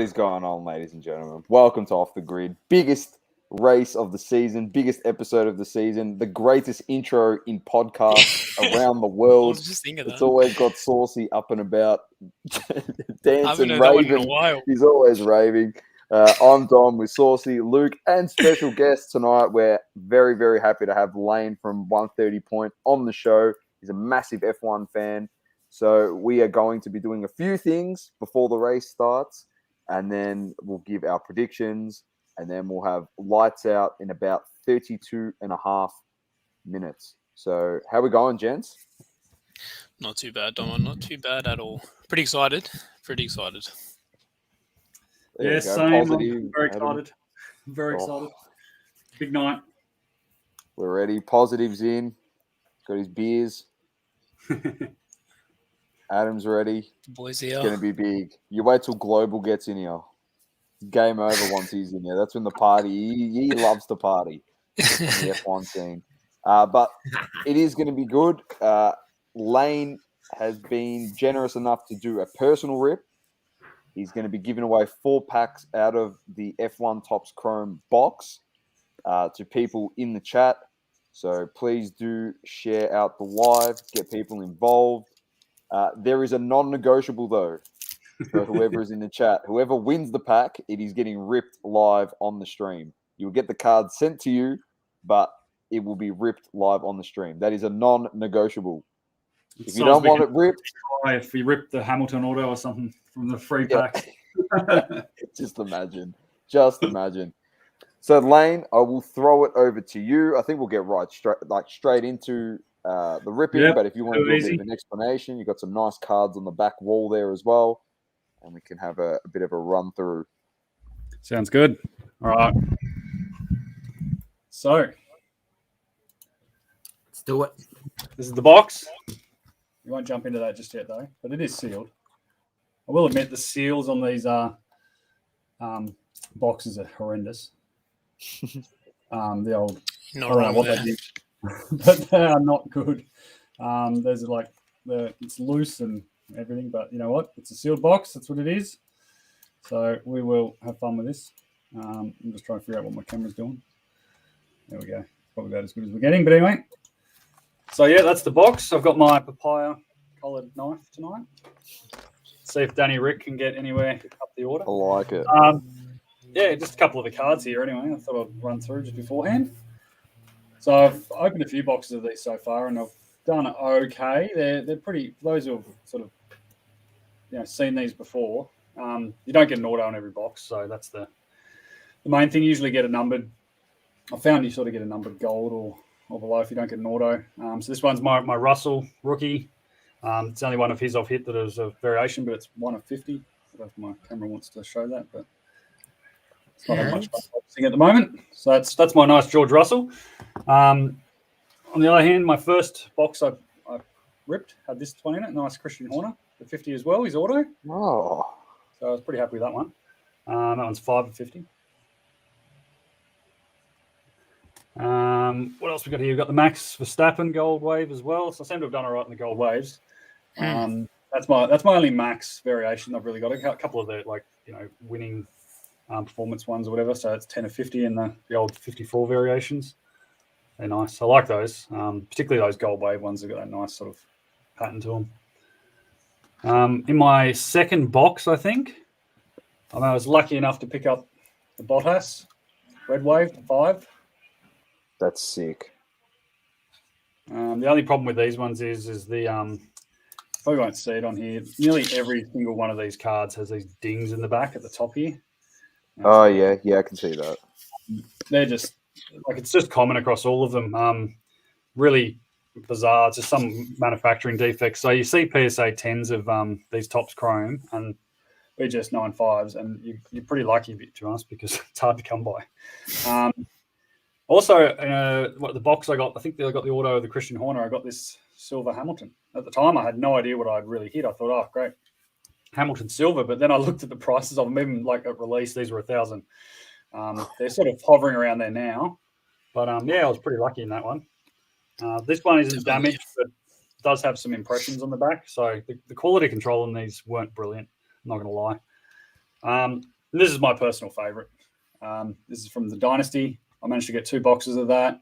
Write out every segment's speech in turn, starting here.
is going on, ladies and gentlemen? Welcome to Off the Grid. Biggest race of the season, biggest episode of the season, the greatest intro in podcasts around the world. I was just thinking It's that. always got Saucy up and about, dancing, I haven't heard that one in a raving. while. He's always raving. I'm Dom with Saucy, Luke, and special guest tonight. We're very, very happy to have Laine from 130 Point on the show. He's a massive F1 fan. So we are going to be doing a few things before the race starts, and then we'll give our predictions, and then we'll have lights out in about 32 and a half minutes. So how are we going, gents? Not too bad, Dom. Not too bad at all. Pretty excited. There Yeah, we go. same. Positive, I'm very Adam. excited. Very excited. Big night. We're ready. Positives in. Got his beers. Adam's ready. Boys It's here. going to be big. You wait till Global gets in here. Game over once he's in here. That's when the party. He loves to party on the F1 scene. But it is going to be good. Laine has been generous enough to do a personal rip. He's going to be giving away 4 packs out of the F1 Tops Chrome box to people in the chat. So please do share out the live, get people involved. There is a non-negotiable, though, for whoever is in the chat. Whoever wins the pack, it is getting ripped live on the stream. You will get the card sent to you, but it will be ripped live on the stream. That is a non-negotiable. If you don't want it ripped... If we rip the Hamilton auto or something from the free Yeah. pack. Just imagine. So, Laine, I will throw it over to you. I think we'll get straight into the ripping. Yep, But if you want to do easy. a bit of an explanation, you've got some nice cards on the back wall there as well. And we can have a bit of a run through. Sounds good. All right. So, Let's do it. this is the box. You won't jump into that just yet, though, but it is sealed. I will admit the seals on these boxes are horrendous. The old, Not I don't know wrong what there. they did, but they are not good. There's it's loose and everything, but you know what? It's a sealed box. That's what it is. So we will have fun with this. I'm just trying to figure out what my camera's doing. There we go. Probably about as good as we're getting, but anyway. So yeah, that's the box. I've got my papaya collared knife tonight. See if Danny Rick can get anywhere up the order. I like it. Yeah, just a couple of the cards here anyway. I thought I'd run through just beforehand. So I've opened a few boxes of these so far, and I've done okay. They're pretty. Those who've sort of seen these before. You don't get an auto on every box, so that's the main thing. You usually get a numbered. I found you sort of get a numbered gold or below if you don't get an auto. So this one's my Russell rookie. It's only one of his I've hit that is a variation, but it's 1 of 50. I don't know if my camera wants to show that, but it's not much fun focusing at the moment. So that's my nice George Russell. On the other hand, my first box I ripped had this one in it. Nice Christian Horner, the 50 as well. His auto. Oh, So I was pretty happy with that one. That one's 5 of 50. What else we got here? We've got the Max Verstappen gold wave as well. So I seem to have done all right in the gold waves. That's my only Max variation I've really got. A couple of the winning performance ones or whatever. So it's 10 of 50 in the old 54 variations. They're nice. I like those, particularly those gold wave ones. They've got that nice sort of pattern to them. In my second box, I think, I was lucky enough to pick up the Bottas red wave 5. that's sick. The only problem with these ones is the probably won't see it on here. Nearly every single one of these cards has these dings in the back at the top here. Oh, yeah, I can see that. They're just it's just common across all of them. Really bizarre. It's just some manufacturing defects. So you see PSA 10s of these Tops Chrome and BGS 95s, and you're pretty lucky, to be honest, because it's hard to come by. Also, the box I got, I think I got the auto of the Christian Horner. I got this silver Hamilton. At the time, I had no idea what I'd really hit. I thought, oh, great, Hamilton silver. But then I looked at the prices of them, even like at release, these were 1,000. They're sort of hovering around there now. But yeah, I was pretty lucky in that one. This one isn't damaged, but does have some impressions on the back. So the quality control in these weren't brilliant. I'm not going to lie. This is my personal favourite. This is from the Dynasty. I managed to get 2 boxes of that.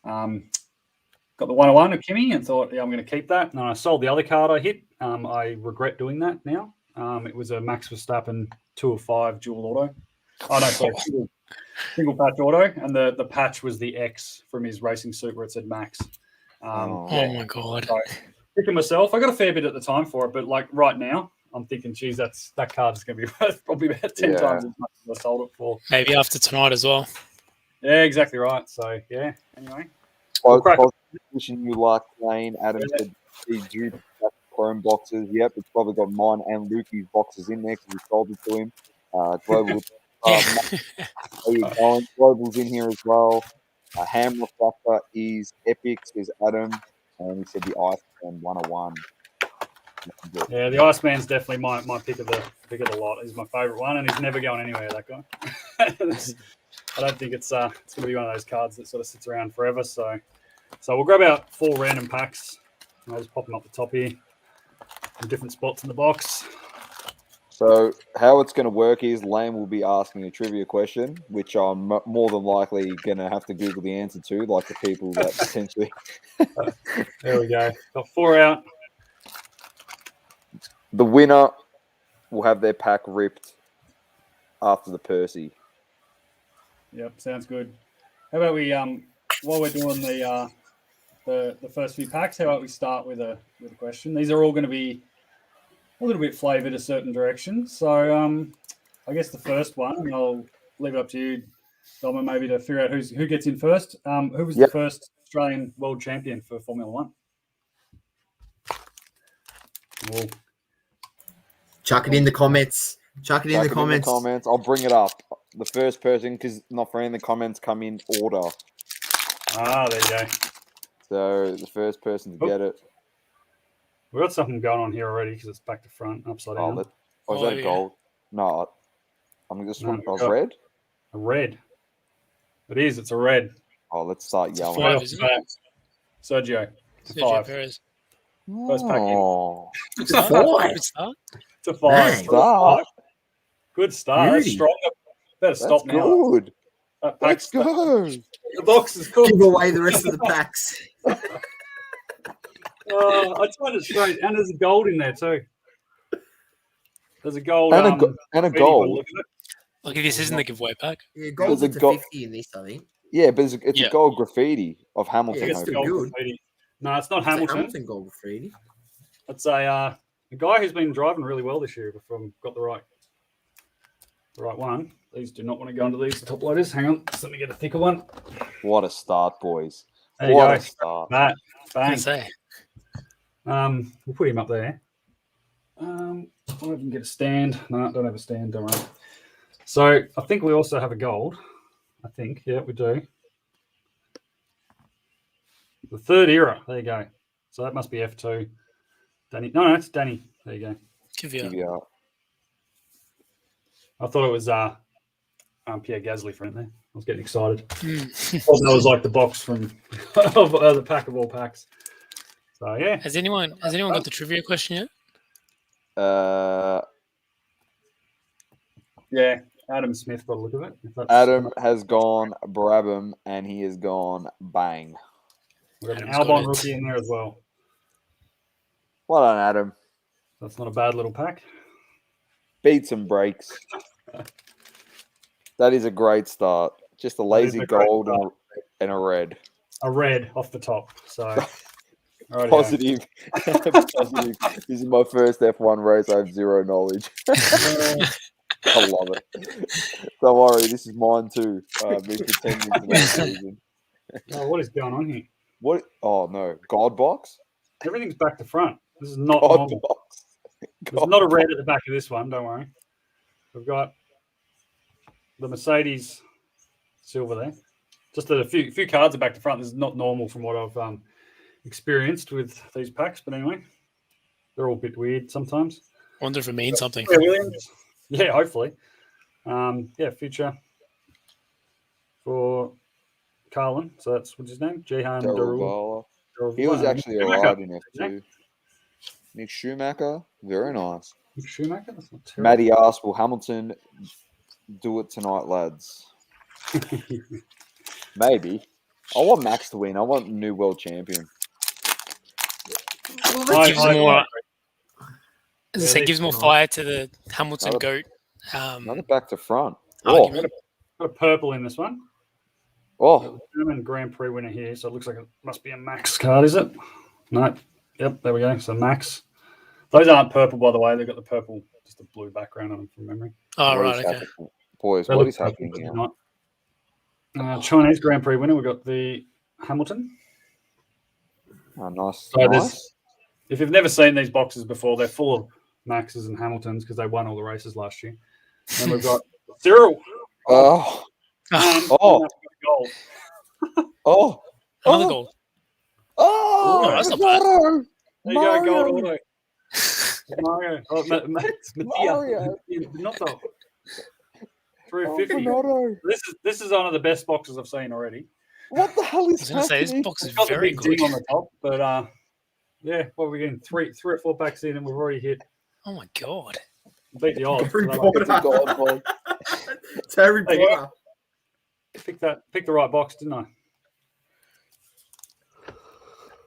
Got the 101 of Kimmy and thought, I'm going to keep that. And I sold the other card I hit. I regret doing that now. It was a Max Verstappen 2 of 5 dual auto. Oh, no, sorry, single patch auto. And the patch was the X from his racing suit where it said Max. Oh, my God. So, picking myself. I got a fair bit at the time for it, but like right now, I'm thinking, geez, that card is going to be worth probably about 10 times as much as I sold it for. Maybe after tonight as well. Yeah, exactly right. So, yeah, anyway. Wishing you luck, Laine. Adam said he's due Chrome boxes. Yep, it's probably got mine and Lukey's boxes in there because we sold it to him. Global, how you going? Global's in here as well. Ham Refractor is epic, says Adam. And he said the Iceman 101. Yeah, the Iceman's definitely my pick of the lot. He's my favourite one, and he's never going anywhere, that guy. I don't think it's going to be one of those cards that sort of sits around forever. So we'll grab out 4 random packs. I'll just pop them up the top here in different spots in the box. So how it's going to work is Laine will be asking a trivia question, which I'm more than likely going to have to Google the answer to, like the people that potentially... There we go. Got 4 out. The winner will have their pack ripped after the Percy. Yep, sounds good. How about we, while we're doing the first few packs, how about we start with a question? These are all going to be a little bit flavoured a certain direction. So I guess the first one, and I'll leave it up to you, Dom, maybe to figure out who gets in first. Who was the first Australian world champion for Formula One? Well, chuck it in the comments. Chuck it in the comments. I'll bring it up. The first person, because not for any of the comments come in order. There you go. So the first person to get it. We've got something going on here already because it's back to front, upside down. Is that gold? No, I'm just red. A red. It is. It's a red. Oh, let's start yelling. 5, isn't it? Sergio. Sergio Perez. First pack in. It's a 5. It's a 5. Good start. Beauty. That's strong. Better stop now. Good. Let's go. The box is cool. Give away the rest of the packs. I tried it straight. And there's a gold in there too. There's a gold. And a gold. Look, this isn't the giveaway pack. Yeah, gold's up to 50 in this, I think. Yeah, but it's a gold graffiti of Hamilton. Yeah, it's gold good. graffiti. No, it's not It's a Hamilton. Hamilton gold graffiti. It's a guy who's been driving really well this year. If I've got the right one. These do not want to go into these top loaders. Hang on, just let me get a thicker one. What a start, boys! There you What go. a start! That bang. Say. We'll put him up there. I don't even get a stand. No, I don't have a stand. Don't worry. So I think we also have a gold. I think, yeah, we do. The third era. There you go. So that must be F2. Danny. No, it's Danny. There you go. Give you out. I thought it was Pierre Gasly for him there. I was getting excited. Hmm. That was like the box from the pack of all packs. So yeah. Has anyone got the trivia question yet? Yeah, Adam Smith by the look of it. Adam has gone Brabham and he has gone bang. We've got an Adam's got Albon it. rookie in there as well. Well done, Adam. That's not a bad little pack. Beats and breaks. That is a great start. Just a lazy gold and a red. A red off the top. So Positive. Positive. This is my first F1 race. I have zero knowledge. I love it. Don't worry, this is mine too. I've been pretending for that season. Oh, what is going on here? What? Oh no, God box. Everything's back to front. This is not God normal. box. There's not a red at the back of this one. Don't worry. We've got the Mercedes silver there. Just that a few cards are back to front. This is not normal from what I've experienced with these packs. But anyway, they're all a bit weird sometimes. Wonder if it means something. Yeah, Williams. Yeah, hopefully. Future for Carlin. So that's what's his name? Jehan Darul. He was actually alright in F2. Nick Schumacher, very nice. Schumacher. That's not terrible. Matty asked, will Hamilton do it tonight, lads? Maybe. I want Max to win. I want new world champion. Well, Gives more. As I Yeah, say, gives more fire to the Hamilton Another- goat. Another back to front. Oh, Argument. Got a purple in this one. oh, German Grand Prix winner here, so it looks like it must be a Max card, is it? No. Yep, there we go. So Max. Those aren't purple, by the way. They've got the purple, just a blue background on them from memory. Oh, what right, is okay. happening? Boys, They what look is happening purple, here? not. Chinese Grand Prix winner, we've got the Hamilton. Oh, nice. So nice. if you've never seen these boxes before, they're full of Maxes and Hamiltons because they won all the races last year. And we've got Cyril. Oh, And Oh. gold. oh, Another oh, goal. oh, that's not bad. Mario. There you go, gold Mario. auto. Mario. Oh, Mattia. Mario. Minotto. Oh, 350. Bernardo. This is one of the best boxes I've seen already. What the hell I is was going to say, this happening? box is It's got the very big good. ding on the top, but yeah, what are we getting? Three or four packs in, and we've already hit Oh, my God. beat the odds. Harry So, Potter. It's a god boy. It's Harry There you go. Potter. pick the right box, didn't I?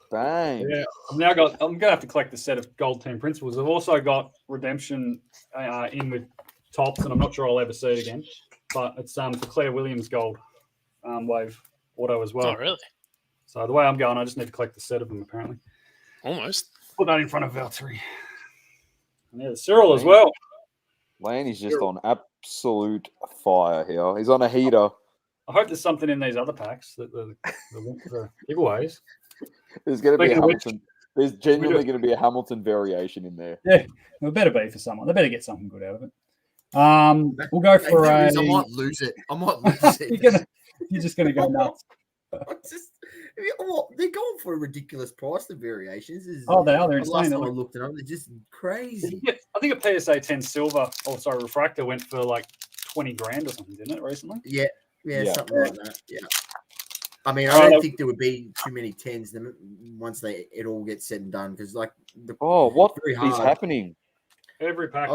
Bang. Yeah. I'm gonna have to collect the set of gold team principles. I've also got redemption in with tops, and I'm not sure I'll ever see it again. But it's for Claire Williams gold wave auto as well. Oh, really? So the way I'm going, I just need to collect the set of them apparently. Almost. Put that in front of Valtteri. And yeah, the Cyril as well. Laine is just on absolute fire here. He's on a heater. I hope there's something in these other packs that the giveaways. There's going to be a Speaking of which, Hamilton. There's genuinely going to be a Hamilton variation in there. Yeah, it better be for someone. They better get something good out of it. We'll go for I a. might lose it. I might lose it. You're just gonna go nuts. They're going for a ridiculous price. The variations is. Oh, they are. They're the last insane. time I looked it up, they're just crazy. Yeah, I think a PSA 10 silver, or sorry, refractor went for like 20 grand or something, didn't it, recently? Yeah, Yeah. something like that. Yeah. I mean, I Oh, don't no. think there would be too many tens once it all gets said and done because like Oh, what Very is hard. happening? Every pack.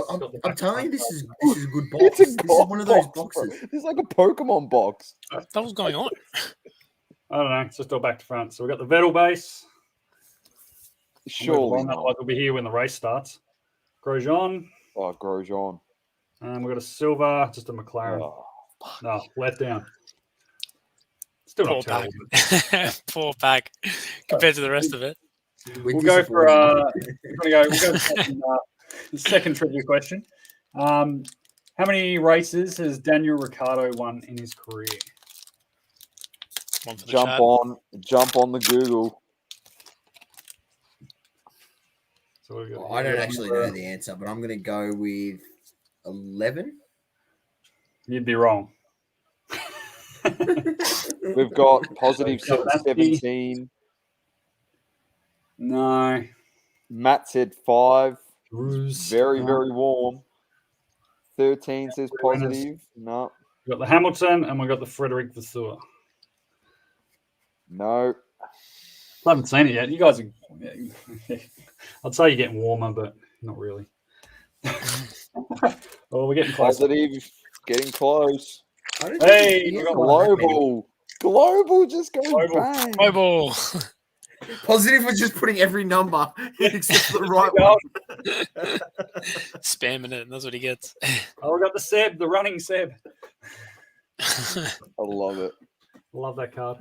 I'm telling you, this is a good box. It's a This is god one of those box, boxes. bro. It's like a Pokemon box. What the hell's going on? I don't know. It's just all back to front. So we've got the Vettel base. Surely Otherwise, not. we'll be here when the race starts. Grosjean. Oh, Grosjean. And we've got a silver, just a McLaren. Oh, No, let down. Still Poor not terrible. pack. Poor pack compared to the rest of it. We're We'll go for disappointed. the second trivia question. How many races has Daniel Ricciardo won in his career? One for the jump chat. on the Google. So we've got Well, I don't actually know the answer, but I'm going to go with 11. You'd be wrong. We've got positive So that's 17. No. Matt said 5. Bruce. Very, No. very warm. 13 says Winners. positive. No. We've got the Hamilton and we've got the Frederick Vasseur. No. I haven't seen it yet. You guys are. I'd say you're getting warmer, but not really. Oh, we're getting closer. Positive. Getting close. I don't Hey, think we he got has one that many. Global just goes Global. bang. Play ball. Positive was just putting every number except for the right one. Spamming it, and that's what he gets. Oh, we got the Seb, the running Seb. I love it. Love that card.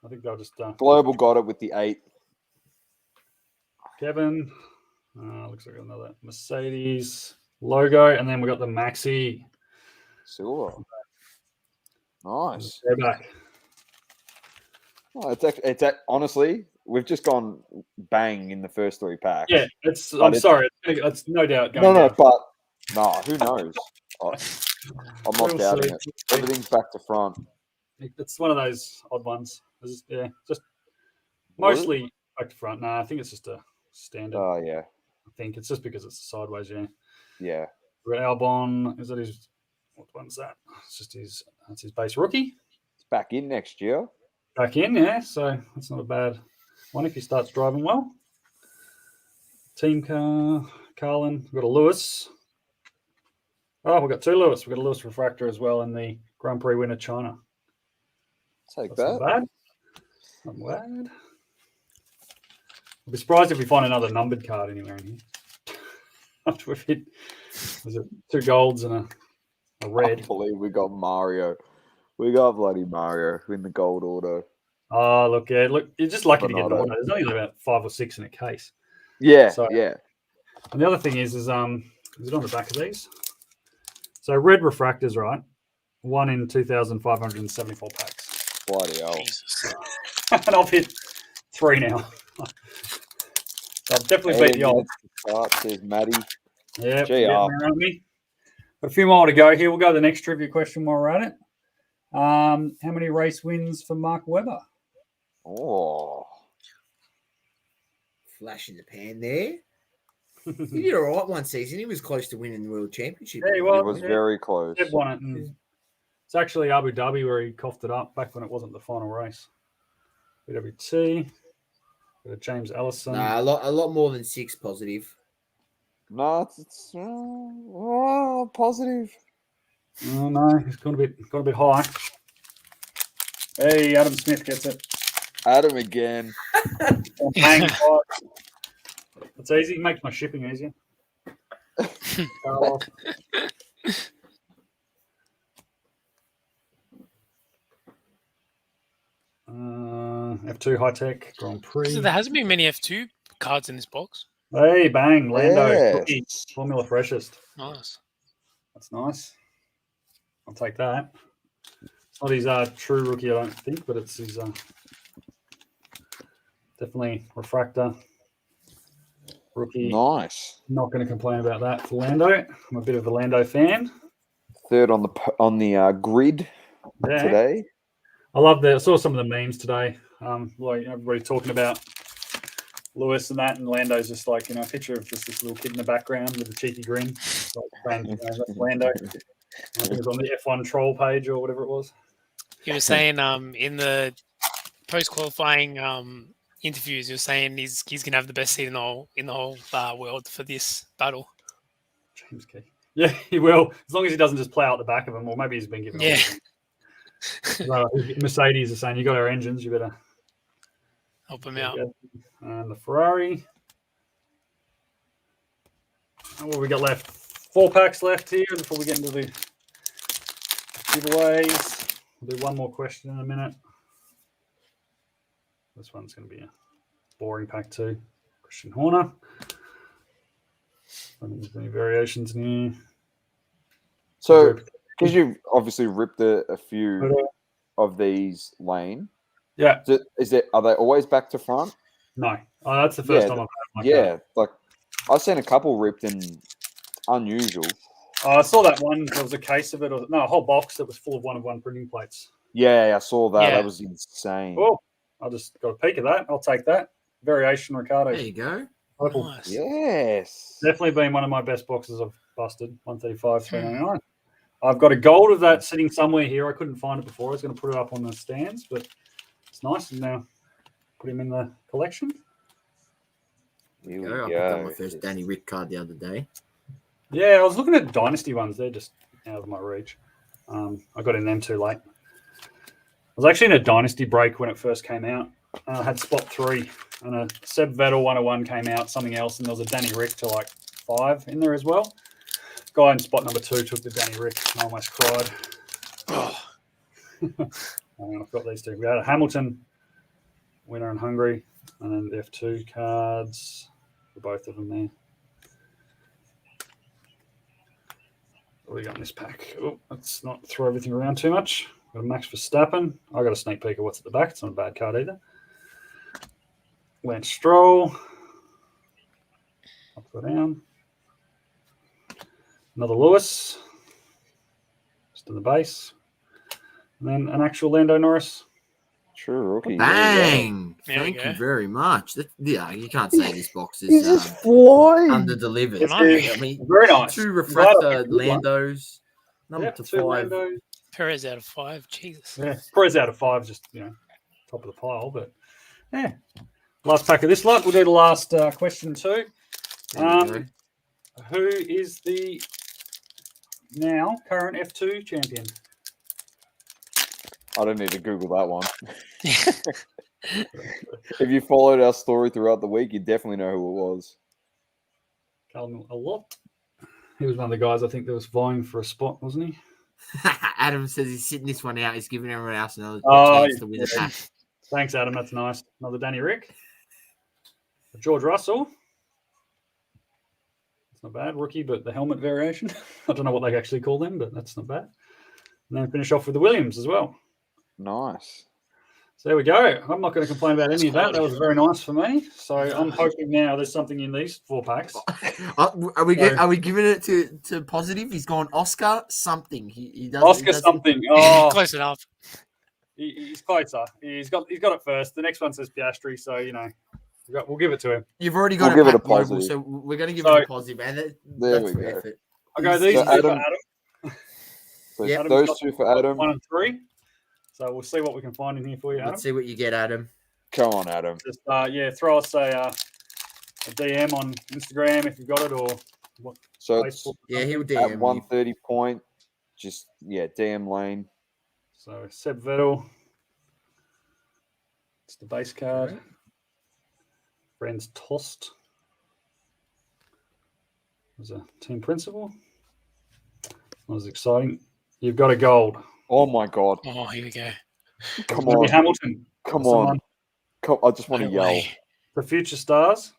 I think they'll just Global got it with the 8. Kevin. Looks like another Mercedes logo, and then we got the Maxi. Silver. Nice. They're back. Oh, honestly, we've just gone bang in the first 3 packs. Yeah, I'm sorry. It's no doubt going No, down. but who knows? I'm not We'll doubting see. it. Everything's back to front. It's one of those odd ones. Just mostly back to front. No, I think it's just a standard. Oh, yeah. I think it's just because it's sideways. Yeah. Yeah. We've got Albon. Is that his? What one's that? It's just that's his base rookie. It's back in next year. Back in, yeah. So that's not a bad one if he starts driving well. Team car, Carlin. We've got a Lewis. Oh, we've got two Lewis. We've got a Lewis refractor as well in the Grand Prix winner, China. Take That's that. not bad. Not bad. I'd be surprised if we find another numbered card anywhere in here. After we've hit, was it 2 golds and a red? I believe we got Mario. We got bloody Mario in the gold auto. Oh, look, yeah. Look, you're just lucky to get an Bernardo. auto. There's only about 5 or 6 in a case. Yeah, So- yeah. And the other thing is it on the back of these? So red refractors, right? 1 in 2,574 packs. Bloody hell. Jesus. And I've hit 3 now. So I've definitely beat the odds. Start, says Maddie. Yeah, Gee, aren't we? Got a few more to go here. We'll go to the next trivia question while we're at it. How many race wins for Mark Webber? Oh. Flash in the pan there. He did all right one season. He was close to winning the World Championship. Yeah, he He was. was very close. Did won it. And it's actually Abu Dhabi where he coughed it up back when it wasn't the final race. BWT. Got a James Ellison. Nah, a lot more than 6 positive. No, it's positive. Oh no, he's got a bit high. Hey, Adam Smith gets it. Adam again. Hang high. It's easy. Makes my shipping easier. F2 High Tech Grand Prix. So there hasn't been many F2 cards in this box. Hey, bang, Lando. Yes. Rookie, Formula Freshest. Nice. That's nice. I'll take that. It's not his true rookie, I don't think, but it's his definitely refractor rookie. Nice. Not going to complain about that for Lando. I'm a bit of a Lando fan. Third on the grid Yeah. today. I saw some of the memes today. Like everybody talking about Lewis and that, and Lando's just like, a picture of just this little kid in the background with a cheeky grin. Like, that's Lando. I think it was on the F1 troll page or whatever it was. He was saying in the post qualifying interviews, he was saying he's gonna have the best seat in the whole world for this battle. James Key. Yeah, he will, as long as he doesn't just plow out the back of him, or maybe he's been given. Yeah. Mercedes is saying, you got our engines, you better Help him out. And the Ferrari. And what we got left? 4 packs left here before we get into the giveaways. We'll do one more question in a minute. This one's going to be a boring pack too. Christian Horner. I don't think there's any variations in here. So, because you've obviously ripped a few of these, Laine. Yeah. Are they always back to front? No. Oh, that's the first time I've had my card. Like I've seen a couple ripped and unusual. I saw that one. There was a case of it. A whole box that was full of 1-of-1 printing plates. Yeah, I saw that. Yeah. That was insane. Oh, I just got a peek of that. I'll take that. Variation Ricardo. There you go. Purple. Nice. Yes. Definitely been one of my best boxes I've busted. 135, 399. I've got a gold of that sitting somewhere here. I couldn't find it before. I was going to put it up on the stands, but it's nice. And now put him in the collection. Here we I picked up my first Danny Rick card the other day. Yeah, I was looking at Dynasty ones. They're just out of my reach. I got in them too late. I was actually in a Dynasty break when it first came out. I had spot 3, and a Seb Vettel 101 came out, something else, and there was a Danny Rick to like 5 in there as well. Guy in spot number 2 took the Danny Rick. I almost cried. Oh, I've got these 2. We had a Hamilton winner in Hungary, and then the F2 cards for both of them there. What do we got in this pack? Oh, let's not throw everything around too much. Got a Max Verstappen. I got a sneak peek of what's at the back. It's not a bad card either. Lance Stroll. Up or down. Another Lewis. Just in the base. And then an actual Lando Norris. True rookie. Bang! There we Thank go. you very much. You can't say this box He's is just flying. under-delivered. Nice. I mean, Very nice. 2 Glad I refractor picked one. Landos. Number Yep, to 2 5. Lando. Perez out of 5. Jesus. Yeah, Perez out of 5, just top of the pile. But yeah, last pack of this lot. We'll do the last question too. There you go. Who is the now current F2 champion? I don't need to Google that one. If you followed our story throughout the week, you definitely know who it was. Callum a lot. He was one of the guys I think that was vying for a spot, wasn't he? Adam says he's sitting this one out. He's giving everyone else another chance to win a pack. Thanks, Adam. That's nice. Another Danny Rick. George Russell. It's not bad. Rookie, but the helmet variation. I don't know what they actually call them, but that's not bad. And then finish off with the Williams as well. Nice. So there we go. I'm not going to complain about any of that. That was very nice for me. So I'm hoping now there's something in these 4 packs. Are we giving it to positive? He's gone Oscar something. He does Oscar something. Oh, Close enough. he's closer. He's got it first. The next one says Piastri, so we'll give it to him. You've already got We'll give it a global, positive. so we're going to give it a positive. And There that's we go. effort. I'll go these two for Adam. So Yep. those 2 for Adam. 1 and 3. So we'll see what we can find in here for you, Adam. Let's see what you get, Adam. Come on, Adam. Just throw us a DM on Instagram if you've got it, or what? So it's Facebook. Yeah, he'll at DM you. 130 point. Just DM Laine. So Seb Vettel. It's the base card. Friends tossed. There's a team principal. Not as exciting. You've got a gold. Oh my God! Oh, here we go. Come Maybe on! Hamilton. Come Someone. on! I just want to No yell. way. The future stars.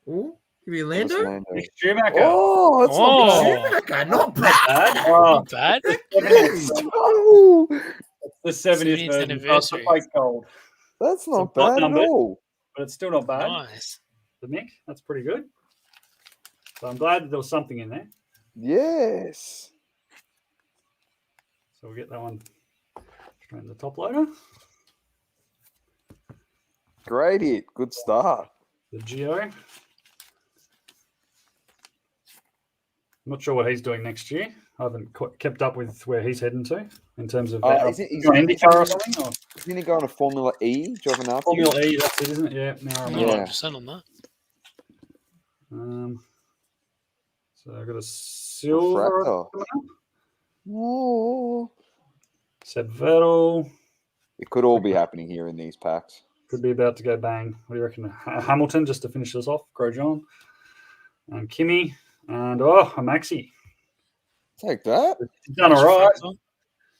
Ooh, give me What's Lando. Lando? Mick Schumacher. Oh, that's Oh. Schumacher, not bad. Oh, Not bad. not bad. the 70th 70th anniversary. anniversary. Gold. That's not So not bad at numbered. all. But it's still not bad. Nice. The Mick, that's pretty good. So I'm glad that there was something in there. Yes. So we'll get that one straight in the top loader. Great hit. Good start. The Geo. I'm not sure what he's doing next year. I haven't kept up with where he's heading to in terms of He's IndyCar or something. Or Isn't he going to Formula E? Giovinazzi? Formula E, that's it, isn't it? Yeah. Now I'm Yeah. 100% on that. So I've got a silver. Refractor. Oh. Seb Vettel. It could all be happening here in these packs. Could be about to go bang. What do you reckon? Hamilton, just to finish this off. Grosjean. And Kimi. And, a Maxi. Take that. He's done all right.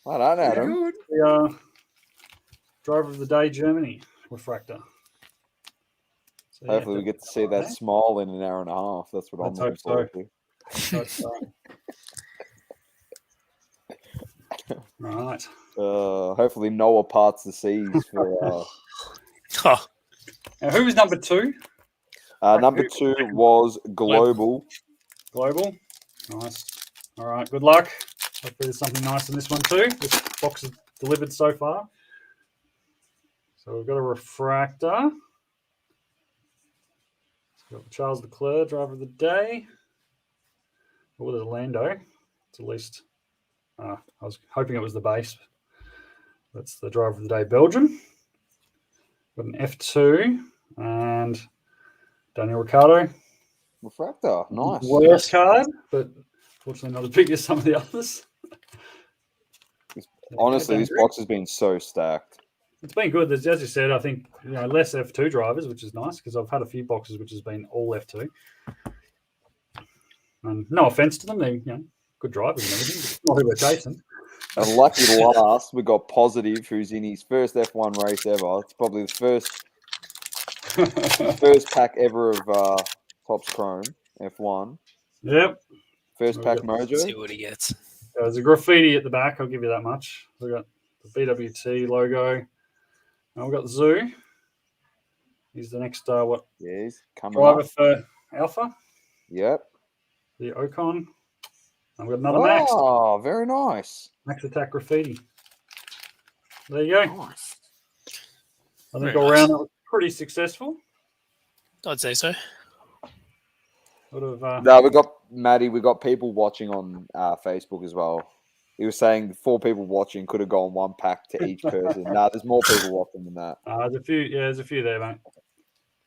I don't know, Adam. Good. The driver of the day, Germany. Refractor. So, yeah, Hopefully we get to see that smile in an hour and a half. That's what I'm Let's looking hope forward so. to. Right. Hopefully Noah parts the seas for Oh, Now, who was number 2? number 2 was Global. Global. Nice. All right. Good luck. Hopefully there's something nice in this one too. This box is delivered so far. So we've got a refractor. We've got Charles Leclerc, driver of the day. Oh, there's Lando. It's at least. I was hoping it was the base. That's the driver of the day, Belgium. Got an F2 and Daniel Ricciardo. Refractor. Nice. Worst card, but fortunately not as big as some of the others. Honestly, this box has been so stacked. It's been good. There's, as you said, I think less F2 drivers, which is nice because I've had a few boxes which has been all F2. And no offense to them, they're good drivers and everything. But not who we're chasing. And lucky last, we got Positive, who's in his first F1 race ever. It's probably the first pack ever of Topps Chrome F1. Yep. First pack let's see mojo. what he gets. There's a graffiti at the back. I'll give you that much. We've got the BWT logo. And we've got the Zoo. He's the next Yes, coming driver up. for Alpha, Yep. the Ocon. And we've got another Max. Oh, very nice. Max Attack graffiti. There you go. Nice. I think Very all nice. round that was pretty successful. I'd say so. Sort of, No, we got Maddie. We got people watching on Facebook as well. He was saying 4 people watching could have gone 1 pack to each person. There's more people watching than that. there's a few. Yeah, there's a few there, mate.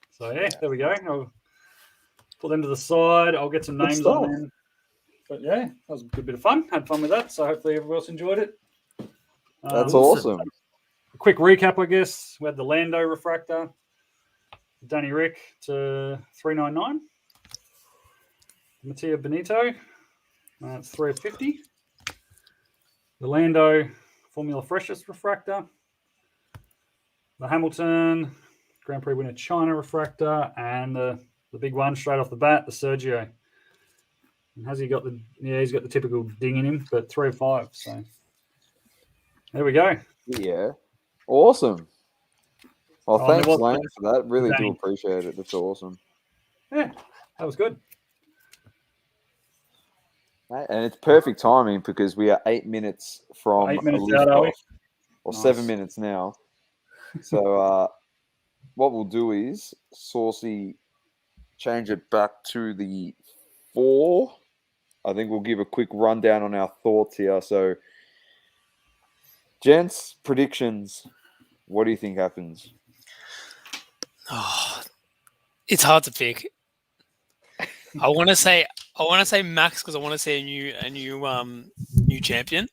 So yeah, there we go. put them to the side. I'll get some Good names stuff. on them. But yeah, that was a good bit of fun. Had fun with that. So hopefully everyone else enjoyed it. That's awesome. A quick recap, I guess. We had the Lando refractor, Danny Rick to 399. Mattia Benito, it's 350. The Lando Formula Freshest refractor. The Hamilton Grand Prix winner China refractor, and the big one straight off the bat, the Sergio. And has he got the? Yeah, he's got the typical ding in him, but 3 of 5. So there we go. Yeah, awesome. Well, thanks, there was- Laine, for that. Really do Danny. appreciate it. That's awesome. Yeah, that was good. Mate, and it's perfect timing because we are 8 minutes from 8 minutes a out, are we? liftoff, or Nice. 7 minutes now. So what we'll do is, Saucy, change it back to the 4. I think we'll give a quick rundown on our thoughts here. So, gents, predictions. What do you think happens? Oh, it's hard to pick. I want to say Max because I want to say a new champion,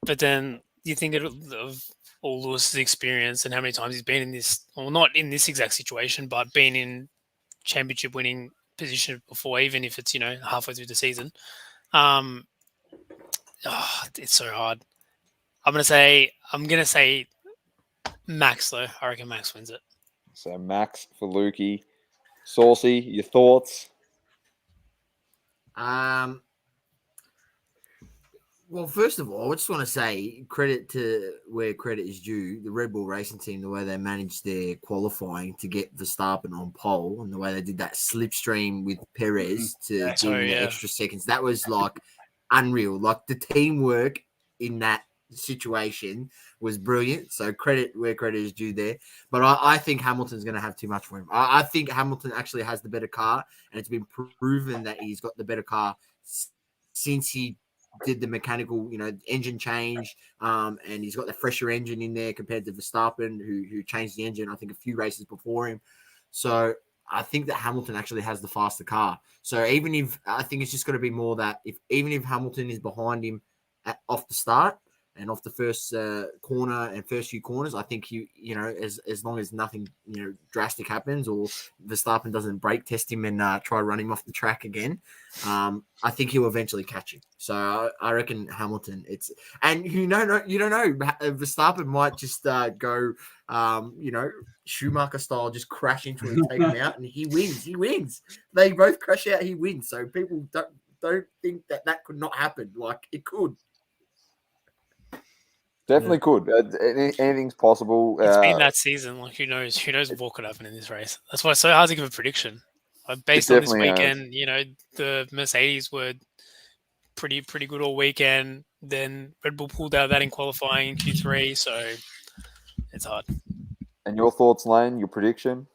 but then you think of all Lewis's experience and how many times he's been in this, well, not in this exact situation, but been in championship winning position before, even if it's halfway through the season. It's so hard. I'm gonna say Max though. I reckon Max wins it. So Max for Lukey. Saucy, your thoughts? Well, first of all, I just want to say credit to where credit is due. The Red Bull Racing team, the way they managed their qualifying to get Verstappen on pole, and the way they did that slipstream with Perez to give him the extra seconds, that was like unreal. Like the teamwork in that situation was brilliant. So credit where credit is due there. But I think Hamilton's going to have too much for him. I think Hamilton actually has the better car, and it's been proven that he's got the better car since he did the mechanical, engine change, and he's got the fresher engine in there compared to Verstappen, who changed the engine, I think, a few races before him. So I think that Hamilton actually has the faster car. So even if I think it's just going to be more that even if Hamilton is behind him off the start and off the first corner and first few corners, I think as long as nothing drastic happens or Verstappen doesn't brake test him and try run him off the track again, I think he'll eventually catch him. So I reckon Hamilton. You don't know. Verstappen might just go, Schumacher style, just crash into him, take him out, and he wins. He wins. They both crash out. He wins. So people don't think that could not happen. Like it could. Definitely could. Anything's possible. It's been that season. Like who knows what could happen in this race. That's why it's so hard to give a prediction. Based on this weekend, the Mercedes were pretty good all weekend. Then Red Bull pulled out of that in qualifying in Q3, so it's hard. And your thoughts, Laine? Your prediction?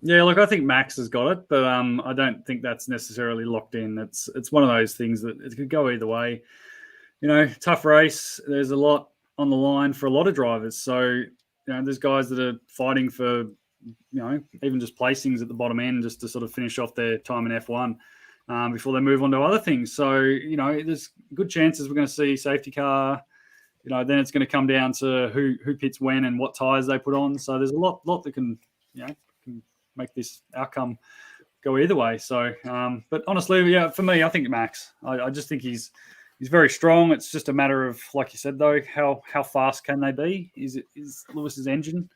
Yeah, look, I think Max has got it, but I don't think that's necessarily locked in. It's one of those things that it could go either way. Tough race. There's a lot on the line for a lot of drivers. So, there's guys that are fighting for, even just placings at the bottom end just to sort of finish off their time in F1 before they move on to other things. So, there's good chances we're going to see safety car. Then it's going to come down to who pits when and what tyres they put on. So there's a lot that can make this outcome go either way. So, but honestly, for me, I think Max. I just think he's very strong. It's just a matter of, like you said, though, how fast can they be? Is Lewis's engine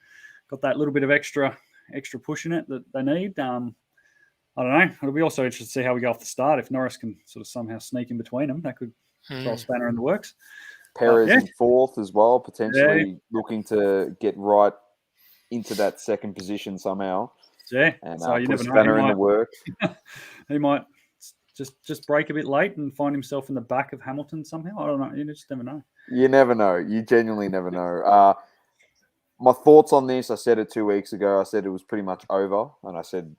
got that little bit of extra push in it that they need? I don't know. It'll be also interesting to see how we go off the start. If Norris can sort of somehow sneak in between them, that could throw a spanner in the works. Perez in 4th as well, potentially looking to get right into that second position somehow. Yeah, and so you put never a spanner know. in the work. He might just break a bit late and find himself in the back of Hamilton somehow. I don't know. You just never know. You never know. You genuinely never know. My thoughts on this, I said it 2 weeks ago. I said it was pretty much over, and I said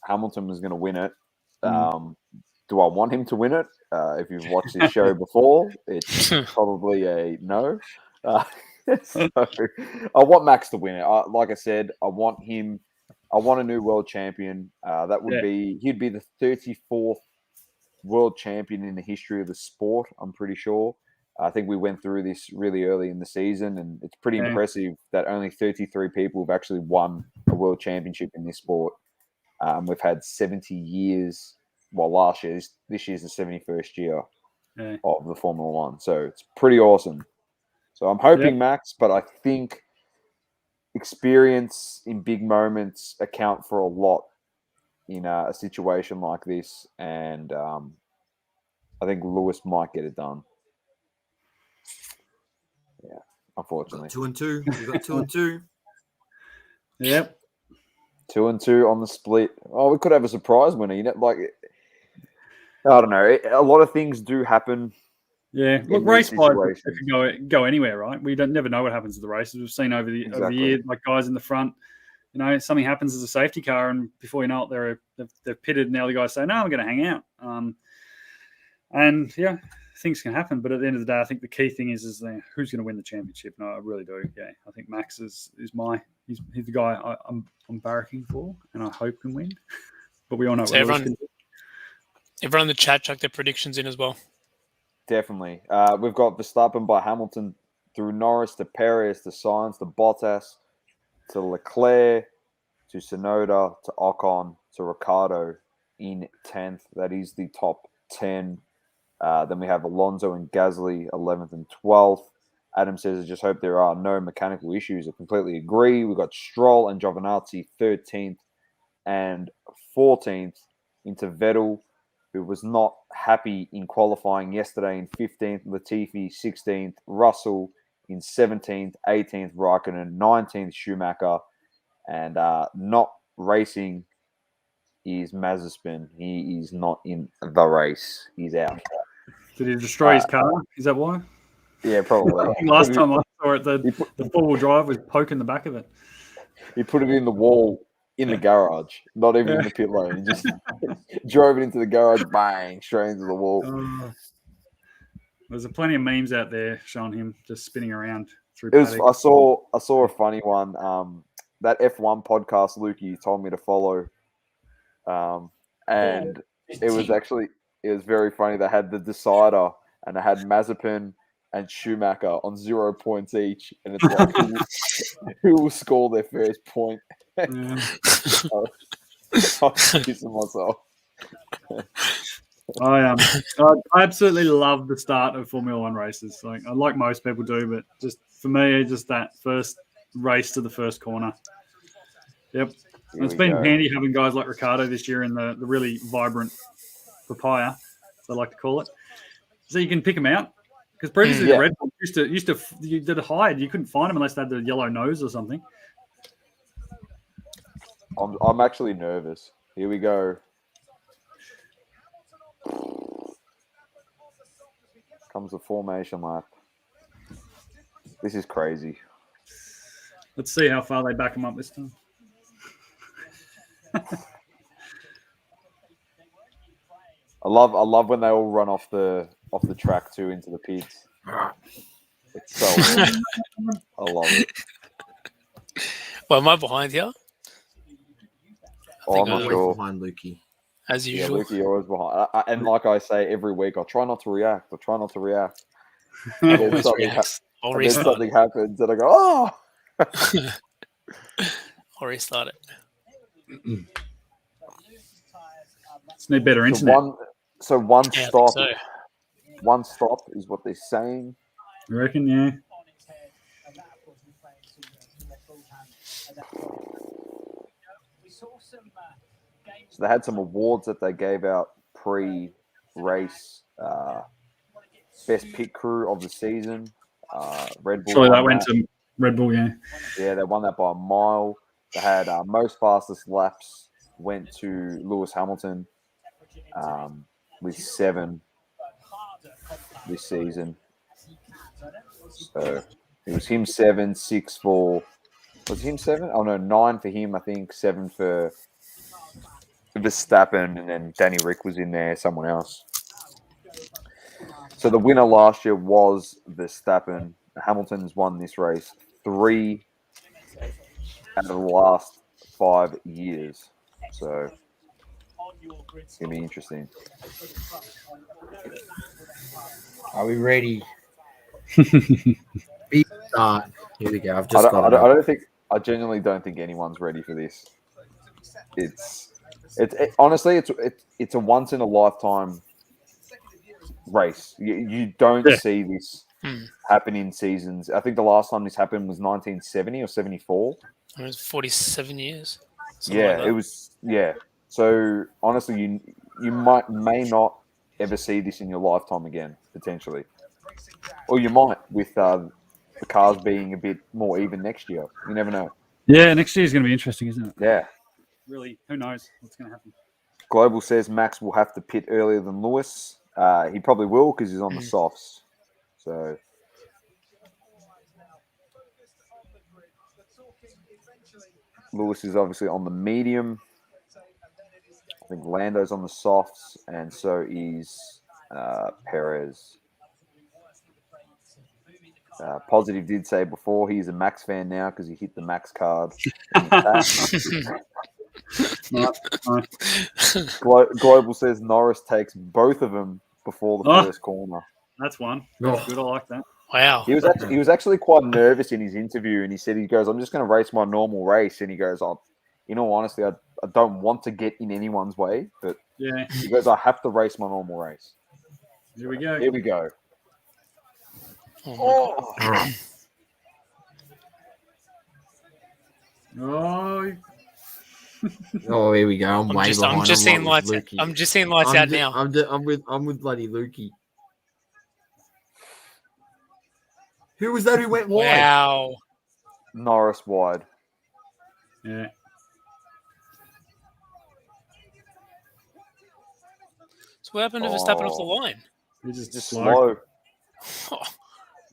Hamilton was going to win it. Do I want him to win it? If you've watched this show before, it's probably a no. So I want Max to win it. Like I said, I want him I want a new world champion. That would be he'd be the 34th world champion in the history of the sport. I'm pretty sure. I think we went through this really early in the season, and it's pretty impressive that only 33 people have actually won a world championship in this sport. We've had 70 years. Well, this year's the 71st year of the Formula One, so it's pretty awesome. So I'm hoping Max, but I think experience in big moments account for a lot in a situation like this, and I think Lewis might get it done. Yeah, unfortunately. 2 and 2. We got 2 and 2. Yep. 2 and 2 on the split. Oh, we could have a surprise winner. You know, like I don't know. A lot of things do happen. Yeah, look, race wise, it could go anywhere, right? We never know what happens to the races. We've seen over the year, like guys in the front, you know, something happens as a safety car, and before you know it, they're pitted, and now the guys say, "No, I'm going to hang out." And yeah, things can happen, but at the end of the day, I think the key thing is who's going to win the championship. No, I really do. Yeah, I think Max is he's the guy I'm barracking for, and I hope can win. But we all know so everyone in the chat chuck their predictions in as well. Definitely. We've got Verstappen by Hamilton through Norris to Perez to Sainz to Bottas to Leclerc to Tsunoda to Ocon to Ricciardo in 10th. That is the top 10. Then we have Alonso and Gasly 11th and 12th. Adam says, I just hope there are no mechanical issues. I completely agree. We've got Stroll and Giovinazzi 13th and 14th into Vettel, who was not happy in qualifying yesterday in 15th, Latifi 16th, Russell in 17th, 18th, Raikkonen, 19th, Schumacher, and not racing is Mazepin. He is not in the race. He's out. Did he destroy his car? Is that why? Yeah, probably. Last time I saw it, the four-wheel drive was poking the back of it. He put it in the wall in the garage, not even in the pit lane. He just drove it into the garage, bang, straight into the wall. There's plenty of memes out there showing him just spinning around through. I saw a funny one. That F1 podcast Lukey told me to follow, and it was very funny. They had the decider, and they had Mazepin and Schumacher on 0 points each, and it's like who will score their first point. I'm kissing myself. I absolutely love the start of Formula One races. Like most people do, but just for me, just that first race to the first corner. Yep, it's been handy having guys like Ricciardo this year in the really vibrant papaya, as I like to call it, so you can pick them out. Because previously the Red Bull used to you did hide. You couldn't find them unless they had the yellow nose or something. I'm actually nervous. Here we go. Comes the formation lap. This is crazy. Let's see how far they back them up this time. I love when they all run off the track too into the pits. It's so awesome. I love it. Well, am I behind here? I'm not sure. Behind Lukey. As usual. Yeah, Lukey always behind. And like I say every week, I try not to react. And then something happens, and I go, oh! I'll restart it. It's no better internet. One stop. One stop is what they're saying. You reckon? Yeah. So they had some awards that they gave out pre-race. Best pit crew of the season. Red Bull. Surely that went to Red Bull, yeah. Yeah, they won that by a mile. They had most fastest laps went to Lewis Hamilton with 7 this season. So it was him 7, 6 for. Was it him 7? Oh no, 9 for him. I think 7 for Verstappen, and then Danny Rick was in there. Someone else. So the winner last year was Verstappen. Hamilton's won this race 3 out of the last 5 years. So it's going to be interesting. Are we ready? Big start. Here we go. I've I just got it. I genuinely don't think anyone's ready for this. Honestly, it's a once in a lifetime race. You don't see this happen in seasons. I think the last time this happened was 1970 or 74. It was 47 years. Yeah, it was. Yeah. So honestly, you may not ever see this in your lifetime again, potentially, or you might with the cars being a bit more even next year. You never know. Yeah, next year is going to be interesting, isn't it? Yeah. Really, who knows what's going to happen? Global says Max will have to pit earlier than Lewis. He probably will because he's on the softs. So. Lewis is obviously on the medium. I think Lando's on the softs, and so is Perez. Positive did say before he's a Max fan now because he hit the Max card. Global says Norris takes both of them before the first corner. That's one. That's good. I like that. Wow. He was actually quite nervous in his interview, and he goes, "I'm just going to race my normal race." And he goes, in all honesty, I don't want to get in anyone's way, but yeah, he goes, I have to race my normal race. Here we go. Here we go. Oh. Oh, here we go. I'm way behind. I'm just seeing lights out now. I'm with bloody Lukey. Who was that who went wide? Wow. Norris wide. Yeah. So what happened to Verstappen off the line? He's just slow.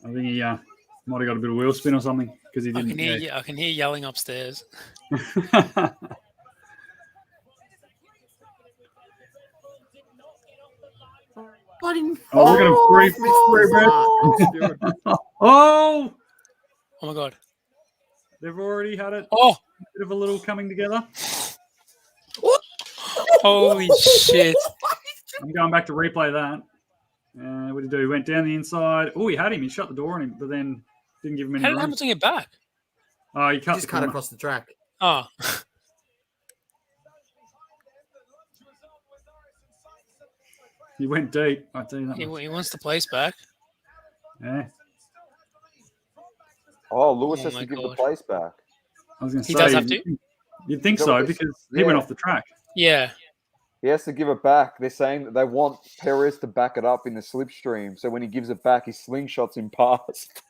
I think he might have got a bit of wheel spin or something because he didn't. I can hear yelling upstairs. We're going to brief Oh my God. They've already had it. Oh. Bit of a little coming together. Holy shit. I'm going back to replay that. What did he do? He went down the inside. Oh, he had him. He shut the door on him, but then didn't give him any room. How did Hamilton get back? Oh, he cut across the track. Oh. He went deep. I tell you that. He wants the place back. Yeah. Oh, Lewis has to give the place back. I was going to say. He does have to? You'd think so because he went off the track. Yeah. He has to give it back. They're saying that they want Perez to back it up in the slipstream. So when he gives it back, he slingshots him past.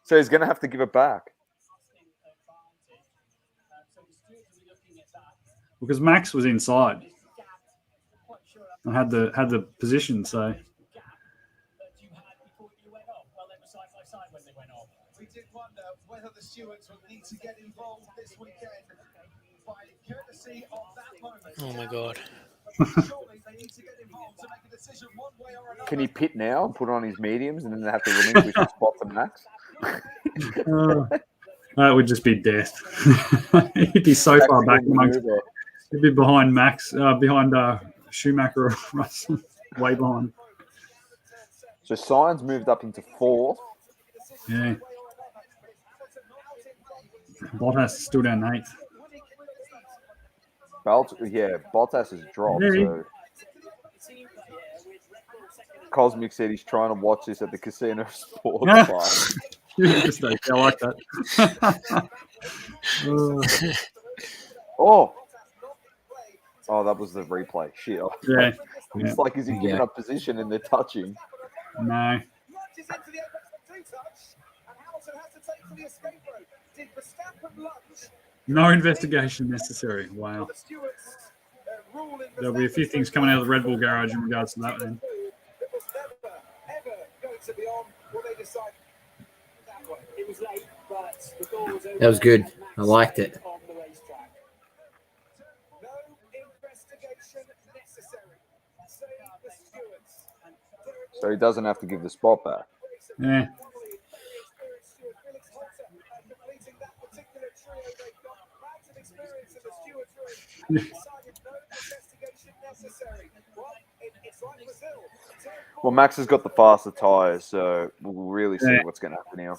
So he's going to have to give it back. Because Max was inside and had the position, so. We did wonder whether the stewards would need to get involved this weekend by courtesy of that moment. Oh my God. Surely they need to get involved to make a decision one way or another. Can he pit now and put on his mediums and then they have to relinquish his spot to Max? That would just be death. He'd be so far back amongst. He'd be behind Max, behind Schumacher or Russell, way behind. So Sainz moved up into fourth. Yeah. Bottas is still down eighth. Bottas has dropped. Yeah. So. Cosmic said he's trying to watch this at the Casino Sports Bar. I like that. Oh, that was the replay. Shit. Yeah. It's like, is he giving up position and they're touching? No. No investigation necessary. Wow. There'll be a few things coming out of the Red Bull garage in regards to that then. That was good. I liked it. So he doesn't have to give the spot back. Yeah. Well, Max has got the faster tyres, so we'll really see what's going to happen here.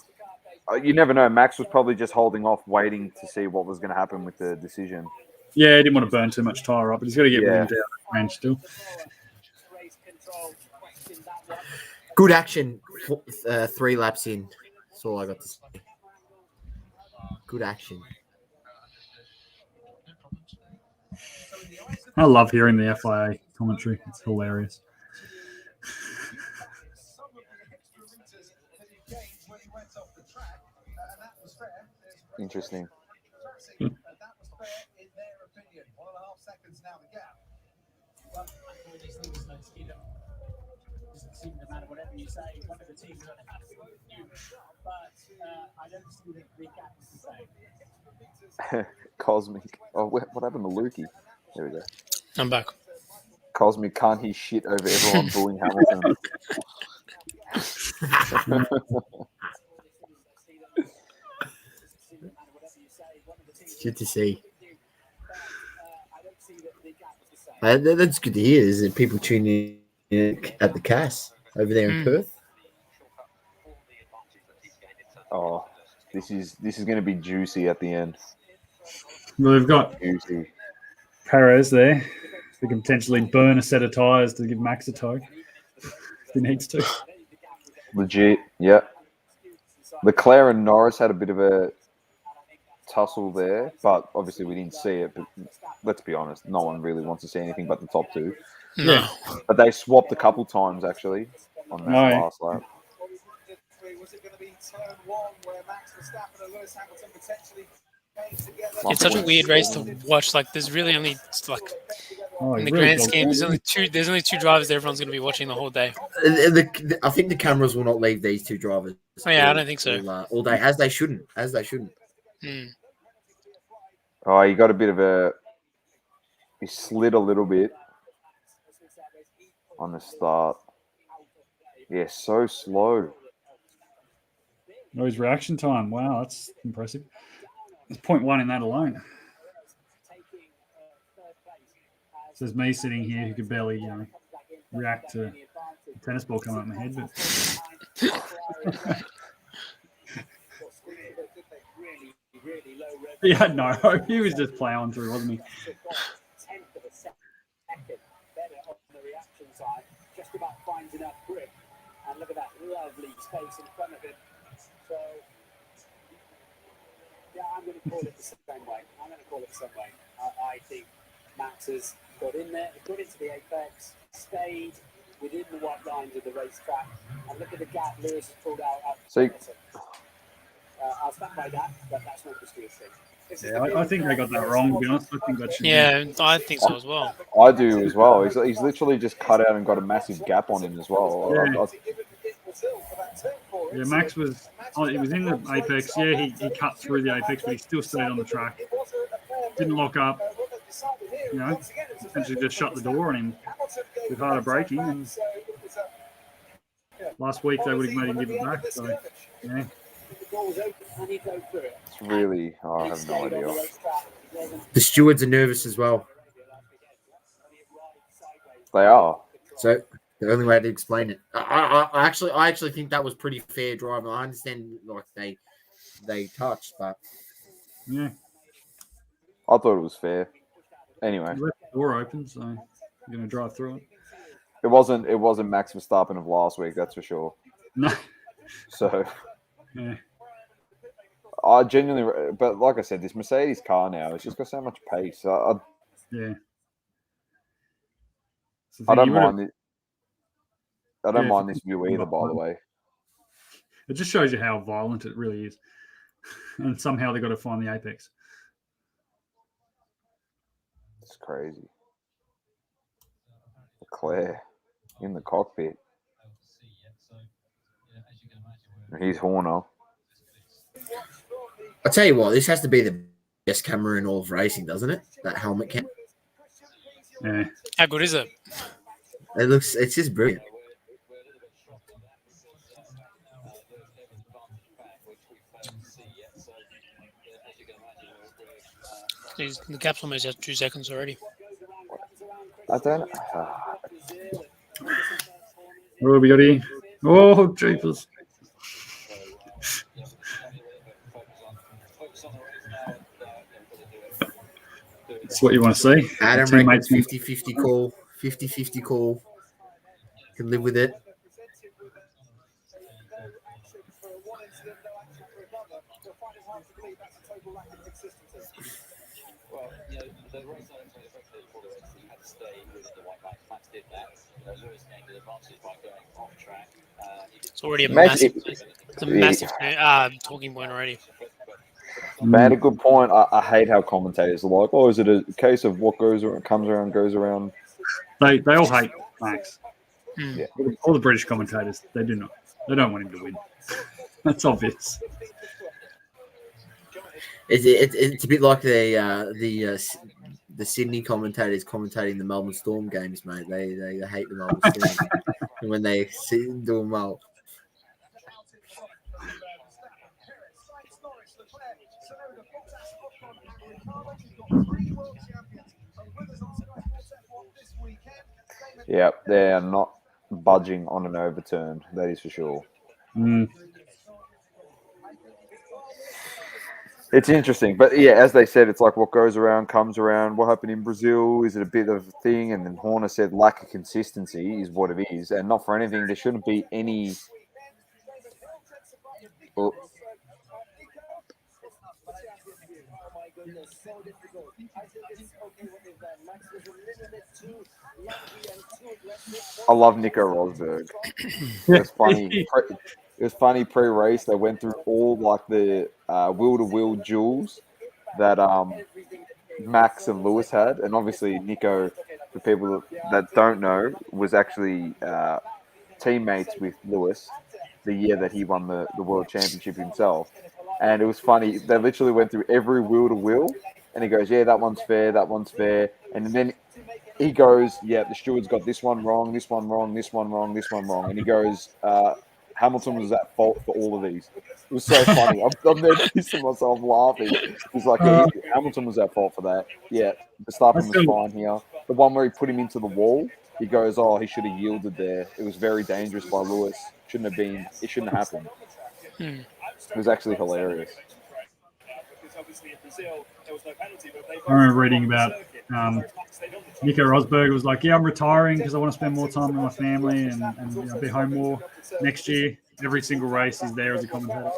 You never know. Max was probably just holding off, waiting to see what was going to happen with the decision. Yeah, he didn't want to burn too much tyre up, but he's got to get Williams out of range still. Good action. 3 laps in. That's all I got to say. Good action. I love hearing the FIA commentary. It's hilarious. Interesting. Cosmic. Oh, what happened to Lukey? There we go. I'm back. Cosmic can't hear shit over everyone booing Hamilton. Good to see. That's good to hear. Is that people tuning in at the CAS over there in Perth? Oh, this is going to be juicy at the end. Well, we've got Juicy. Perez there. We can potentially burn a set of tyres to give Max a tow if he needs to. Legit, yeah. Leclerc and Norris had a bit of a tussle there, but obviously we didn't see it. But let's be honest, no one really wants to see anything but the top two. No. But they swapped a couple times actually on that last lap. It's such a weird race to watch. Like, there's really only in the grand scheme, there's only two drivers that everyone's going to be watching the whole day. I think the cameras will not leave these two drivers. Oh, yeah, I don't think so. All day, as they shouldn't. Oh, he got a bit of he slid a little bit on the start. Yeah, so slow. Oh, his reaction time. Wow, that's impressive. There's 0.1 in that alone. So there's me sitting here who could barely, react to a tennis ball coming up my head. But yeah, no, he was just plowing through, wasn't he? Just about finds enough grip, and look at that lovely space in front of him. So, yeah, I'm going to call it the same way. I think Max has got in there, got into the apex, stayed within the white lines of the racetrack, and look at the gap Lewis has pulled out. I'll stand by that, but that's not the steer thing. Yeah, I think they got that wrong, to be honest. I think that should be. I think so as well. I do as well. He's literally just cut out and got a massive gap on him as well. Yeah, Max was he was in the apex. Yeah, he cut through the apex, but he still stayed on the track. Didn't lock up. Essentially just shut the door on him with harder braking. And last week they would have made him give it back. So, yeah. It's really, I have no idea. The stewards are nervous as well. They are. So the only way to explain it, I actually think that was pretty fair driving. I understand they touched, but yeah, I thought it was fair. Anyway, you left the door open, so you're going to drive through it. It wasn't Max Verstappen of last week, that's for sure. No. So. Yeah. I genuinely, but like I said, this Mercedes car now, it's just got so much pace. Yeah. I don't mind it. I don't mind this view either, by the way. It just shows you how violent it really is. And somehow they got to find the apex. It's crazy. Leclerc in the cockpit. Here's Horner. I tell you what, this has to be the best camera in all of racing, doesn't it? That helmet cam. Yeah. How good is it? It's just brilliant. The gap's almost at 2 seconds already. I don't. What have we got here? Oh, jeepers. That's what you want to see. Adam Your reckons teammates 50-50 call. 50-50 call. Can live with it. Well, the race I don't effectively before the race, you had to stay with the white Max. Max did that. Lewis gained an advantage by going off track. It's already a Massive- massive talking point already. Man, a good point. I hate how commentators are like, "Oh, is it a case of what goes around, comes around, goes around?" They all hate Max. Yeah. All the British commentators, they do not. They don't want him to win. That's obvious. It's a bit like the Sydney commentators commentating the Melbourne Storm games, mate. They hate the Melbourne Storm when they do them well. Yeah, they are not budging on an overturn. That is for sure. It's interesting, but yeah, as they said, it's like what goes around comes around. What happened in Brazil? Is it a bit of a thing? And then Horner said lack of consistency is what it is, and not for anything. There shouldn't be any. Oh. I love Nico Rosberg. It's funny. It was funny pre-race. They went through all like the wheel-to-wheel duels that Max and Lewis had, and obviously Nico, for people that don't know, was actually teammates with Lewis the year that he won the World Championship himself. And it was funny. They literally went through every wheel-to-wheel, and he goes, "Yeah, that one's fair, that one's fair," and then he goes, "Yeah, the steward's got this one wrong, this one wrong, this one wrong, this one wrong," and he goes, "Hamilton was at fault for all of these." It was so funny. I'm there pissing myself laughing. He's like, "Yeah, Hamilton was at fault for that. Yeah, Verstappen was fine here. The one where he put him into the wall, he goes, oh, he should have yielded there. It was very dangerous by Lewis. Shouldn't have been. It shouldn't have happened." It was actually hilarious. I remember reading about Nico Rosberg was like, "Yeah, I'm retiring because I want to spend more time with my family and be home more next year." Every single race is there as a commentator.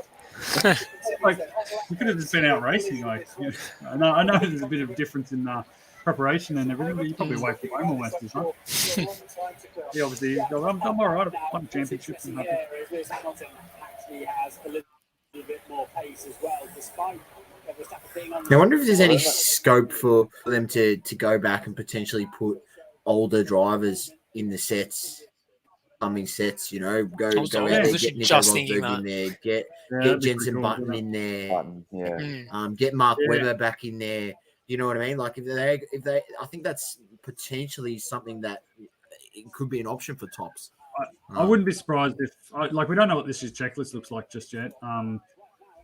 Like, you could have just been out racing. Like, I know there's a bit of difference in preparation and everything, but you probably away from home almost this time. Yeah, obviously, I'm all right. I've won championships and happy. I wonder if there's any scope for them to go back and potentially put older drivers in the sets, coming sets. Go out there, get Nico Rosberg in there, get Jenson Button in there, get Mark Webber back in there. You know what I mean? Like if they, I think that's potentially something that it could be an option for tops. I wouldn't be surprised if, we don't know what this year's checklist looks like just yet.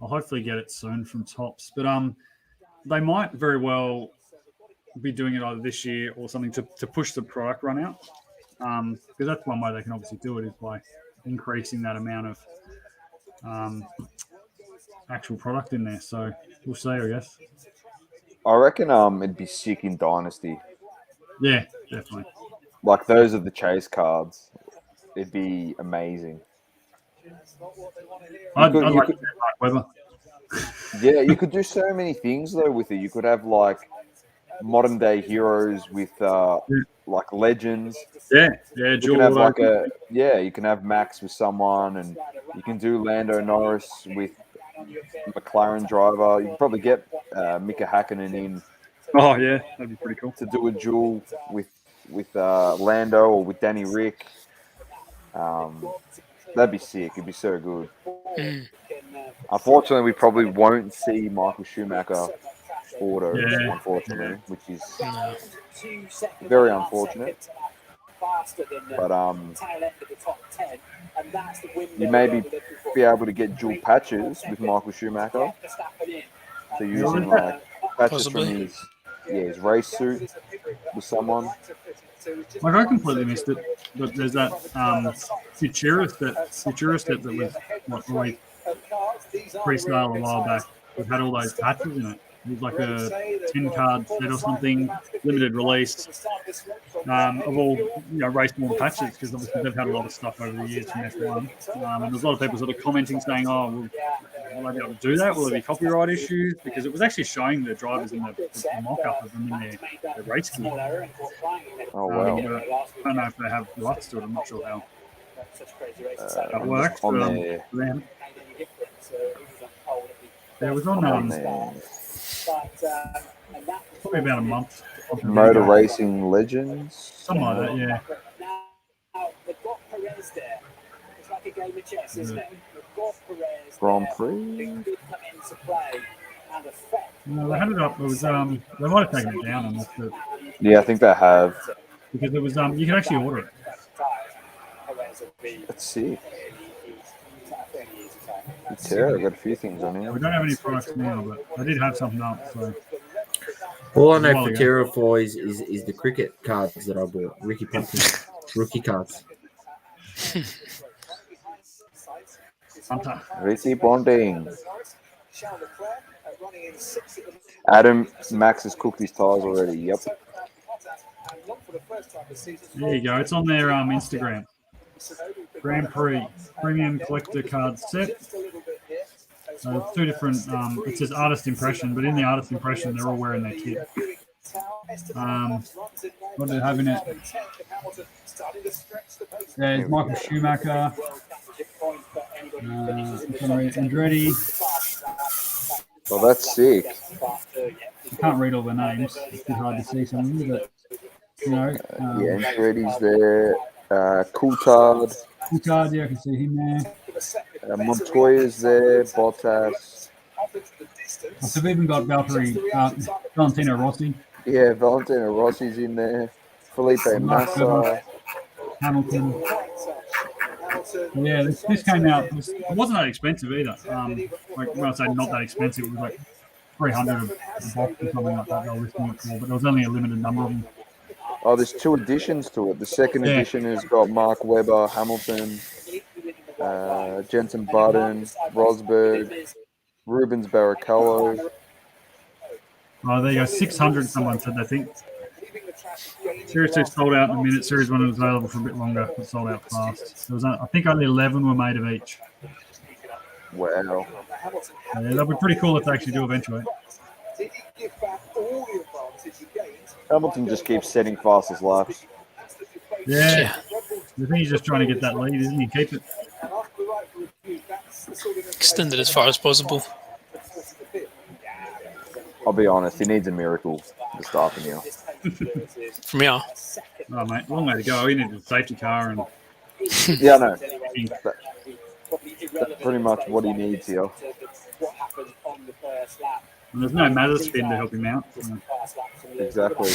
I'll hopefully get it soon from tops, but they might very well be doing it either this year or something to push the product run out. Because that's one way they can obviously do it is by increasing that amount of actual product in there. So we'll see, I guess. I reckon it'd be sick in Dynasty. Yeah, definitely. Like those are the chase cards. It'd be amazing. I'd like to get Mark Webber. Yeah, you could do so many things though with it. You could have like modern day heroes with like legends. Yeah. You can have like you can have Max with someone, and you can do Lando Norris with McLaren driver. You can probably get Mika Hakkinen in. Oh yeah, that'd be pretty cool to do a duel with Lando or with Danny Rick. That'd be sick. It'd be so good. Unfortunately, we probably won't see Michael Schumacher auto, unfortunately, which is very unfortunate. But you maybe be able to get dual patches with Michael Schumacher. So using like patches Possibly. from his race suit with someone. Like I completely missed it, but there's that futurist that was what released pre-sale a while back. It had all those patches in it. It was like a 10-card set or something, limited release of all race worn patches, because obviously they've had a lot of stuff over the years from F1. And there's a lot of people sort of commenting saying, "Oh, will they be able to do that? Will there be copyright issues?" Because it was actually showing the drivers in the mock-up of them in their race gear. Oh wow! I don't know if they have rights to it. I'm not sure how that works. On But, there. for them. Yeah, it was on On there. probably about a month. Motor Racing Legends. Something like that, yeah. Now, they've got Perez there. It's like a game of chess, isn't it? They've got Perez Grand there. Prix. It could come into play and affect. No, they had it up. It was they might have taken it down on this, but Yeah, I think they have. because it was you can actually order it. Let's see. Terra, I've got a few things on We here. don't have any products now, but they did have something up. So All I know While for ago. Terra for is the cricket cards that I bought. Ricky Ponting rookie cards. Hunter. Ricky Bonding. Adam, Max has cooked his tires already. Yep. There you go. It's on their Instagram. Grand Prix premium collector card set. So two different. It says artist impression, but in the artist impression, they're all wearing their kit. What do they have in it? There's Michael Schumacher, Andretti. Well, that's sick. I can't read all the names. It's a bit hard to see some of them, but Yeah, Andretti's there. Coulthard. Coulthard, yeah, I can see him there. Montoya's there. Bottas. So we've even got Valentino Rossi, Yeah, Valentino Rossi's in there. Felipe Massa. Hamilton. Yeah, this came out. It wasn't that expensive either. Like when I say not that expensive, it was like 300 a box or something like that. They were listing it for, but there was only a limited number of them. Oh, there's two additions to it. The second Yeah. edition has got Mark Webber, Hamilton, Jensen Button, Rosberg, Rubens Barrichello. Oh, there you go. 600. Someone said, I think. Series 2 sold out in a minute. Series 1 was available for a bit longer. It sold out fast. There was, I think, only 11 were made of each. Wow. Yeah, that'll be pretty cool if they actually do eventually. Hamilton just keeps setting fastest laps. Yeah. I think he's just trying to get that lead, isn't he? Keep it. Extend it as far as possible. I'll be honest, he needs a miracle to start him here. From here. Oh, mate, long way to go. He needs a safety car and Yeah, I know. That's pretty much what he needs here. And there's no Mazda spin to help him out. So. Exactly.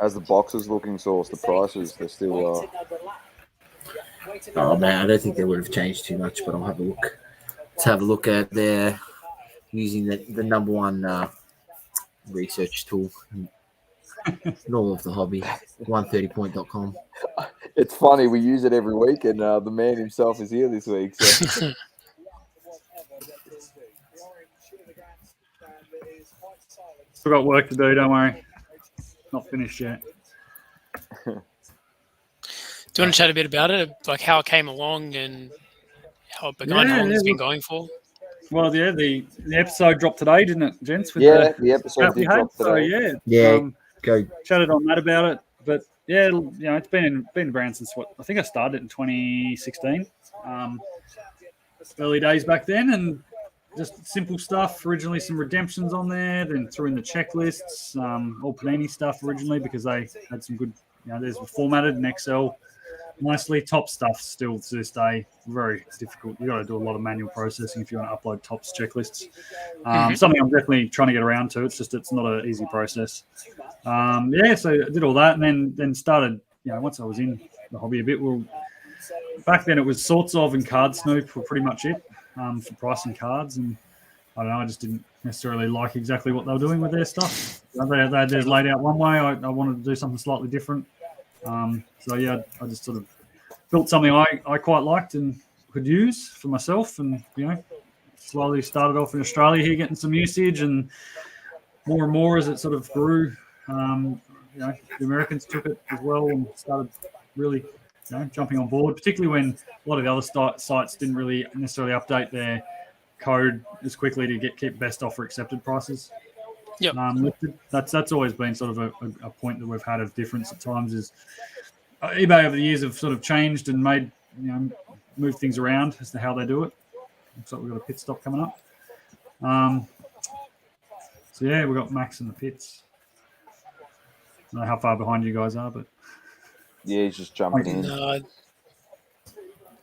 As the boxes looking source, the prices, they're still... Oh man, I don't think they would have changed too much, but I'll have a look. Let's have a look at their using the number one research tool in all of the hobby, 130point.com. It's funny, we use it every week, and the man himself is here this week. So. Still got work to do, don't worry. Not finished yet. Do you want to chat a bit about it, like how it came along and how it began, how long it's been going for? Well, yeah, the episode dropped today, didn't it, gents? With The episode we did had, drop today. so Yeah, go. chatted on that about it. But yeah, it's been around since I think I started in 2016. Early days back then, and just simple stuff. Originally, some redemptions on there, then threw in the checklists, all Panini stuff originally because they had some good. These were formatted in Excel nicely. Top stuff still to this day very difficult. You got to do a lot of manual processing if you want to upload tops checklists. Something I'm definitely trying to get around to. It's not an easy process. So I did all that, and then started. Once I was in the hobby a bit, back then it was sorts of and Card Snoop were pretty much it for pricing cards, and I don't know, I just didn't necessarily like exactly what they were doing with their stuff. They had theirs laid out one way. I wanted to do something slightly different. So yeah, I just sort of built something I quite liked and could use for myself, and slowly started off in Australia here, getting some usage, and more as it sort of grew. The Americans took it as well and started really jumping on board, particularly when a lot of the other sites didn't really necessarily update their code as quickly to keep best offer accepted prices. Yep. That's always been sort of a point that we've had of difference at times, is eBay over the years have sort of changed and made moved things around as to how they do it. Looks like we've got a pit stop coming up. So yeah, we've got Max in the pits. I don't know how far behind you guys are, but yeah, he's just jumping in, No,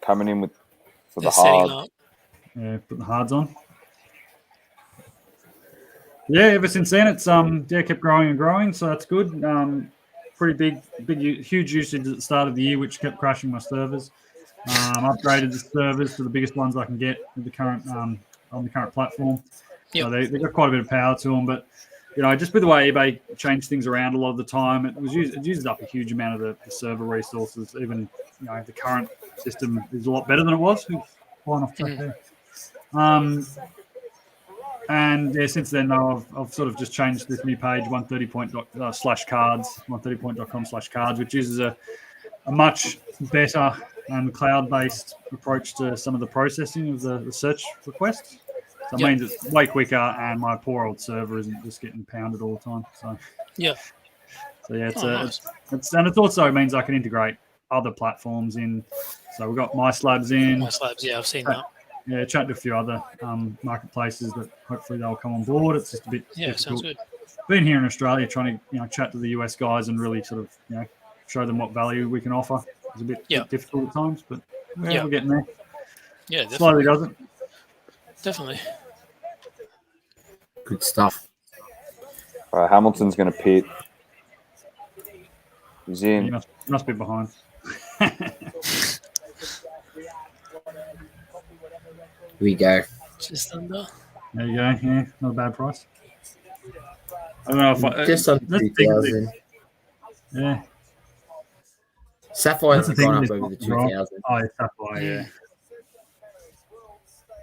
coming in for the they're setting hard. up. yeah, put the hards on. Yeah, ever since then it's kept growing and growing, so that's good. Pretty huge usage at the start of the year, which kept crashing my servers. Upgraded the servers to the biggest ones I can get with the current on the current platform. Yep. So they've got quite a bit of power to them, but just with the way eBay changed things around a lot of the time, it uses up a huge amount of the server resources. Even the current system is a lot better than it was. Flying off track there. And yeah, since then, though, I've sort of just changed this new page, 130./cards, 130point.com/cards, which uses a much better and cloud-based approach to some of the processing of the search requests. So it means it's way quicker, and my poor old server isn't just getting pounded all the time. So Yeah. So yeah, Nice. it also means I can integrate other platforms in. So we've got MySlabs in. MySlabs, yeah, I've seen that. Yeah, chat to a few other marketplaces that hopefully they'll come on board. It's just a bit Yeah, sounds difficult. good. Being here in Australia, trying to chat to the US guys and really sort of show them what value we can offer is a bit difficult at times, but we're getting there. Yeah, definitely. Slowly does it. Definitely. Good stuff. All right, Hamilton's going to pit. He's in. You must be behind. Here we go. Just under. There you go. Yeah, not a bad price. I don't know if I Just under that's the thing with 2,000. it. Yeah. Sapphires have That's the gone up thing over with the this box, 2,000. Oh, yeah, Sapphire, yeah.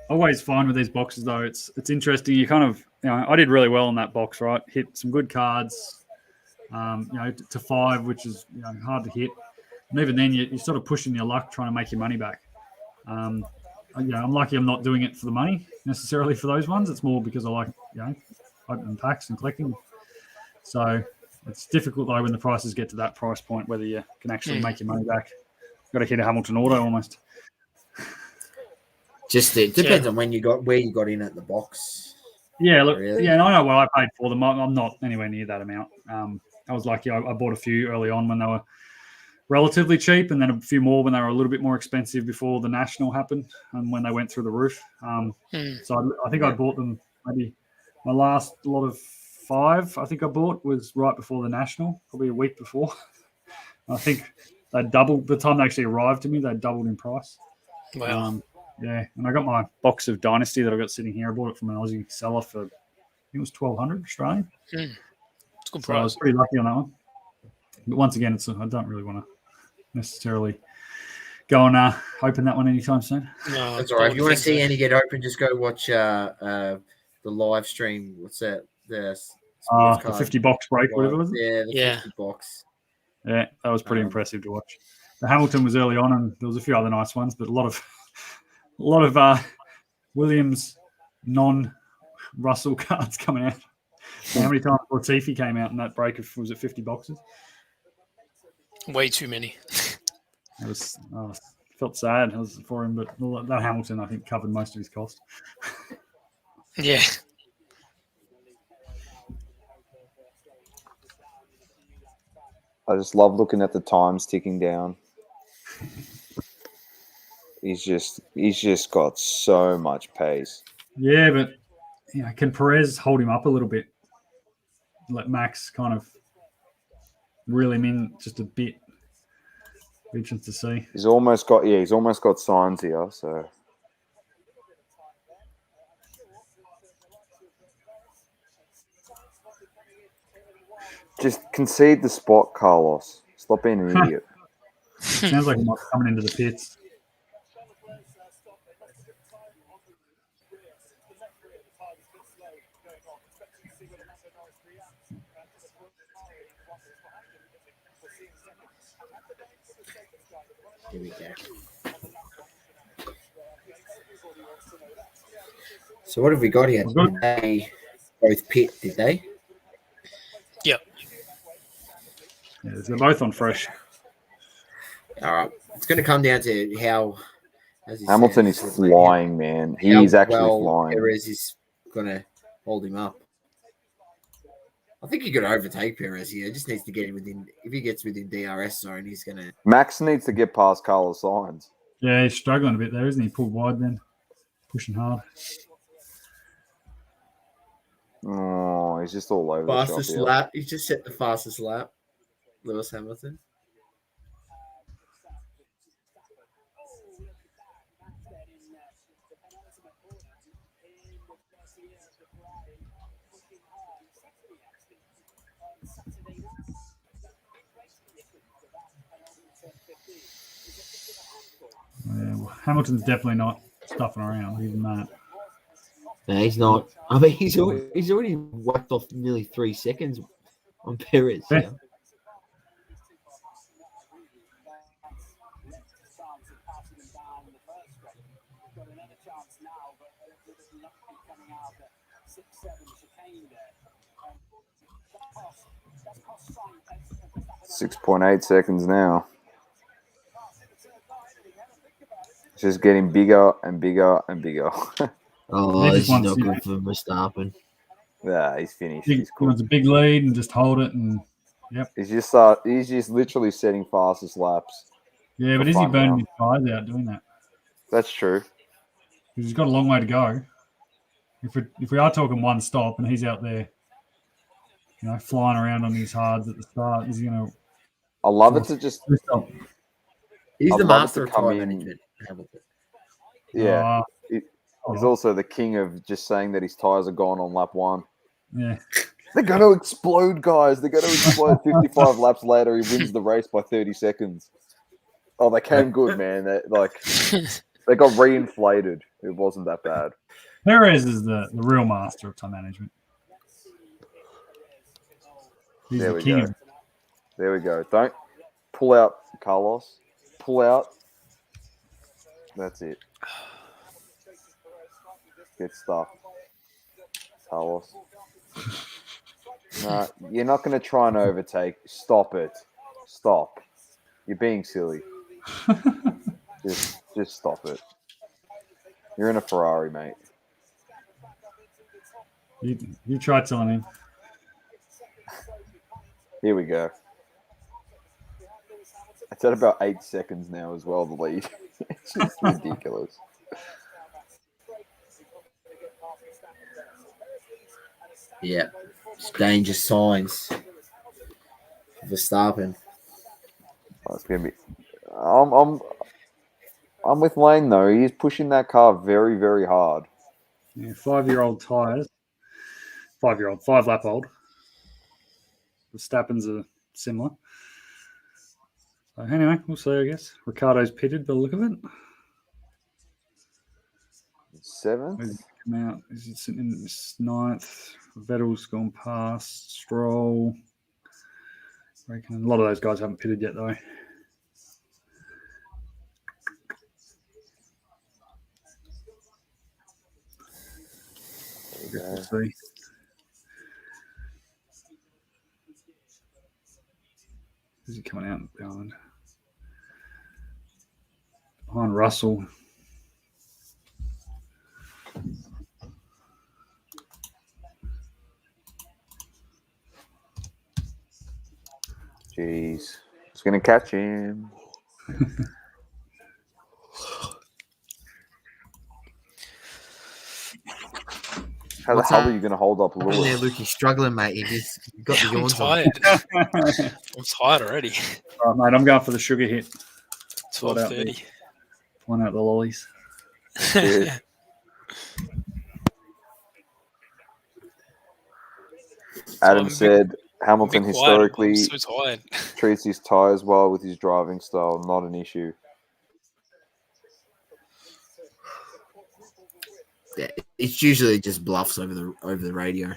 Always fine with these boxes though. It's interesting. You kind of I did really well in that box, right? Hit some good cards, to 5, which is hard to hit. And even then, you're sort of pushing your luck, trying to make your money back. I'm lucky I'm not doing it for the money necessarily for those ones. It's more because I like opening packs and collecting. So it's difficult though when the prices get to that price point whether you can actually make your money back. Got to hit a Hamilton auto almost. Just it depends on where you got in at the box. Yeah, look, Really? yeah, and I know what I paid for them. I'm not anywhere near that amount. I was lucky. I bought a few early on when they were relatively cheap, and then a few more when they were a little bit more expensive before the national happened and when they went through the roof. So I think I bought them maybe my last lot of 5 I think I bought was right before the national, probably a week before. I think they doubled by the time they actually arrived to me. They doubled in price. Wow. Yeah, and I got my box of Dynasty that I got sitting here. I bought it from an Aussie seller for, I think it was 1,200 Australian. It's a good So I was price. pretty lucky on that one. But once again, I don't really want to necessarily go and open that one anytime soon. No, That's all right. If you want to see any get open, just go watch the live stream. What's that? The sports The card 50 box break, whatever it was. Yeah, the Yeah. 50 box. Yeah, that was pretty impressive to watch. The Hamilton was early on, and there was a few other nice ones, but a lot of Williams non-Russell cards coming out. How many times Latifi came out in that break? Was it 50 boxes? Way too many. It was felt sad for him, but that Hamilton I think covered most of his cost. Yeah. I just love looking at the times ticking down. He's just got so much pace. Yeah, but can Perez hold him up a little bit? Let Max kind of reel him in just a bit. Interesting to see. He's almost got signs here. So just concede the spot, Carlos. Stop being an idiot. Sounds like he might be coming into the pits. Here we go. So what have we got here? They both pit, did they? Yep. Yeah, they're both on fresh. All right. It's going to come down to how Hamilton is flying, man. He's actually flying. Perez is going to hold him up. I think he could overtake Perez here. He just needs to get him within. If he gets within DRS zone, he's going to. Max needs to get past Carlos Sainz. Yeah, he's struggling a bit there, isn't he? Pulled wide then, pushing hard. Oh, he's just all over Fastest the shop. lap. He's just set the fastest lap. Lewis Hamilton. Yeah, well, Hamilton's definitely not stuffing around, even that. No, he's not. I mean, he's already whacked off nearly 3 seconds on Perez. Yeah. Yeah. Six 6.8 seconds now. It's just getting bigger and bigger and bigger. Oh, He this just is not wants, good for Verstappen. Yeah, he's finished. He He's cool. wants a big lead and just hold it. And He's just literally setting fastest laps. yeah, but is he burning his tires out doing that? That's true. Because he's got a long way to go. If we are talking one stop and he's out there, flying around on his hards at the start, is he going to? I love it to just. He's I'd the love master to of come tire in. management. Hamilton. Yeah. He's also the king of just saying that his tires are gone on lap one. Yeah. They're going to explode, guys. They're going to explode 55 laps later. He wins the race by 30 seconds. Oh, they came good, man. They got reinflated. It wasn't that bad. Perez is the real master of time management. He's There the we king. go. There we go. Don't pull out, Carlos. Pull out. That's it. Get stuck, Carlos. No, you're not going to try and overtake. Stop it. Stop. You're being silly. Just stop it. You're in a Ferrari, mate. You tried telling him. Here we go. It's at about 8 seconds now as well, the lead. It's just ridiculous. Yeah. It's danger signs for Verstappen. Oh, it's gonna be. I'm with Laine though. He's pushing that car very, very hard. Yeah, 5-year-old tires. 5-year-old, 5-lap-old. Verstappen's are similar. So anyway, we'll see, I guess. Ricardo's pitted by the look of it. 7th. Come out. Is it sitting in this 9th? Vettel's gone past. Stroll. I reckon a lot of those guys haven't pitted yet, though. We'll see. Is he coming out behind? Behind Russell. Jeez. It's going to catch him. How the hell are you going to hold up There, Lewis? Luke, he's struggling, mate. He's got the I'm yawns on. tired. I'm tired already. All right, mate, I'm going for the sugar hit. side out there. 12:30. Point out the lollies. Yeah. Adam said Hamilton historically I'm so tired. treats his tyres well with his driving style, not an issue. Yeah, it's usually just bluffs over the radio.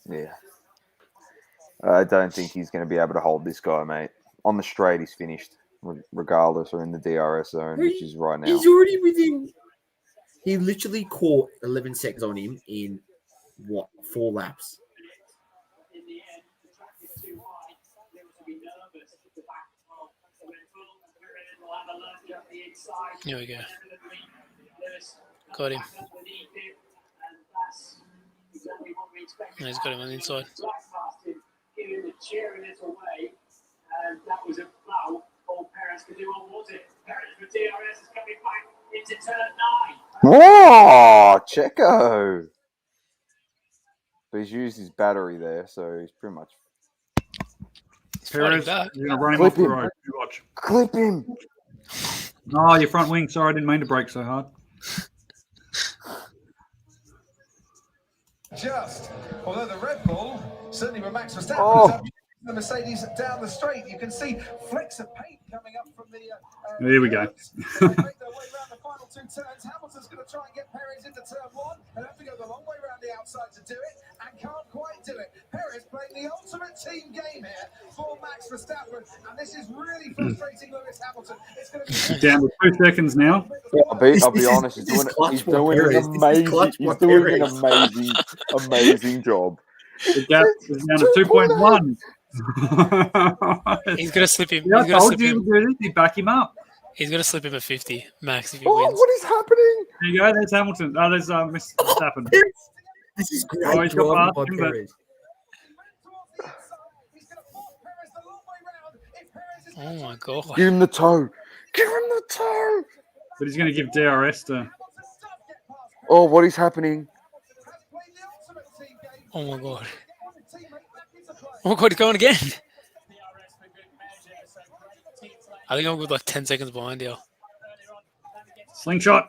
Yeah. I don't think he's going to be able to hold this guy, mate. On the straight, he's finished, regardless, or in the DRS zone, which is right now. He's already within. He literally caught 11 seconds on him in, 4 laps? Here we go. Got him. No, he's got him on the inside. Oh, Checo. But he's used his battery there, so he's pretty much... Perez, back. you're going to run him Clip off the him. road. You watch. Clip him. Oh, your front wing. Sorry, I didn't mean to brake so hard. Although the Red Bull, certainly with Max Verstappen, the Mercedes down the straight, you can see flecks of paint coming up from the. There we go. They make their way around the final 2 turns. Hamilton's going to try and get Perez into turn 1 and have to go the long way around the outside to do it, and can't quite do it. Perez playing the ultimate team game here for Max Verstappen, and this is really frustrating Lewis Hamilton. It's going to be Down to 2 seconds now. I'll be honest, he's doing an amazing job. The gap is down to 2.1. He's gonna slip him. Yeah, He's I gonna told slip you him. to do this. You back him up. He's gonna slip him a 50 max if he Oh, wins. what is happening? There you go. There's Hamilton. Oh, there's Mr. Verstappen. This is Oh, great he's got driving by past him, but- Perez. Oh my god. Give him the toe. Give him the toe. But he's going to give DRS to. Oh, what is happening? Oh my god. Oh my god, he's going again. I think I'm with like 10 seconds behind you. Slingshot.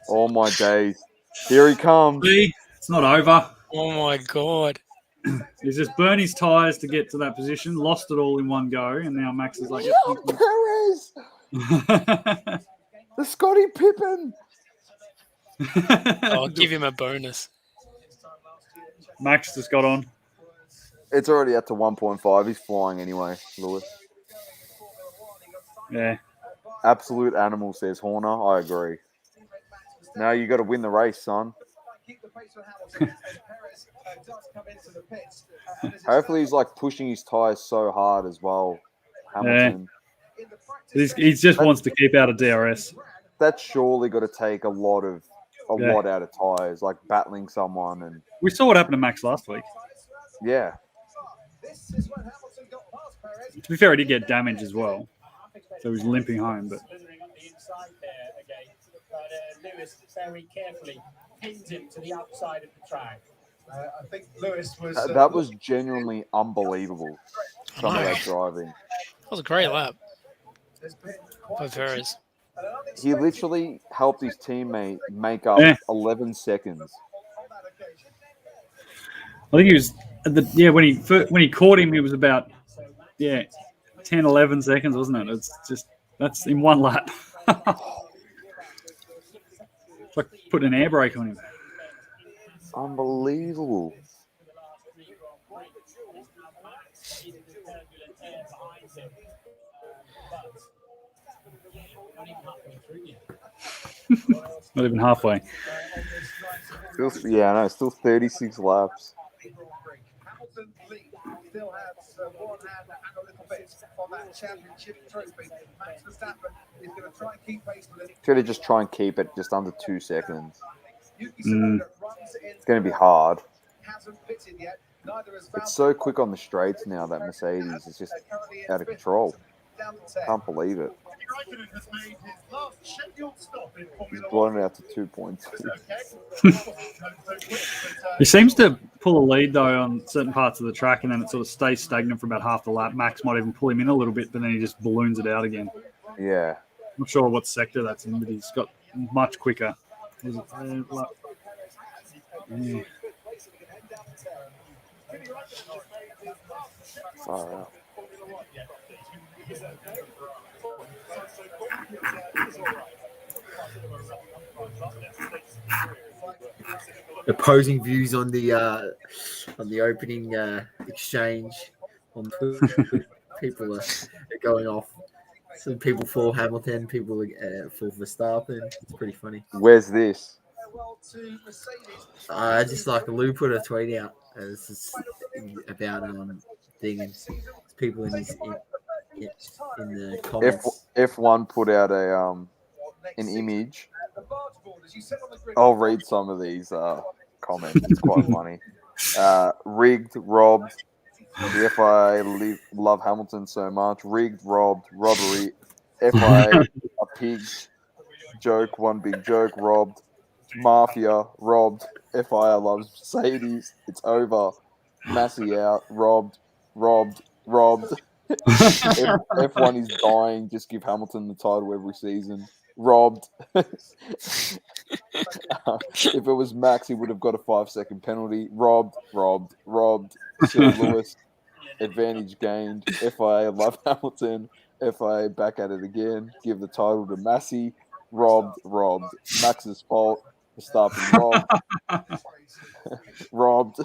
Oh my days. Here he comes. See? It's not over. Oh my god. He's just burned his tyres to get to that position, lost it all in one go, and now Max is like, Yo, Perez. The Scotty Pippen. I'll give him a bonus. Max just got on. It's already up to 1.5. He's flying anyway, Lewis. Yeah. Absolute animal, says Horner. I agree. Now you got to win the race, son. Hopefully he's like pushing his tyres so hard as well. Hamilton. Yeah. He just wants to keep out of DRS. That's surely got to take a lot out of tyres, like battling someone and We saw what happened to Max last week. yeah. To be fair, he did get damage as well. So he was limping home, but Lewis very carefully pinned him to the outside of the track. I think Lewis was. That was genuinely unbelievable. Some of I know. that driving. That was a great lap by Perez. He literally helped his teammate make up Yeah. 11 seconds. I think he was when he caught him, he was about 10, 11 seconds, wasn't it? It's just that's in one lap. It's like putting an air brake on him. Unbelievable. Not even halfway. Still 36 laps. Still has one hand and a little bit on that championship trophy. Max Verstappen is going to try and keep pace with it. Got to just try and keep it just under 2 seconds. Yuki Tsunoda runs in. It's going to be hard. Hasn't pitted yet. Neither has It's so quick on the straights now that Mercedes is just out of control. Can't believe it. He's blown it out to 2 points. He seems to pull a lead, though, on certain parts of the track, and then it sort of stays stagnant for about half the lap. Max might even pull him in a little bit, but then he just balloons it out again. Yeah. I'm not sure what sector that's in, but he's got much quicker. Is it, yeah. Far out. Opposing views on the opening exchange on Twitter. People are going off. Some people for Hamilton, people for Verstappen. It's pretty funny. Where's this? Just like Lou put a tweet out about things. People in the comments. F1 put out an image. I'll read some of these comments. It's quite funny. Rigged, robbed. The FIA love Hamilton so much. Rigged, robbed, robbery. FIA a pig. Joke, one big joke. Robbed. Mafia, robbed. FIA loves Mercedes. It's over. Massey out. Robbed. F1 is dying. Just give Hamilton the title every season. Robbed. If it was Max, he would have got a 5-second penalty. Robbed. Sir Lewis, advantage gained. FIA love Hamilton. FIA back at it again. Give the title to Massey. Robbed. Max's fault. Verstappen robbed.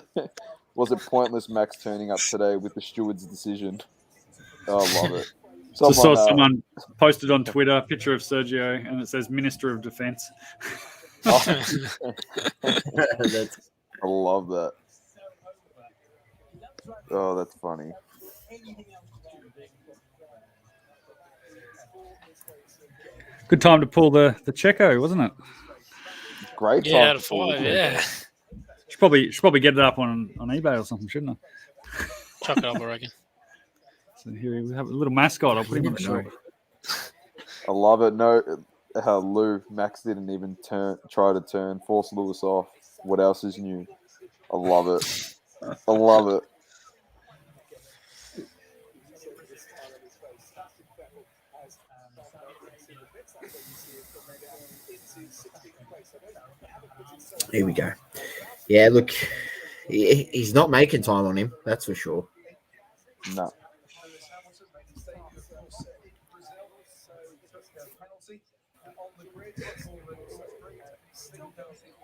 Was it pointless Max turning up today with the steward's decision? Oh, I love it. Someone posted on Twitter a picture of Sergio, and it says Minister of Defence. I love that. Oh, that's funny. Good time to pull the Checo, wasn't it? Great time. Yeah, out of 5, yeah. Should probably get it up on eBay or something, shouldn't I? Chuck it up, I reckon. So here we have a little mascot. I'll put him on the show. I love it. No, Lou, Max didn't even try to turn, force Lewis off. What else is new? I love it. Here we go. Yeah, look, he's not making time on him. That's for sure. No.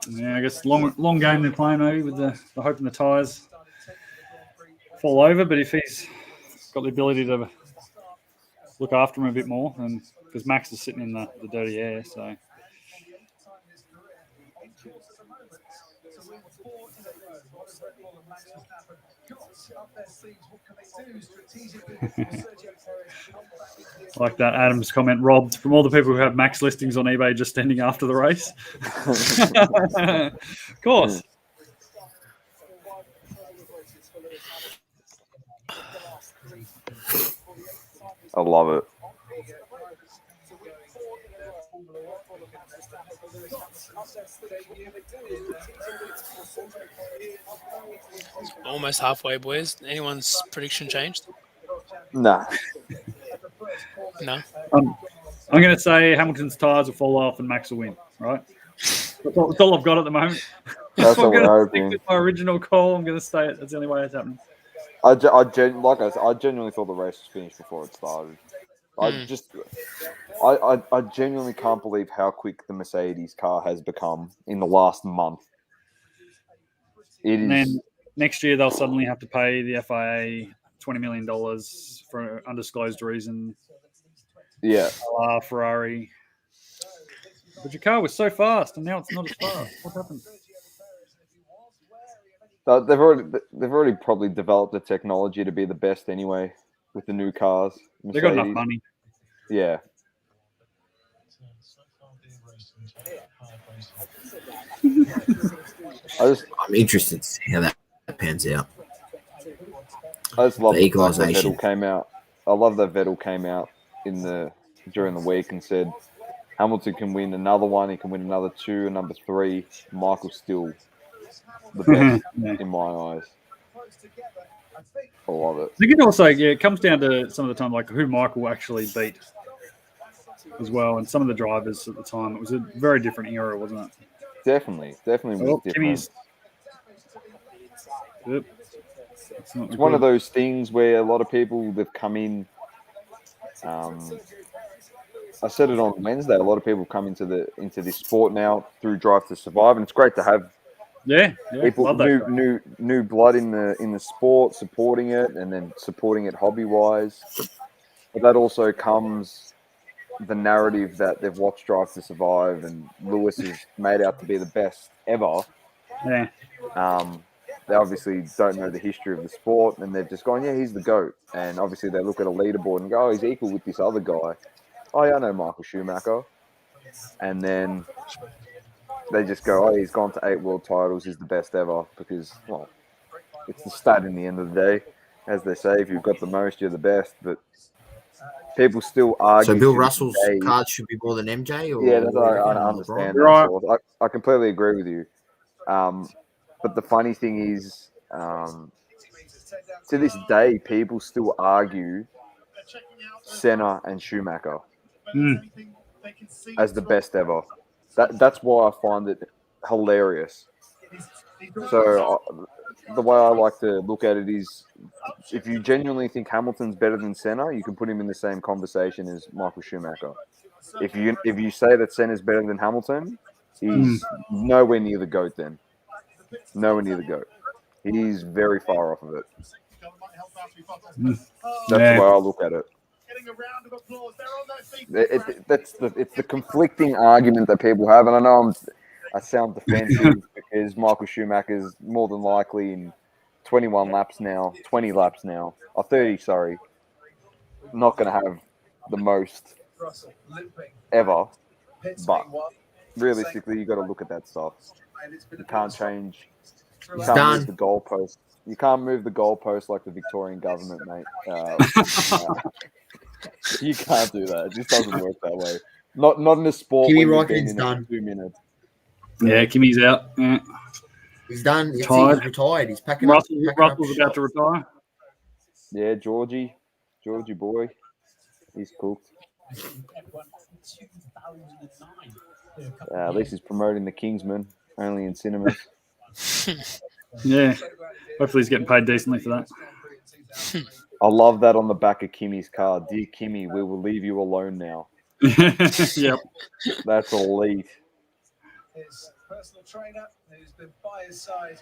Yeah, I guess long game they're playing maybe with the hope and the tyres fall over. But if he's got the ability to look after him a bit more, and because Max is sitting in the dirty air, so. Like that Adams comment, robbed from all the people who have Max listings on eBay just ending after the race. Of course. I love it. It's almost halfway, boys. Anyone's prediction changed? Nah. No. I'm going to say Hamilton's tyres will fall off and Max will win. Right? That's all I've got at the moment. That's what I'm we're going to hoping. stick with my original call. I'm going to say it. That's the only way it's happening. I genuinely thought the race was finished before it started. I genuinely can't believe how quick the Mercedes car has become in the last month. It And is. then next year they'll suddenly have to pay the FIA $20 million for an undisclosed reason. Yeah. A la Ferrari. But your car was so fast, and now it's not as fast. What happened? They've already probably developed the technology to be the best anyway with the new cars. They got enough Mercedes. money. Yeah. I'm interested to see how that pans out. I just love The the fact that equalisation. Vettel came out. I love that Vettel came out during the week and said Hamilton can win another one, he can win another 2, and number 3, Michael's still the best in my eyes. I love it. I think it also it comes down to some of the time like who Michael actually beat as well, and some of the drivers at the time. It was a very different era, wasn't it? Definitely was different. Kimmy's. Yep. It's one of those things where a lot of people they've come in. I said it on Wednesday. A lot of people come into this sport now through Drive to Survive, and it's great to have people new blood in the sport, supporting it, and then supporting it hobby wise. But that also comes the narrative that they've watched Drive to Survive, and Lewis is made out to be the best ever. Yeah. They obviously don't know the history of the sport, and they've just gone, yeah, he's the GOAT. And obviously they look at a leaderboard and go, oh, he's equal with this other guy. Oh, yeah, I know Michael Schumacher. And then they just go, oh, he's gone to 8 world titles, he's the best ever, because, well, it's the stat in the end of the day. As they say, if you've got the most, you're the best. But people still argue. So Bill Russell's cards should be more than MJ? Or yeah, that's I understand. That. I completely agree with you. But the funny thing is, to this day, people still argue Senna and Schumacher as the best ever. That's why I find it hilarious. So the way I like to look at it is, if you genuinely think Hamilton's better than Senna, you can put him in the same conversation as Michael Schumacher. If you say that Senna's better than Hamilton, he's nowhere near the GOAT then. Nowhere near the GOAT. He's very far off of it. That's the way I look at it. It's the conflicting argument that people have, and I know I sound defensive because Michael Schumacher's more than likely in 20 laps now, or 30, sorry, not going to have the most ever, but realistically, you got to look at that stuff. You can't change. You can't move the goalpost. You can't move the goalpost like the Victorian government, mate. You can't do that. It just doesn't work that way. Not in a sport. Kimmy Räikkönen's done. 2 minutes. Yeah, Kimmy's out. Yeah. He's done. He's retired. He's packing up. Russell's about to retire. Yeah, Georgie boy, he's cooked. At least he's promoting the Kingsman, only in cinemas. Yeah, hopefully he's getting paid decently for that. I love that on the back of Kimmy's car. Dear Kimmy, we will leave you alone now. Yep. That's elite. His personal trainer, who's been by his side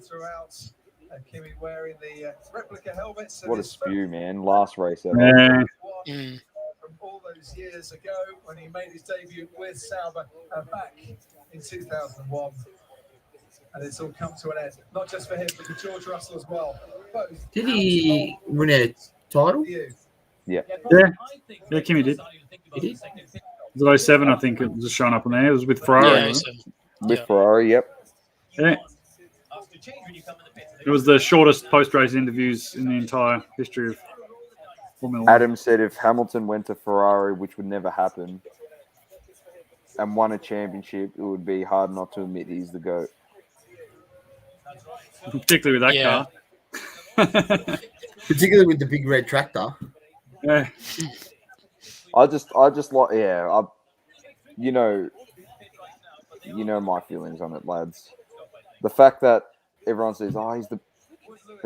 throughout. Kimmy wearing the replica helmets. What a spew, man. Last race ever. Yeah. From all those years ago when he made his debut with Sauber back in 2001. And it's all come to an end. Not just for him, but for George Russell as well. Both. Did he win a title? Yeah. Yeah, Kimmy did. He did? It was 07, I think it was just showing up on there. It was with Ferrari. With Ferrari, yep. Yeah. It was the shortest post-race interviews in the entire history of Formula 1. Adam said if Hamilton went to Ferrari, which would never happen, and won a championship, it would be hard not to admit he's the GOAT. Particularly with that car. Particularly with the big red tractor. Yeah. I just like, you know my feelings on it, lads. The fact that everyone says, oh, he's the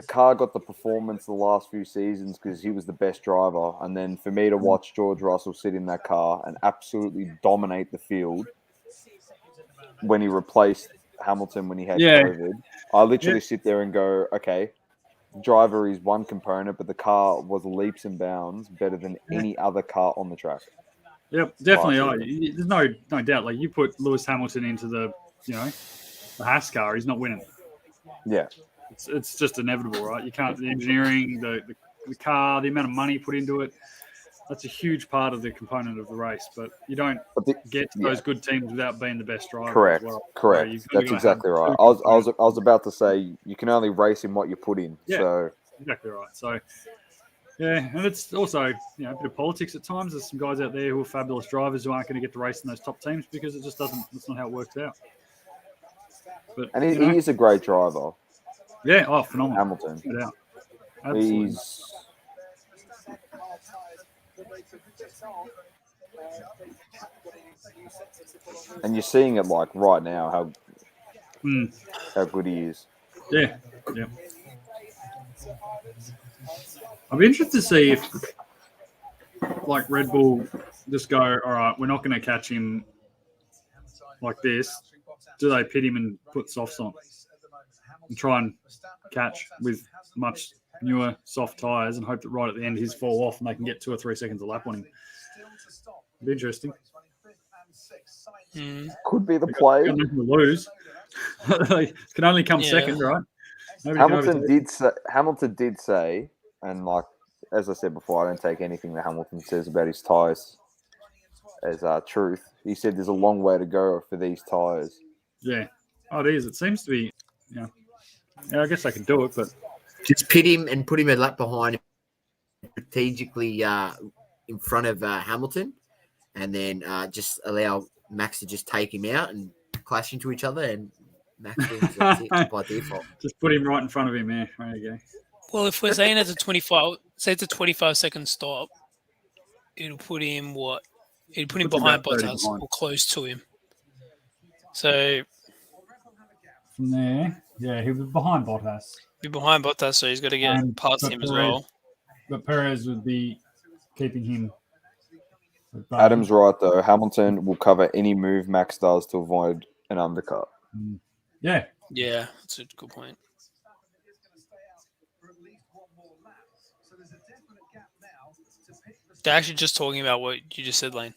car got the performance the last few seasons because he was the best driver, and then for me to watch George Russell sit in that car and absolutely dominate the field when he replaced Hamilton when he had COVID, I literally sit there and go, okay, driver is one component, but the car was leaps and bounds better than any other car on the track. Yep, definitely. There's no doubt. Like, you put Lewis Hamilton into the Haas car, he's not winning. Yeah. It's just inevitable, right? You can't, the engineering, the car, the amount of money put into it, that's a huge part of the component of the race. But you don't get to those good teams without being the best driver. Correct. As well. Correct. That's exactly right. I was about to say you can only race in what you put in. Yeah, so exactly right. So Yeah, and it's also a bit of politics at times. There's some guys out there who are fabulous drivers who aren't going to get to race in those top teams because it just doesn't. That's not how it works out. But And he is a great driver. Yeah, phenomenal. Hamilton. No doubt. Absolutely. And you're seeing it like right now how good he is. Yeah. I'd be interested to see if, like, Red Bull just go, all right, we're not going to catch him like this. Do they pit him and put softs on and try and catch with much newer soft tyres and hope that right at the end he's fall off and they can get 2 or 3 seconds a lap on him? It'd be interesting. Could be the play. Got nothing to lose. Can only come second, right? Hamilton did say, and like as I said before, I don't take anything that Hamilton says about his tyres as truth. He said there's a long way to go for these tyres. Yeah. Oh, it is. It seems to be. Yeah, I guess I could do it, but just pit him and put him a lap behind him, strategically in front of Hamilton, and then just allow Max to just take him out and clash into each other, and Max wins. That's it, by default. Just put him right in front of him. Yeah, there you go. Well, if we're saying it's a 25-second stop, it'll put him It'll put him behind Bottas or close to him. So from there, yeah, he'll be behind Bottas. So he's got to get past him as well. But Perez would be keeping him. Adam's right though. Hamilton will cover any move Max does to avoid an undercut. Yeah. Yeah, that's a good point. They're actually just talking about what you just said, Laine.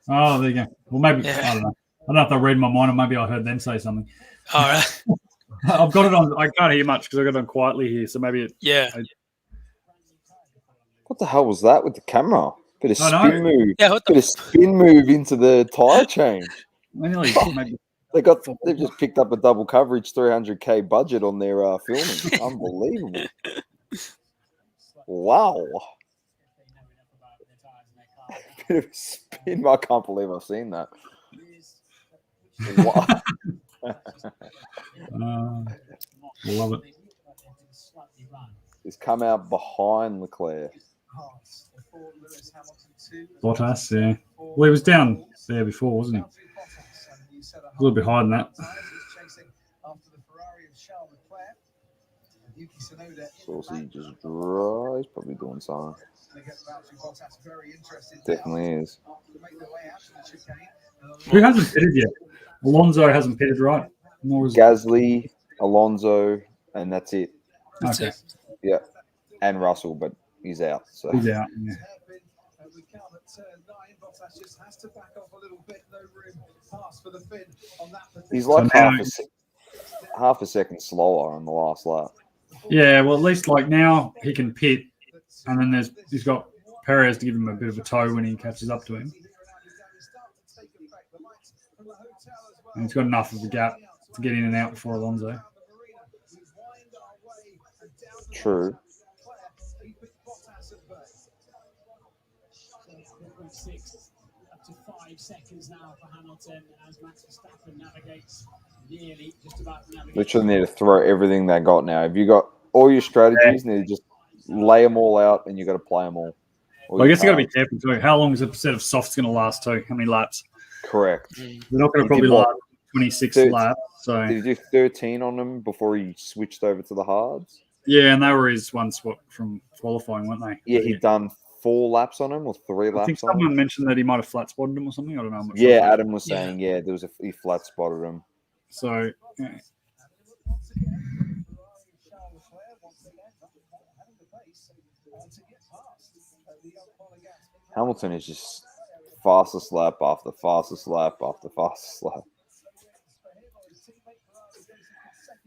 Oh, there you go. Well, maybe, I don't know. I don't know if they read my mind or maybe I heard them say something. All right. I've got it on. I can't hear much because I've got it on quietly here. So maybe What the hell was that with the camera? Bit of spin move. Yeah, Bit of spin move into the tyre change. They've just picked up a double coverage 300K budget on their filming. Unbelievable. Wow. Bit of a spin. I can't believe I've seen that. Wow. Love it. He's come out behind Leclerc. Bottas, yeah. Well, he was down there before, wasn't he? A little bit higher than that. Saucy just dry. He's probably doing something. Definitely is. Who hasn't pitted yet? Alonso hasn't pitted, right? Gasly, Alonso, and that's it. Okay. Yeah. And Russell, but he's out. So he's out. Yeah. He's like half a second slower on the last lap. Yeah, well, at least like now he can pit, and then he's got Perez to give him a bit of a tow when he catches up to him. And he's got enough of a gap to get in and out before Alonso. True. Up to 5 seconds now for Hamilton as Max Verstappen navigates nearly just about. Literally need to throw everything they got now. If you got all your strategies, need to just lay them all out, and you got to play them all. Well, I guess you got to be careful too. How long is a set of softs going to last too? How many laps? Correct. They're not going to probably last 26 laps. So did you do 13 on them before he switched over to the hards? Yeah, and they were his one swap from qualifying, weren't they? Yeah, he'd done 4 laps on him or 3 laps. I think someone mentioned that he might have flat spotted him or something. I don't know. Yeah, Adam was saying, there was he flat spotted him. So, yeah. Hamilton is just fastest lap after fastest lap after fastest lap.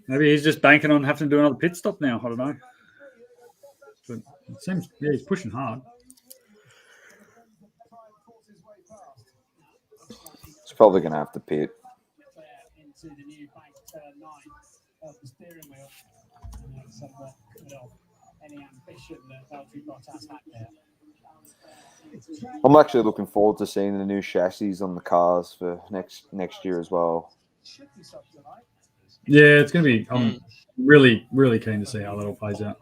Maybe he's just banking on having to do another pit stop now. I don't know. But it seems, he's pushing hard. He's probably going to have to pit. any ambition that Valtteri Bottas had there. I'm actually looking forward to seeing the new chassis on the cars for next year as well. Yeah, it's going to be. I'm really, really keen to see how that all plays out.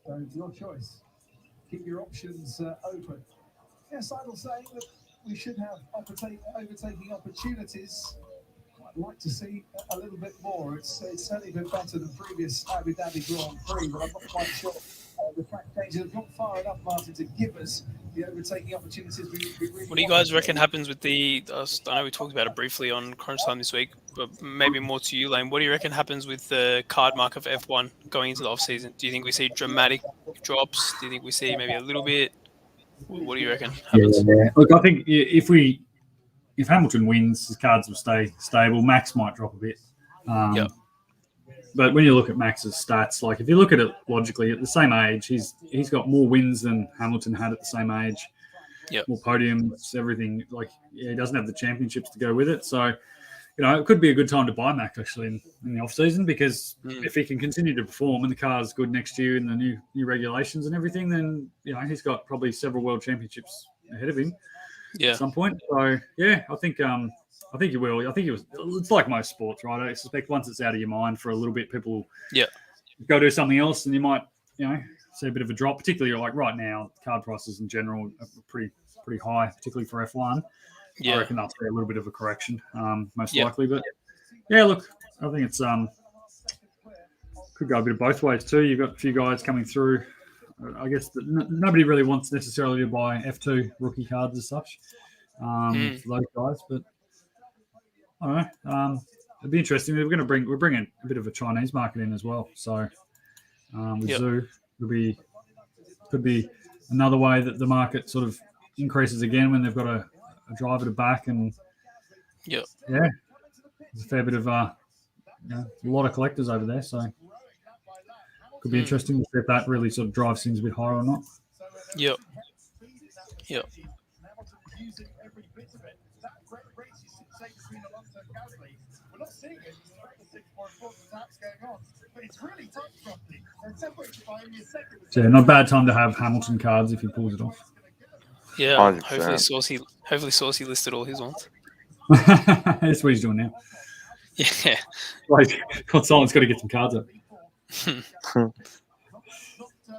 So it's your choice. Keep your options open. Yes, I will say that we should have overtaking opportunities. I'd like to see a little bit more. It's certainly been better than previous Abu Dhabi Grand Prix, but I'm not quite sure the track changes have gone far enough, Martin, to give us the overtaking opportunities we really What do you guys reckon happens with the? I know we talked about it briefly on Crunch Time this week, but maybe more to you, Laine. What do you reckon happens with the card market for F1 going into the off season? Do you think we see dramatic drops? Do you think we see maybe a little bit? What do you reckon happens? Yeah. Look, I think if Hamilton wins, his cards will stay stable. Max might drop a bit. Yep. But when you look at Max's stats, like if you look at it logically, at the same age, he's got more wins than Hamilton had at the same age. Yep. More podiums, everything. Like he doesn't have the championships to go with it. So, it could be a good time to buy Max actually in the off season because if he can continue to perform and the car's good next year and the new regulations and everything, then he's got probably several world championships ahead of him. Yeah. At some point. So yeah, I think you will. I think it's like most sports, right? I suspect once it's out of your mind for a little bit, people go do something else, and you might see a bit of a drop. Particularly like right now, card prices in general are pretty high, particularly for F1. Yeah. I reckon that's a little bit of a correction, most likely. But yeah, look, I think it's could go a bit of both ways too. You've got a few guys coming through. I guess that nobody really wants necessarily to buy F2 rookie cards as such for those guys, but I don't know. It'd be interesting. We're bringing a bit of a Chinese market in as well. So with Zhu, could be another way that the market sort of increases again when they've got a driver to back and there's a fair bit of a lot of collectors over there. So. Could be interesting to see if that really sort of drives things a bit higher or not. Yep. So not a bad time to have Hamilton cards if he pulls it off. Yeah. 100%. Hopefully Saucy listed all his ones. That's what he's doing now. Yeah. Like, Simon's got to get some cards up.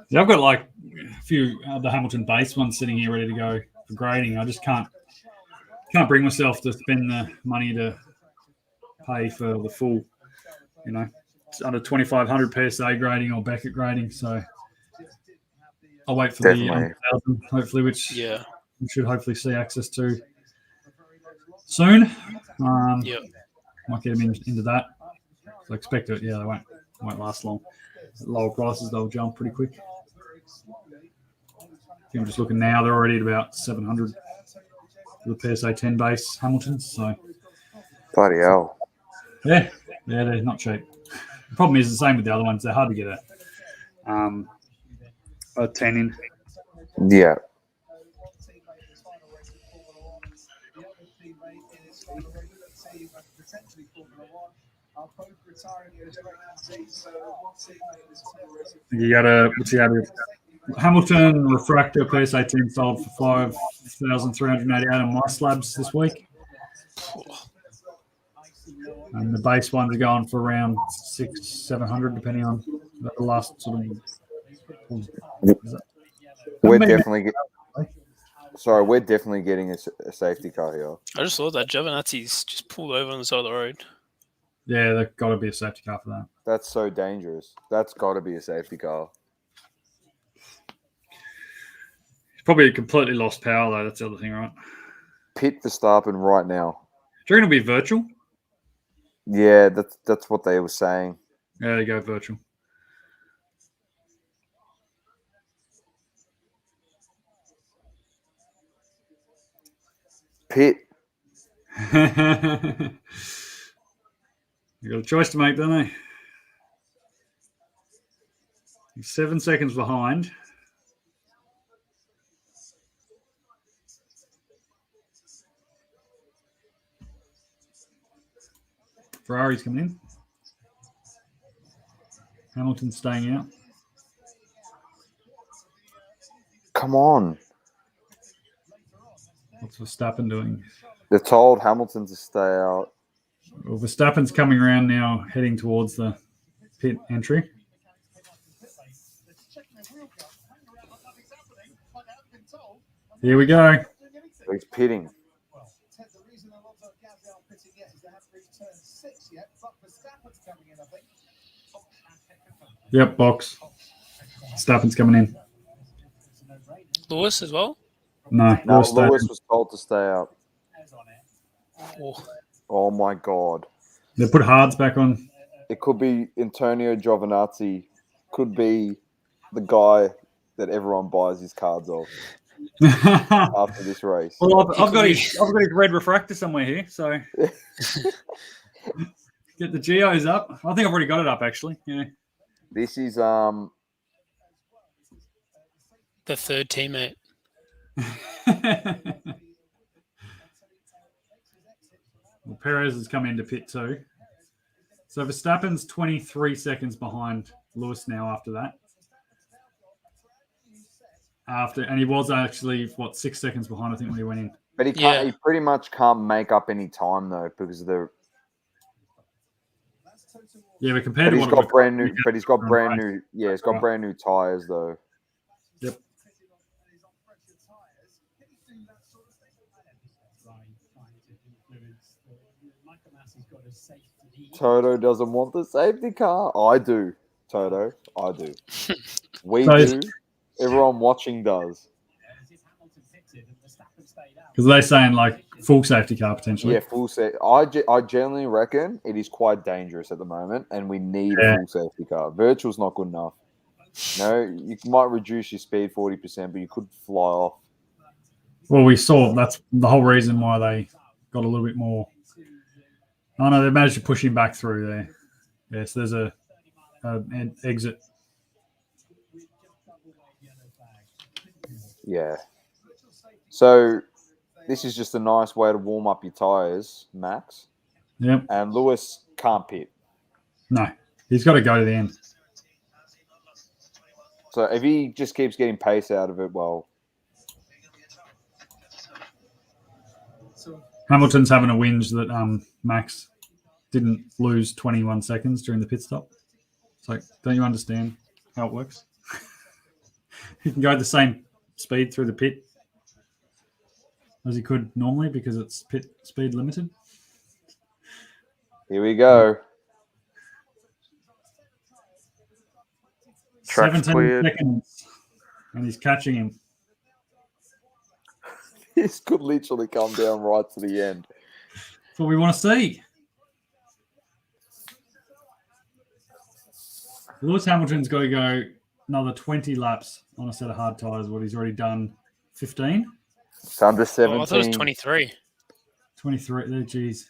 Yeah, I've got like a few of the Hamilton base ones sitting here ready to go for grading. I just can't bring myself to spend the money to pay for the full, it's under 2,500 PSA grading or Beckett grading. So I'll wait for the 1,000, hopefully, which we should hopefully see access to soon. Might get them into that. So I expect it. Yeah, they won't last long. At lower prices, they'll jump pretty quick. I'm just looking now; they're already at about 700 for the PSA 10 base Hamiltons. So Bloody hell! Yeah, they're not cheap. The problem is the same with the other ones; they're hard to get a 10 in. Yeah. You got what's the average? Hamilton refractor PSA 10 sold for 5,388 on my slabs this week. And the base ones are going for around 600-700, depending on the last sort of. We're definitely getting a safety car here. I just saw that Giovinazzi's just pulled over on the side of the road. Yeah, there's got to be a safety car for that. That's so dangerous. That's got to be a safety car. He's probably completely lost power, though. That's the other thing, right? Pit Verstappen right now. Do you reckon it'll be virtual? Yeah, that's what they were saying. Yeah, there you go, virtual. Pit. You got a choice to make, don't they? He's 7 seconds behind. Ferrari's coming in. Hamilton's staying out. Come on. What's Verstappen doing? They're told Hamilton to stay out. Well, Verstappen's coming around now, heading towards the pit entry. Here we go. He's pitting. Yep, box. Verstappen's coming in. Lewis as well. No, Lewis staying. was told to stay out. Oh, Oh my God. They put Hards back on. It could be Antonio Giovinazzi. Could be the guy that everyone buys his cards off after this race. Well, I've got his red refractor somewhere here, so get the geos up. I think I've already got it up actually. Yeah. This is the third teammate. Well, Perez has come into pit too. So Verstappen's 23 seconds behind Lewis now after that. And he was actually 6 seconds behind, I think, when he went in. But he can't. He pretty much can't make up any time though because of the. Yeah, but compared But to he's what got it brand new. was- But he's got brand new. Yeah, he's got brand new tires though. Yep. Toto doesn't want the safety car. I do, Toto. I do. We So- do. Everyone watching does. Because they're saying like full safety car potentially. Yeah, full set. I generally reckon it is quite dangerous at the moment, and we need a full safety car. Virtual's not good enough. No, you might reduce your speed 40%, but you could fly off. Well, we saw that's the whole reason why they got a little bit more. Oh no, they managed to push him back through there. Yes, there's an exit. Yeah. So this is just a nice way to warm up your tires, Max. Yep. And Lewis can't pit. No, he's got to go to the end. So if he just keeps getting pace out of it, well, Hamilton's having a whinge that Max didn't lose 21 seconds during the pit stop. It's like, don't you understand how it works? He can go the same speed through the pit as he could normally because it's pit speed limited. here we go. Track's 17 cleared. seconds, and he's catching him. This could literally come down right to the end. That's what we want to see. Lewis Hamilton's got to go another 20 laps on a set of hard tyres. What he's already done, 15, It's under Oh, I 17. thought it was 23. 23. Geez,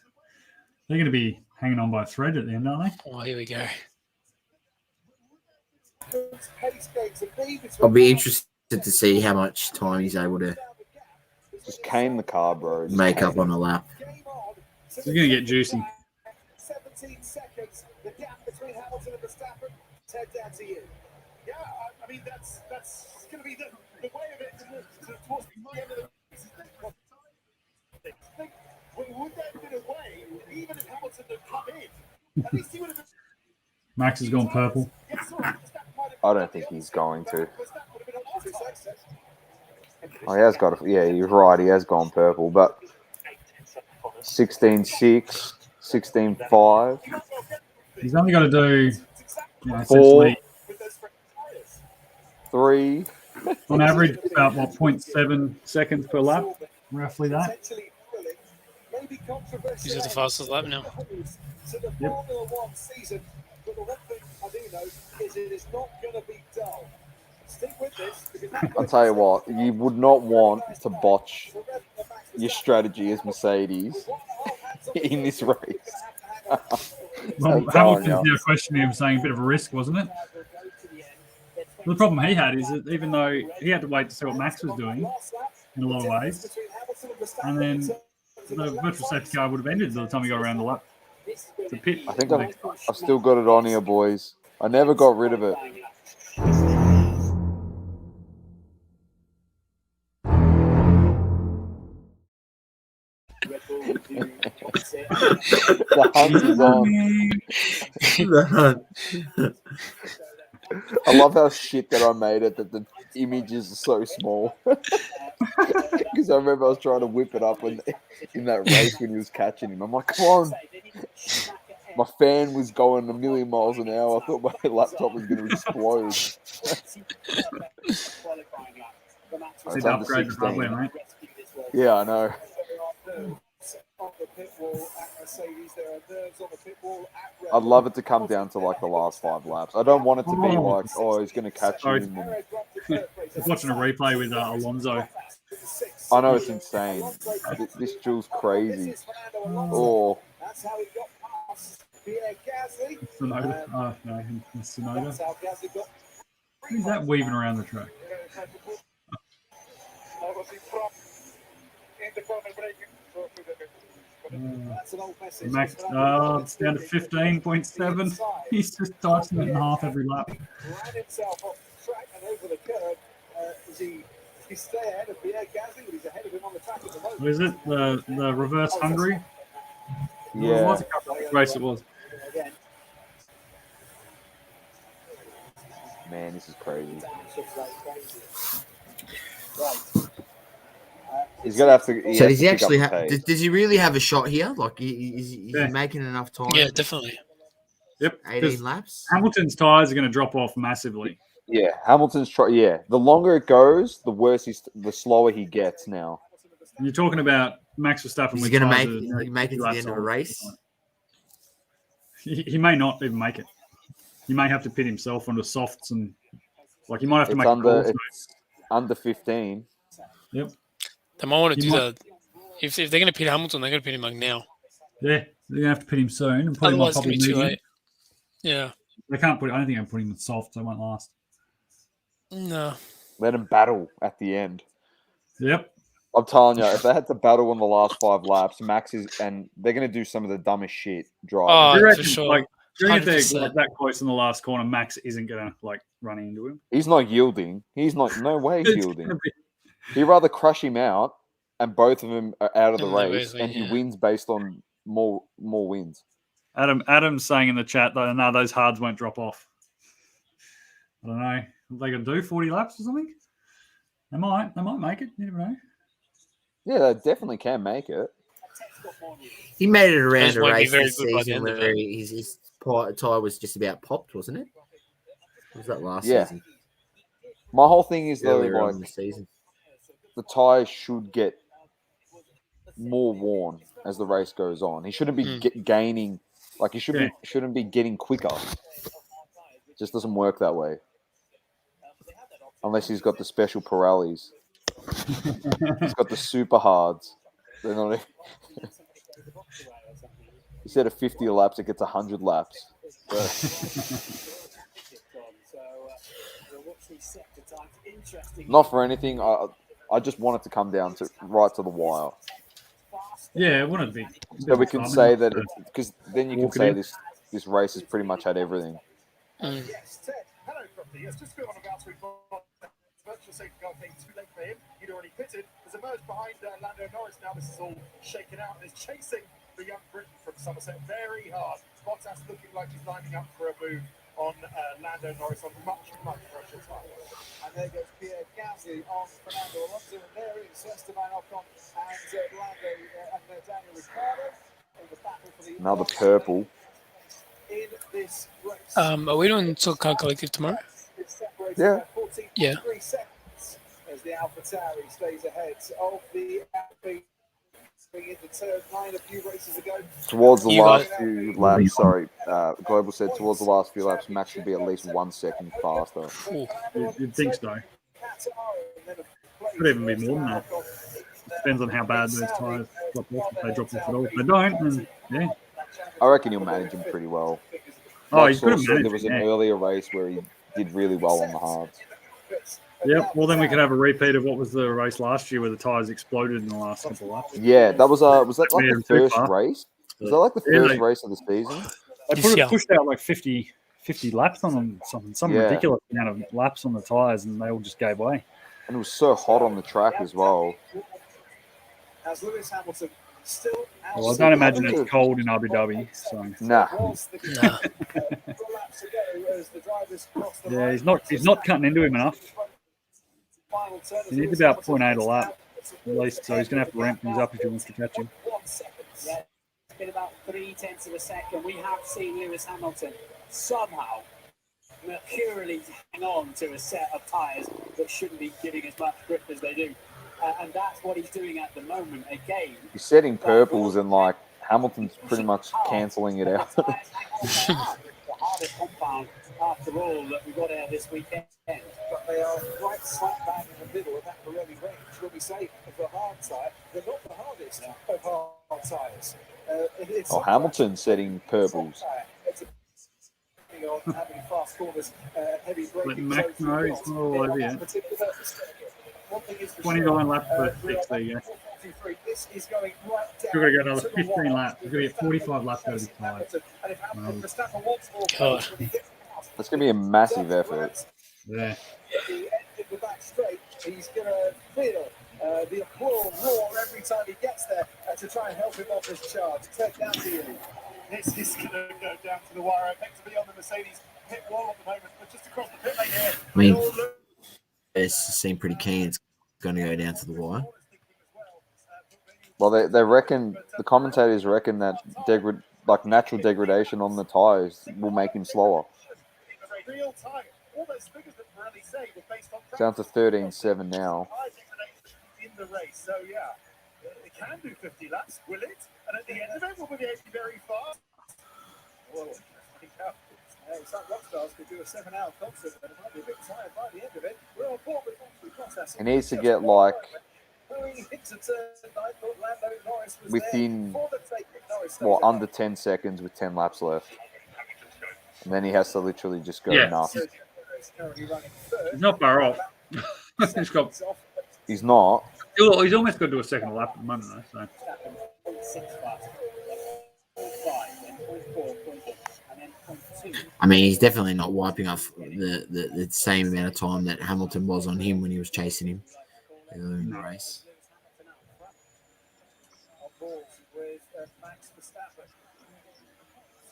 they're going to be hanging on by a thread at the end, aren't they? Oh, here we go. I'll be interested to see how much time he's able to Just cane the car, bro. Just make cane up on a lap. It's going to get juicy. 17 seconds, the gap between Hamilton and Verstappen. Ted, down to you. Yeah, I mean, that's going to be the way of it towards the end of the race. Would that have been a way, even if Hamilton had come in, at least he would have been... Max has gone purple. I don't think he's going to. Oh, he has got it. Yeah, you're right. He has gone purple, but 16.6, 16.5. He's only got to do, 4, essentially 3. on average about 0.7 seconds per lap, roughly that. He's at the fastest lap now. Yep. But the one thing I do know is it is not going to be dull. Stick with this. I'll tell you what, you would not want to botch your strategy as Mercedes in this race. Well, I'm telling Hamilton's you. now questioning him, saying a bit of a risk, wasn't it? The problem he had is that even though he had to wait to see what Max was doing in a lot of ways, and then the virtual safety car would have ended by the time he got around the lap. It's a pit. I think I've still got it on here, boys. I never got rid of it. The hunt is on. The hunt. I love how shit that I made it that the images are so small. Because I remember I was trying to whip it up in that race when he was catching him. I'm like, come on. My fan was going a million miles an hour. I thought my laptop was going to explode. It's under 16. Yeah, I know. I'd love it to come down to like the last 5 laps. I don't want it to be like, oh, he's going to catch him. And... I was watching a replay with Alonso. I know, it's insane. This duel's crazy. Oh. Sonoda. Oh, no, Sonoda. Who's that weaving around the track? Max, it's down to 15.7. He's just dicing it in half every lap. What is it? The reverse Hungary? Yeah. It was a couple of race it was. Man, this is crazy. He's gonna have to. So does he actually have? Does he really have a shot here? Like, is he making enough time? Yeah, definitely. Yep. 18 laps. Hamilton's tyres are going to drop off massively. Yeah, Hamilton's the longer it goes, the worse the slower he gets now. And you're talking about Max Verstappen. Is he going to make it to the end of a race? He may not even make it. He may have to pit himself onto softs and he might have to make it's under 15. Yep. They might want to do that. If they're going to pit Hamilton, they're going to pit him like now. Yeah, they're going to have to pit him soon and put Otherwise, him on it's going to be too late. Yeah. They can't put. I don't think I'm putting him with softs. They won't last. No. Let him battle at the end. Yep. I'm telling you, if they had to battle in the last 5 laps, and they're going to do some of the dumbest shit driving. Oh, for sure. If they're that close in the last corner, Max isn't going to run into him. He's not yielding. He's not. No way he's yielding. He'd rather crush him out, and both of them are out of the race, and he wins based on more wins. Adam's saying in the chat that no, those hards won't drop off. I don't know. What they going to do 40 laps or something? They might make it. You never know. Yeah, they definitely can make it. He made it around a race this season where his tyre was just about popped, wasn't it? Or was that last season? My whole thing is though, Earlier on the season. The tyres should get more worn as the race goes on. He shouldn't be gaining. Like, he shouldn't be getting quicker. It just doesn't work that way. Unless he's got the special Pirellis. He's got the super hards. They're not even... Instead of 50 laps, it gets 100 laps. Not for anything. I just want it to come down to right to the wire. Yeah, it wouldn't be. So we can say that, because then you can say this race has pretty much had everything. Yes, Ted. Hello, Crofty. Yes, just on about to virtual safety car being too late for him. He'd already pitted. Has emerged behind Lando Norris. Now this is all shaken out and is chasing the young Briton from Somerset very hard. Bottas looking like he's lining up for a move on Lando Norris on much pressure time. And there goes Pierre Gasly on Fernando Alonso, and there is Esteban Ocon and Lando and Daniel Ricciardo in the battle for the Another purple. in this race. Are we doing Silk Car Collective tomorrow? Yeah. Yeah. As the AlphaTauri stays ahead of the Alpine into turn 9 a few races ago. Towards the last few laps, Global said towards the last few laps, Max should be at least 1 second faster. You'd think so. Could even be more than that. Depends on how bad those tyres drop off. If they drop off at all. If they don't, then yeah. I reckon he'll manage him pretty well. Oh, he's good at managing. There was an earlier race where he did really well on the hards. Yep. Well, then we could have a repeat of what was the race last year where the tyres exploded in the last couple of laps. Yeah, that was that like the first race? Was that like the Yeah, first race of the season? They Yeah. pushed out like 50 laps on them, some Yeah. ridiculous amount of laps on the tyres, and they all just gave way. And it was so hot on the track as well. As Lewis Hamilton still Well, I don't imagine it's cold in Abu Dhabi. So Nah. Nah. yeah, he's not cutting into him enough. He needs about 0.8 a lap at least, so he's going to have to ramp things up if he wants to catch him. Yeah, it's been about 0.3 of a second. We have seen Lewis Hamilton somehow mercurially hang on to a set of tyres that shouldn't be giving as much grip as they do. And that's what he's doing at the moment. Again, He's setting purples and like Hamilton's pretty much cancelling it out. the hardest compound after all that we got out this weekend. But they are right slap bang in the middle of that Pirelli range. When we say of the hard tyre, they're not the hardest of hard tyres. Hamilton setting purples. On having fast corners, heavy But braking. Mac, no, he's not all over yet. 29 laps per 6, there you go. This is going right down. We're going to go another 15 laps. We're going to get 45 laps out of his tyres. God. That's going to be a massive effort. Yeah. The back straight, he's going to feel the applause roar every time he gets there to try and help him off this charge. Take down to you. This is going to go down to the wire. Effectively on the Mercedes pit wall at the moment, but just across the pit lane here. I mean, it seemed pretty keen. It's going to go down to the wire. Well, they reckon, the commentators reckon that natural degradation on the tyres will make him slower. Down to 13.7 now. In the race, so yeah, it can do 50 laps, will it? And at the end of it, will be very fast. Well, some rock stars could do a 7-hour concert, but it might be a bit tired by the end of it. We're on board with He needs to get within, under 10 seconds with 10 laps left. And then he has to literally just go nuts. He's not far off. He's not. He's almost got to do a second lap at the moment, though. So. I mean, he's definitely not wiping off the same amount of time that Hamilton was on him when he was chasing him in the race. With Max Verstappen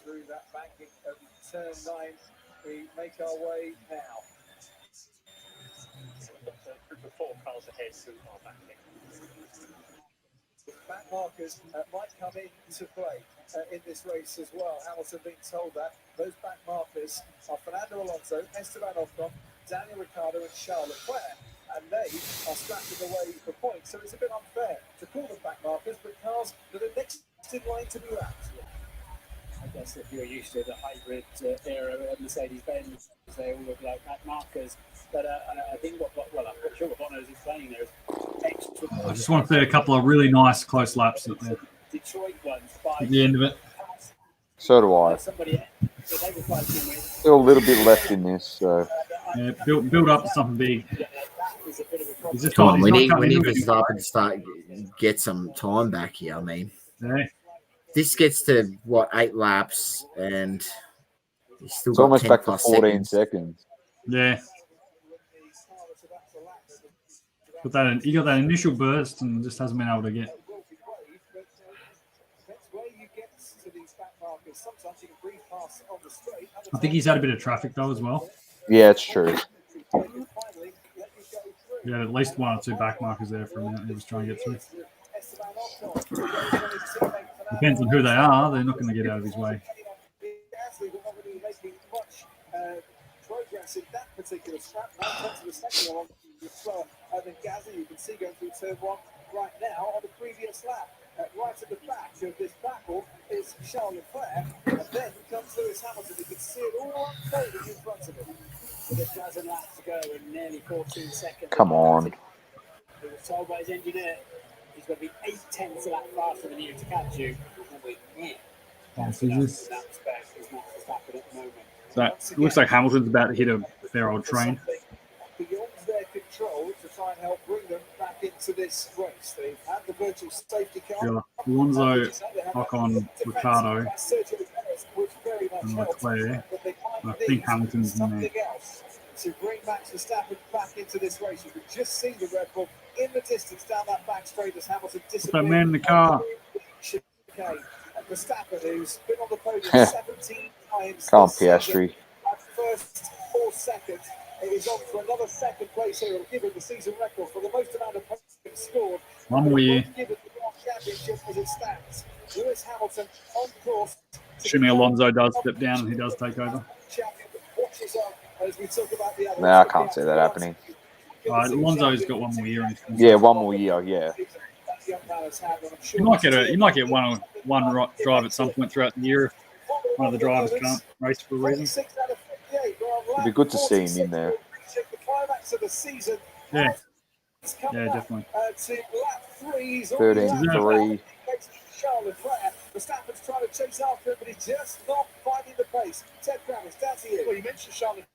through that banking of turn 9, we make our way now. Group of 4 cars ahead who are banking. Back markers might come into play in this race as well. Hamilton being told that those back markers are Fernando Alonso, Esteban Ocon, Daniel Ricciardo, and Charles Leclerc. And they are scratching away for points. So it's a bit unfair to call them back markers, but cars that are next in line to be wrapped. I guess if you're used to the hybrid era of Mercedes-Benz, they all look like back markers. But I think I'm not sure what Bono's explaining there is extra. I just want to see a couple of really nice close laps at the end of it. So do I. Still a little bit left in this, so. Yeah, build up to something big. Come on, we need Verstappen to get some time back here. I mean, this gets to 8 laps, and he's still it's got almost 10 back to plus 14 seconds. Yeah. He got that initial burst and just hasn't been able to get. I think he's had a bit of traffic though as well. Yeah, it's true. Yeah, at least 1 or 2 back markers there for a minute. He was trying to get through. Depends on who they are. They're not going to get out of his way. Progress in that particular strap. The second one, and then Gazzy, you can see going through turn 1 right now on the previous lap. Right at the back of this battle is Charles Leclerc, and then comes Lewis Hamilton. You can see it all unfolding in front of him. With a dozen laps to go and nearly 14 seconds. Come on. He was told by his engineer he's going to be 8/10 of that faster than you to catch you. So it looks like Hamilton's about to hit a fair old train. Beyond their control to try and help bring them back into this race. They've had the virtual safety car. Yeah. Alonso Ocon, Ricardo, and Leclerc. I think Hamilton's in there. To bring Max Verstappen back into this race. You could just see the Red Bull in the distance down that back straight as Hamilton What's that man in the car? Verstappen, who's been on the podium 17 times. Come on, Piastri. At first 4 seconds, it is on for another second place here. It'll give him the season record for the most amount of points scored. One more year. Give it the World Championship as it stands. Lewis Hamilton on course. Assuming Alonso does step down and he does take over. Nah, I can't see that happening. Alonso's got one more year in his contract. Yeah, one more year. Yeah. You might get one drive at some point throughout the year if one of the drivers can't race for a reason. It'd be good to see him in there. Yeah. Yeah, definitely. 13-3. Verstappen's trying to chase after him, but he's just not finding the pace. Ted Kravis, down to you. Well, you mentioned Charlotte.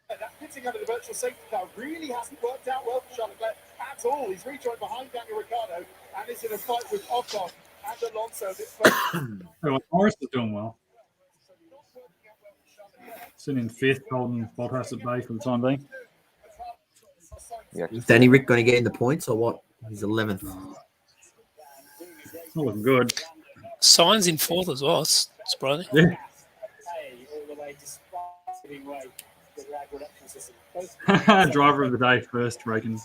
That pitting under the virtual safety car really hasn't worked out well for Charlotte at all. He's rejoined behind Daniel Ricciardo and is in a fight with Ocon and Alonso. Morris is doing well. Sitting in 5th, holding Bottas at bay for the time being. Yeah. Is Danny Rick going to get in the points or what? He's 11th. Not looking good. Sainz in 4th as well. It's surprising. Yeah. Driver of the day first, Raikkonen.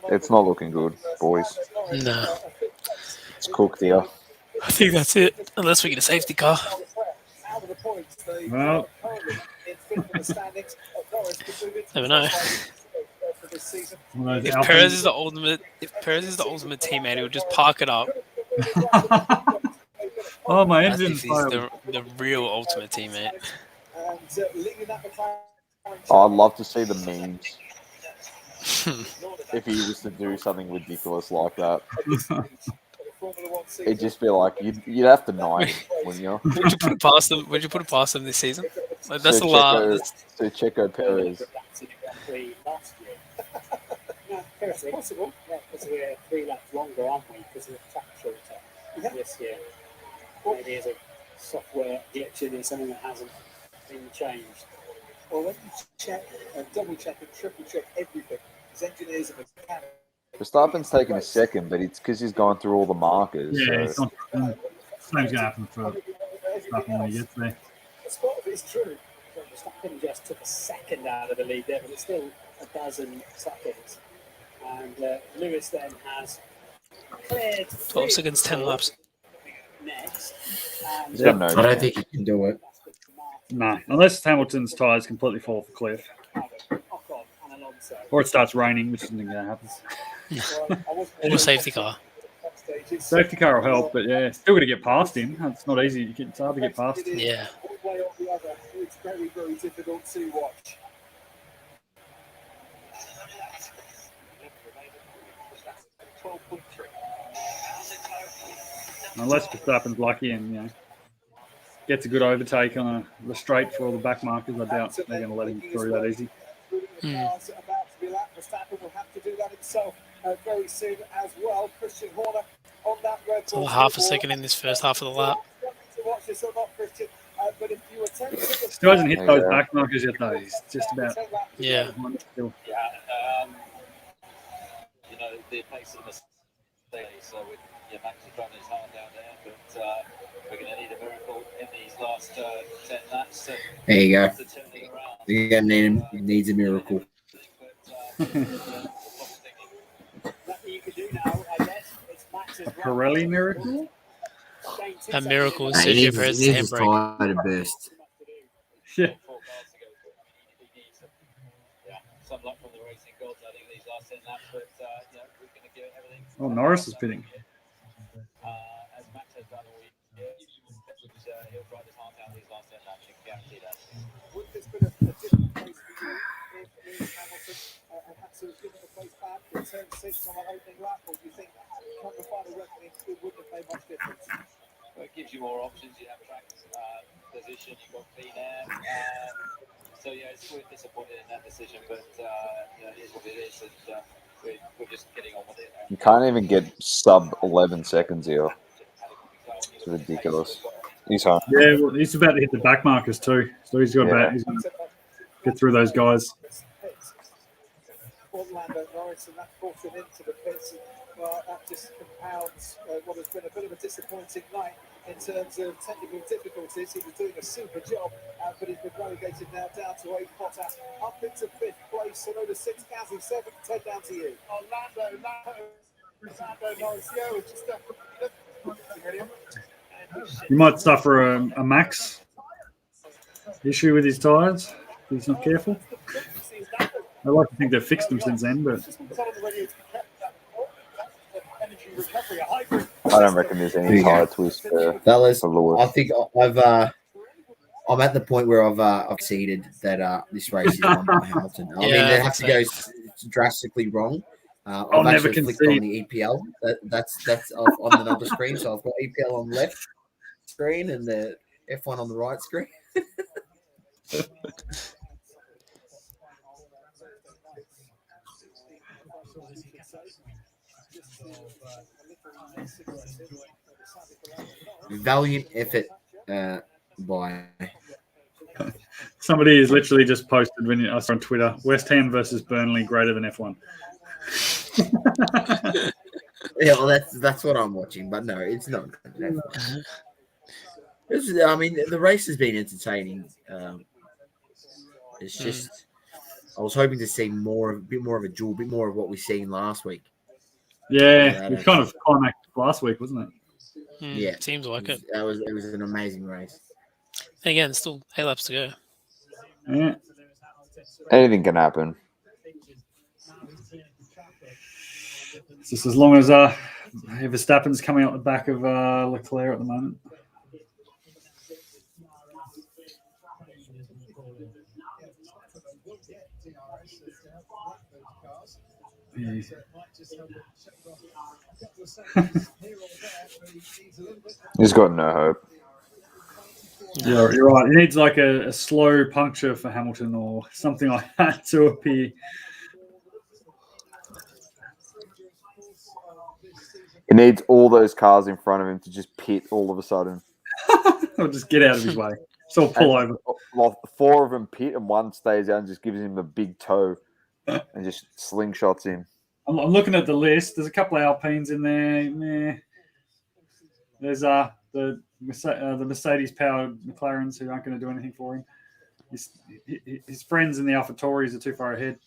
It's not looking good, boys. No. It's cooked here. I think that's it. Unless we get a safety car. Well, Never know. If Perez is the ultimate teammate, he would just park it up. Oh, my I engine think he's the real ultimate teammate. Oh, I'd love to see the memes. If he was to do something ridiculous like that. It'd just be like, you'd have to know him, wouldn't you? Would you put it past them? Would you put it past them this season? Like, that's a lot. So Checo Perez. It's possible. Yeah, because we're 3 laps longer, aren't we? Because of the track shorter this year. Maybe there's a software glitch in it, something that hasn't been changed. Well, when you check and double check and triple check everything, as engineers and mechanics. Verstappen's taking a second, but it's because he's gone through all the markers. Yeah, so. Same's going to happen for Verstappen when he gets there. It's true. Verstappen just took a second out of the lead there, but it's still a dozen seconds. And Lewis then has cleared 12 seconds, 10 laps. next. Yeah, no, I don't think he can do it. No, unless Hamilton's tyres completely fall off a cliff. Or it starts raining, which isn't going to happen. Or a safety car. Safety car will help, but yeah, still got to get past him. It's not easy. It's hard to get past him. Yeah. It's very, very difficult to watch. Unless Verstappen's lucky and gets a good overtake on the straight for all the back markers, I doubt they're going to let him through that easy. Verstappen will have to do that himself very soon as well. Christian Horner on that red It's only half a second in this first half of the lap. Still hasn't hit those back markers yet, though. He's just about. Yeah. Still. The pace of the day, so Max is trying his hard down there, but we're going to need a miracle in these last 10 laps. There you go. You're going to need him. He needs a miracle. Pirelli miracle? That miracle is He Sergio needs Perez's his handbrake. tyre to burst. Yeah. Some luck from the racing gods, I think, these last 10 laps, but we're going to give it everything. Oh, Norris is pitting. As Max has done all year, he'll try his heart out these last 10 laps, you can guarantee that. Would this been a different place for you if Lewis Hamilton had to have given the place back in turn 6 on that opening lap, or do you think come the final reckoning it wouldn't have made much difference? Well, it gives you more options. You have track position, you've got clean air. So yeah, we're disappointed in that decision, but it is what it is, and we're just getting on with it. You can't even get sub 11 seconds here. It's ridiculous. He's home. Yeah, well, he's about to hit the back markers too, so he's got he's going to get through those guys. Lambert Norris, and that forced him into the pits. That just compounds what has been a bit of a disappointing night in terms of technical difficulties. He was doing a super job, but he's been relegated now down to 8 Potter, up into 5th place. So over 6 Gazzy, 7, 10 down to you. Lando Norris, just He might suffer a max issue with his tyres if he's not careful. I like to think they've fixed them since then, but I don't reckon there's any tyre twist for Fellas, Lewis. I think I'm at the point where I've exceeded that this race is won by Hamilton. I mean, they have to go drastically wrong. I've actually clicked on the EPL. That's on another screen, so I've got EPL on the left screen and the F1 on the right screen. Valiant effort by somebody has literally just posted when I saw on Twitter, West Ham versus Burnley greater than F1. Yeah, well, that's what I'm watching, but no, it's not. I mean, the race has been entertaining. It's just I was hoping to see a bit more of a duel, a bit more of what we seen last week. Yeah, it kind of climaxed last week, wasn't it? Yeah, seems like it. It was an amazing race. Again, still 8 laps to go. Yeah. Anything can happen. It's just as long as Verstappen's coming out the back of Leclerc at the moment. Yeah. He's got no hope. Yeah, you're right. He needs like a slow puncture for Hamilton or something like that to appear. He needs all those cars in front of him to just pit all of a sudden. Or just get out of his way. So pull over. Well, 4 of them pit and 1 stays out and just gives him a big toe and just slingshots him. I'm looking at the list. There's a couple of Alpines in there. Meh. There's the Mercedes-powered McLarens who aren't going to do anything for him. His friends in the AlphaTauris are too far ahead.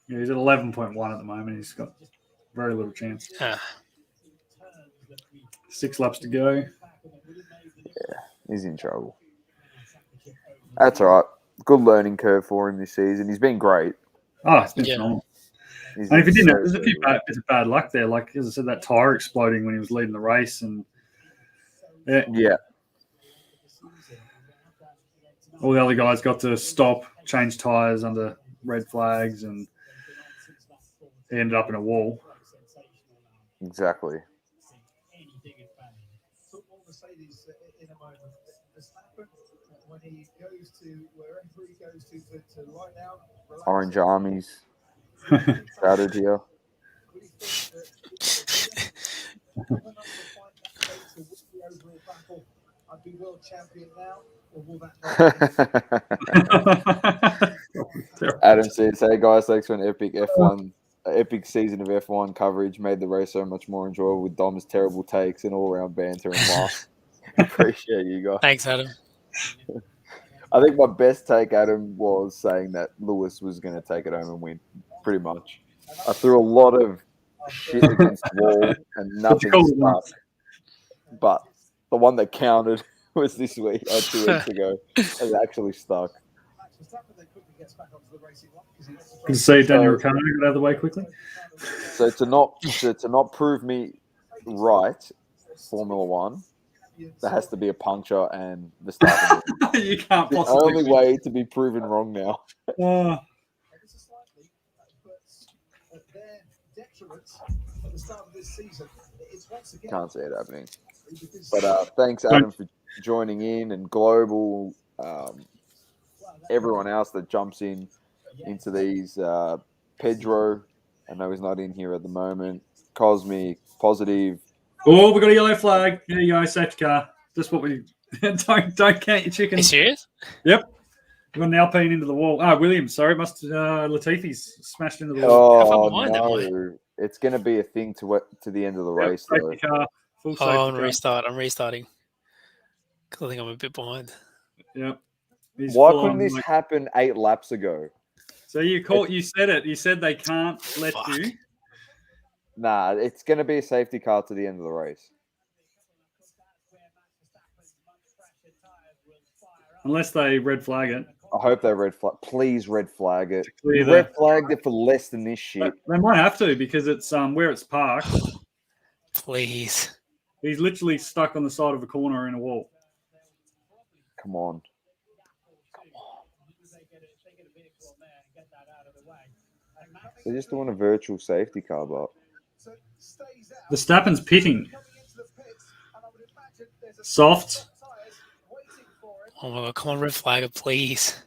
Yeah, he's at 11.1 at the moment. He's got very little chance. 6 laps to go. Yeah, he's in trouble. That's all right. Good learning curve for him this season. He's been great. Oh, it's been phenomenal. And if he didn't, there's a few bits of bad luck there. Like, as I said, that tyre exploding when he was leading the race. And yeah. All the other guys got to stop, change tyres under red flags, and he ended up in a wall. Exactly. Orange armies crowded here. Adam says, "Hey guys, thanks for an epic season of F1 coverage. Made the race so much more enjoyable with Dom's terrible takes and all-round banter and laughs. Appreciate you guys. Thanks, Adam. I think my best take, Adam, was saying that Lewis was going to take it home and win, pretty much. I threw a lot of shit against the wall and nothing stuck. But the one that counted was this week, 2 weeks ago. It actually stuck. Can you see Daniel Ricciardo get out of the way quickly? So to not prove me right, Formula One, there has to be a puncture and the start. You can't the possibly. only way to be proven wrong now. Can't see it happening. But thanks, Adam, for joining in, and Global, everyone else that jumps into these. Pedro, I know he's not in here at the moment. Cosmic, Positive. Oh, we got a yellow flag. There you go, safety car. Just what we don't count your Are you chickens. serious? Yep. We got an Alpine into the wall. Williams, sorry, Latifi's smashed into the wall. Oh behind that way? no! It's going to be a thing to the end of the race, though. Safety car. Full safety Oh, I'm car. restarting. Because I think I'm a bit behind. Yep. He's Why full couldn't on, this like- happen 8 laps ago? So you said it. You said they can't let Fuck. you. Nah, it's going to be a safety car to the end of the race. Unless they red flag it. I hope they red flag. Please red flag it. clear You the- red flagged it for less than this shit. They might have to because it's where it's parked. Please. He's literally stuck on the side of a corner in a wall. Come on. They're just doing a virtual safety car, but Verstappen's pitting. Soft. Oh my god, come on, red flag it, please.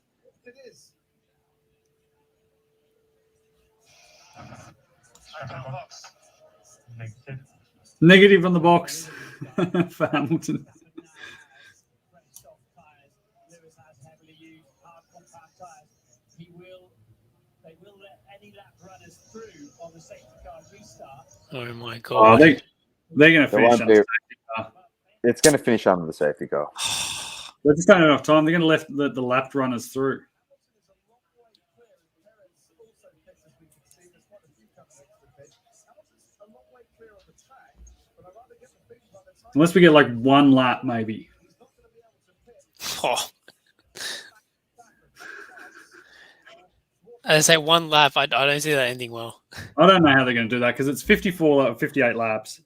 Negative on the box for Hamilton. Oh my Oh, god. they're going to There finish won't on be- the safety car. it's going to finish under the safety car. They just don't have enough time. They're going to let the lap runners through. Unless we get like one lap, maybe. Oh. I say one lap. I don't see that ending well. I don't know how they're going to do that because it's 58 laps.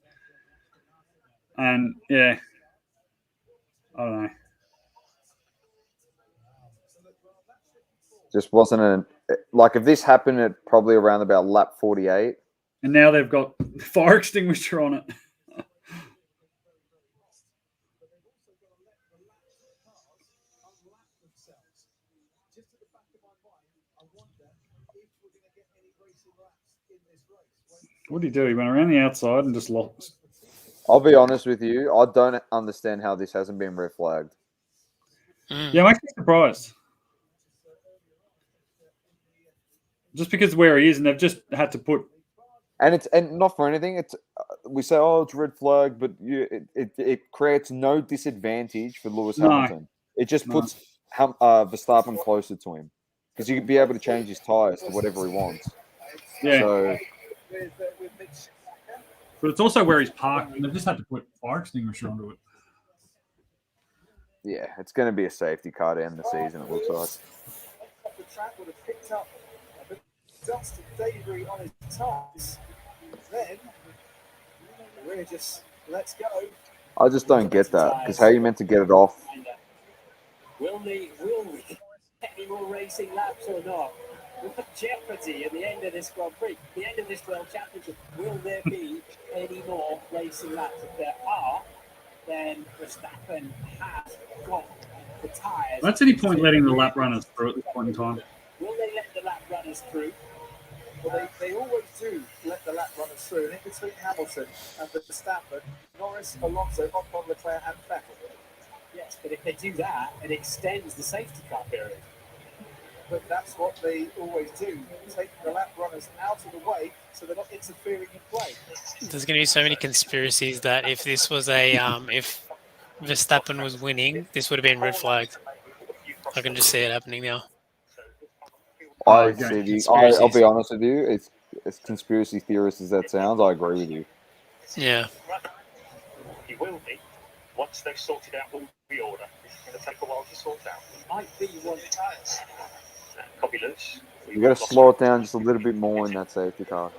And yeah, I don't know. Just wasn't like if this happened at probably around about lap 48. And now they've got fire extinguisher on it. What did he do? He went around the outside and just lost. I'll be honest with you. I don't understand how this hasn't been red flagged. Yeah, I'm actually surprised. Just because of where he is, and they've just had to put. And not for anything. It's we say, oh, it's red flag, but it creates no disadvantage for Lewis Hamilton. It just puts Verstappen closer to him because you could be able to change his tires to whatever he wants. Yeah. So, But it's also where he's parked, and they've just had to put fire extinguisher onto it. yeah, it's going to be a safety car to end the season, it looks like. The track would have picked up a bit of dust and debris on his tires. Then we're just let's go. I just don't get that because how are you meant to get it off? Will we get any more racing laps or not? Jeopardy at the end of this Grand Prix, the end of this World Championship. Will there be any more racing laps? If there are, then Verstappen has got the tyres. That's any point letting the lap runners through at this point in time. Will they let the lap runners through? Well, they always do let the lap runners through. And in between Hamilton and Verstappen, Norris, Alonso, Ocon, Leclerc, and Vettel. Yes, but if they do that, it extends the safety car period. But that's what they always do. Take the lap runners out of the way so they're not interfering in play. There's going to be so many conspiracies that if this was a if Verstappen was winning, this would have been red flagged. I can just see it happening now. I'll be honest with you. It's as conspiracy theorist as that sounds. I agree with you. Yeah. He will be once they've sorted out all the order. It's going to take a while to sort out. It might be one Copy loose. You got to slow it down just a little bit more in that safety car.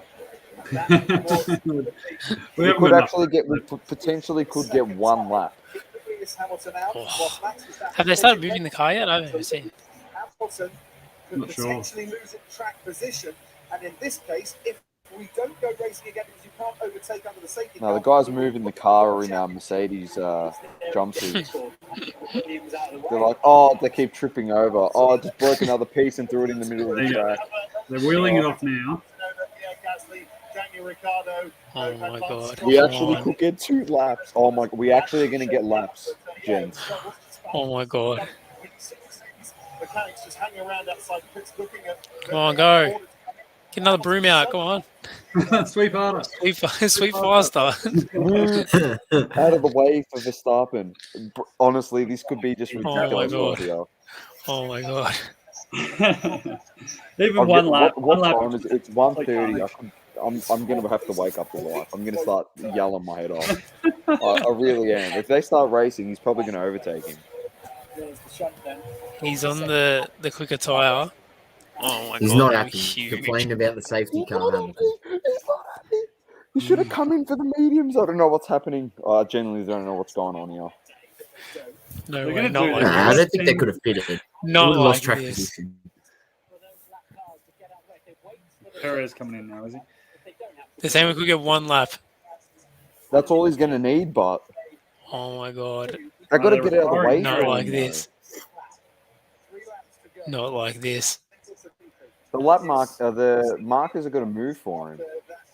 We could actually potentially get one lap. Oh. Have they started moving the car yet? I haven't seen. Hamilton could Not sure. potentially lose its track position, and in this case, if we don't go racing again because you can't overtake under the safety No, the car. guys moving the car are in our Mercedes jumpsuits. They're like, oh, they keep tripping over. Oh, I just broke another piece and threw it in the middle of the track. They're wheeling it off now. Oh my god. We Come actually on. could get 2 laps. Oh my, we actually are going to get laps, gents. Oh my god. Mechanics just hanging around outside the pits looking at. Come on, go. Get another broom out. Come on. Sweep harder. Sweep faster. Move out of the way for Verstappen. Honestly, this could be just ridiculous God. right here. Oh my god. Even one lap. What one lap. time is it? It's 1:30. I'm going to have to wake up the wife. I'm going to start yelling my head off. I really am. If they start racing, he's probably going to overtake him. He's on the quicker tyre. Oh my He's god. not they're happy. huge. Complaining about the safety car. He's not happy. He should have come in for the mediums. I don't know what's happening. I genuinely don't know what's going on here. No They're way. gonna Not do like that. Nah, I this. don't think they could have fitted. Not Lost like track this. position. Perez coming in now, is he? They're saying we could get 1 lap. That's all he's going to need, but Oh my god. they got to get out of the way. Not for him, like though. this. Not like this. The lap the markers are going to move for him.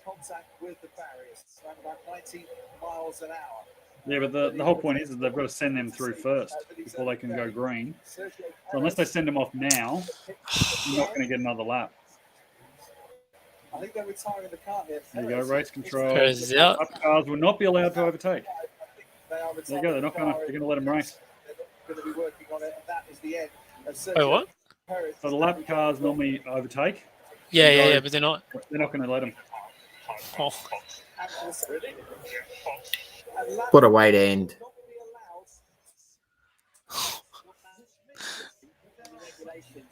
Contact with the barriers, around about 90 miles an hour. Yeah, but the whole point is that they've got to send them through first before they can go green. So unless they send them off now, you're not going to get another lap. I think they're retiring the car here. There you go, race control. Perez is out. Up cars will not be allowed to overtake. They are There you go. They're not going to. They're going to let them race. going to be working on it, and that is the end of Wait, what? Perez. So the lap cars normally overtake. Yeah, but they're not. They're not going to let them. Oh. What a way to end.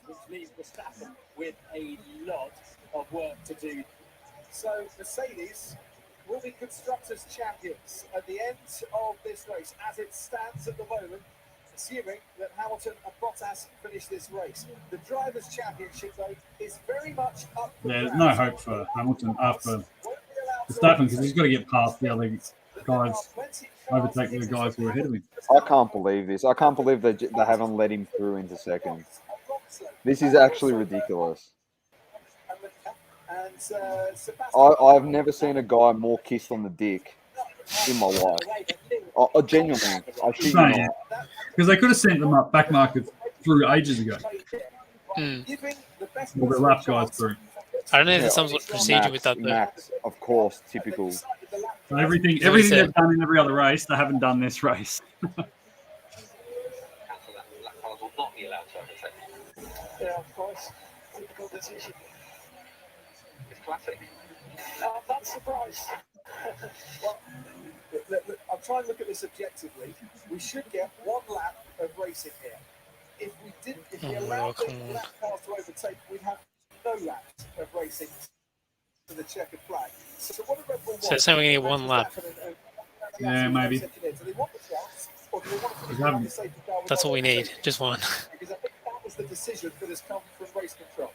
Which leaves Verstappen with a lot of work to do. So Mercedes will be constructors champions at the end of this race, as it stands at the moment, assuming that Hamilton and Bottas finish this race. The Drivers' Championship, though, is very much up for There's grabs. no hope for Hamilton after Verstappen because he's got to get past the other guys, overtake the guys who are ahead of him. I can't believe this. I can't believe they haven't let him through into second. This is actually ridiculous. I've never seen a guy more kissed on the dick in my life. Genuinely, I shit you No, not. yeah. Because they could have sent them up back markets through ages ago. Or the lap guys through. I don't know if there's some sort of procedure with that, though. Max, of course, typical. So everything So he said- they've done in every other race, they haven't done this race. Will not be allowed to overtake. Yeah, of course. Typical decision. It's classic. I'm not surprised. Well, look, I'll try and look at this objectively. We should get 1 lap of racing here. If we allowed the lap cars to overtake, we'd have no laps of racing to the checkered flag. So what do Red Bull want? So it's saying we're going to get 1 lap. Yeah, maybe. Do they want the chance, or do they want to finish around the safety car with That's all we no need. overtaking? Just 1. Because I think that was the decision for this come from race control.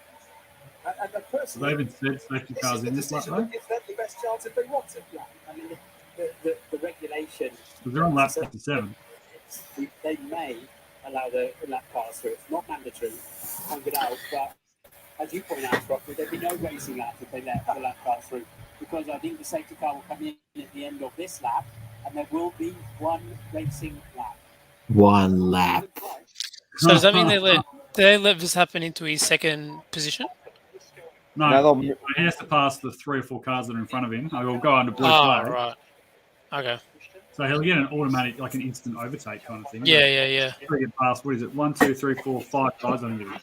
And So personally, they even said safety this cars is the in this lap decision though. that gives them the best chance if they want it. Yeah, I mean, the regulation, Because they're on lap 57. they may allow the lap cars through. It's not mandatory, pointed out, but as you point out, Brock, there'd be no racing laps if they let the lap cars through, because I think the safety car will come in at the end of this lap, and there will be 1 racing lap. 1 lap. So does that mean they let Verstappen into his second position? No, Now they'll- he has to pass the 3 or 4 cars that are in front of him. Or he'll go under blue Oh, flag. right. Okay. So he'll get an automatic, like an instant overtake kind of thing. Yeah. He'll get past, what is it, 1, 2, 3, 4, 5 guys on him.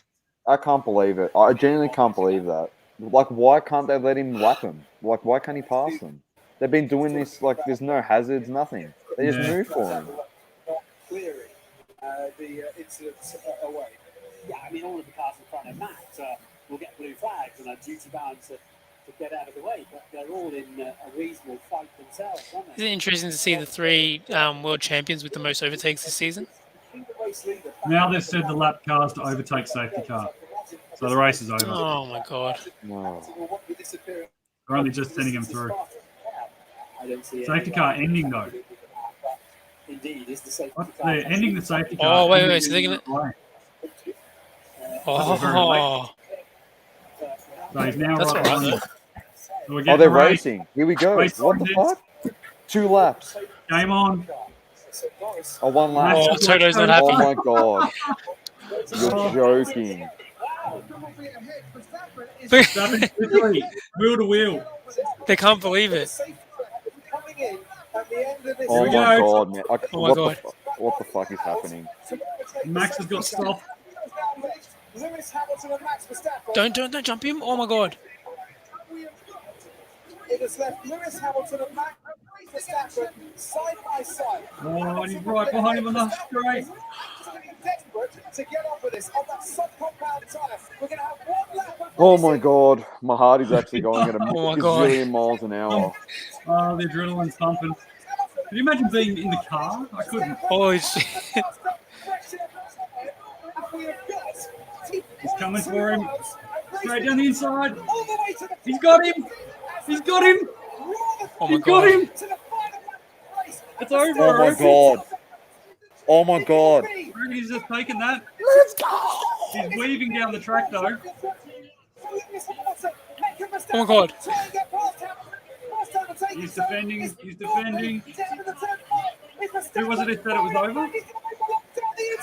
I can't believe it. I genuinely can't believe that. Like, why can't they let him lap him? Like, why can't he pass them? They've been doing this, like, there's no hazards, nothing. They just Yeah. move for him. not clearing the incidents away. Yeah, I mean, all of the cars in front of Max will get blue flags and are duty bound to get out of the way, but they're all in a reasonable fight themselves, aren't Is they? it interesting to see the 3 world champions with the most overtakes this season? Now they've said the lap cars to overtake safety car. So the race is over. Oh my god. No. They're only just sending him through. I don't see Safety car ending though. Indeed, is the safety What? car. They're ending the safety car. Oh, wait, ending wait. So they're it gonna. right. Oh, So he's now that's right all right on. though. So we're Oh, getting they're the race. racing. Here we go. Race What the origins. fuck? 2 laps. Game on. Oh, 1 lap. Oh, Toto's not happy. Oh my god. You're joking. Seven quickly. Wheel to wheel. They can't believe it. Oh we my go. god, man. Oh my God. What the fuck is happening? Max has got stopped. Don't jump him. Oh my God. It has left Lewis Hamilton and Max Verstappen side by side. Oh, and he's right behind him on the straight. Desperate to get up with this on that subcompound tyre. We're going to have 1 lap of Oh my god. My heart is actually going at a Oh my God. gazillion miles an hour. Oh, the adrenaline's pumping. Can you imagine being in the car? I couldn't. Holy shit. He's coming for him. Straight down the inside. He's got him. He's got him. Oh my He's got God. him. It's over. Oh my god. Oh my god. I reckon he's just taking that. Let's go. He's weaving down the track though. Oh my God. He's defending. He's defending. Who was it who said it was over?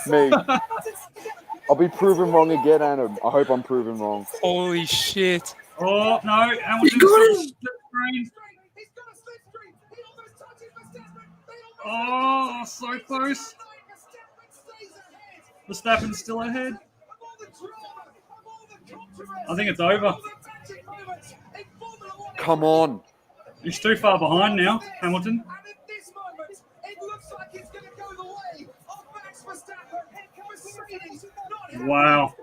Me. I'll be proven wrong again, Adam. I hope I'm proven wrong. Holy shit. Oh no! Hamilton's got got him. a split screen. Oh, so close. Verstappen's still ahead. I think it's over. Come on. He's too far behind now, Hamilton. Wow.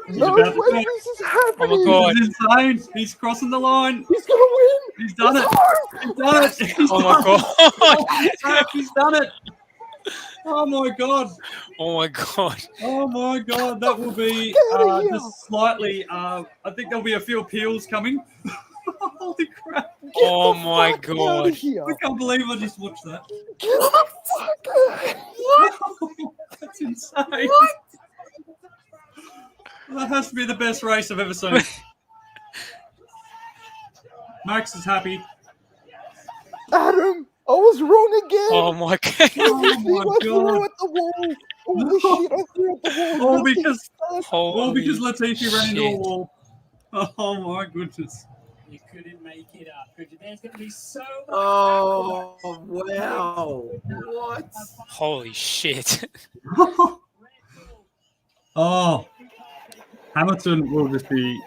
No about to way go. this is Oh happening. my God. This is insane. He's crossing the line. He's gonna win. He's done it. He's done it. He's Oh my God. He's done it. Oh my God. Oh my God. Oh my God. That will be just slightly. I think there'll be a few appeals coming. Holy crap. Oh my Outta God. here. I can't believe I just watched that. Get the fuck out. What? That's insane. That has to be the best race I've ever seen. Max is happy. Adam, I was wrong again. Oh my God. Oh Everything my I threw God. at the wall. Holy shit, I threw at the wall. All because, all Holy because Latifi ran into a shit. wall. Oh my goodness. You couldn't make it up, could you? There's going to be so much. Oh, wow. What? Holy shit. Oh, Hamilton will just be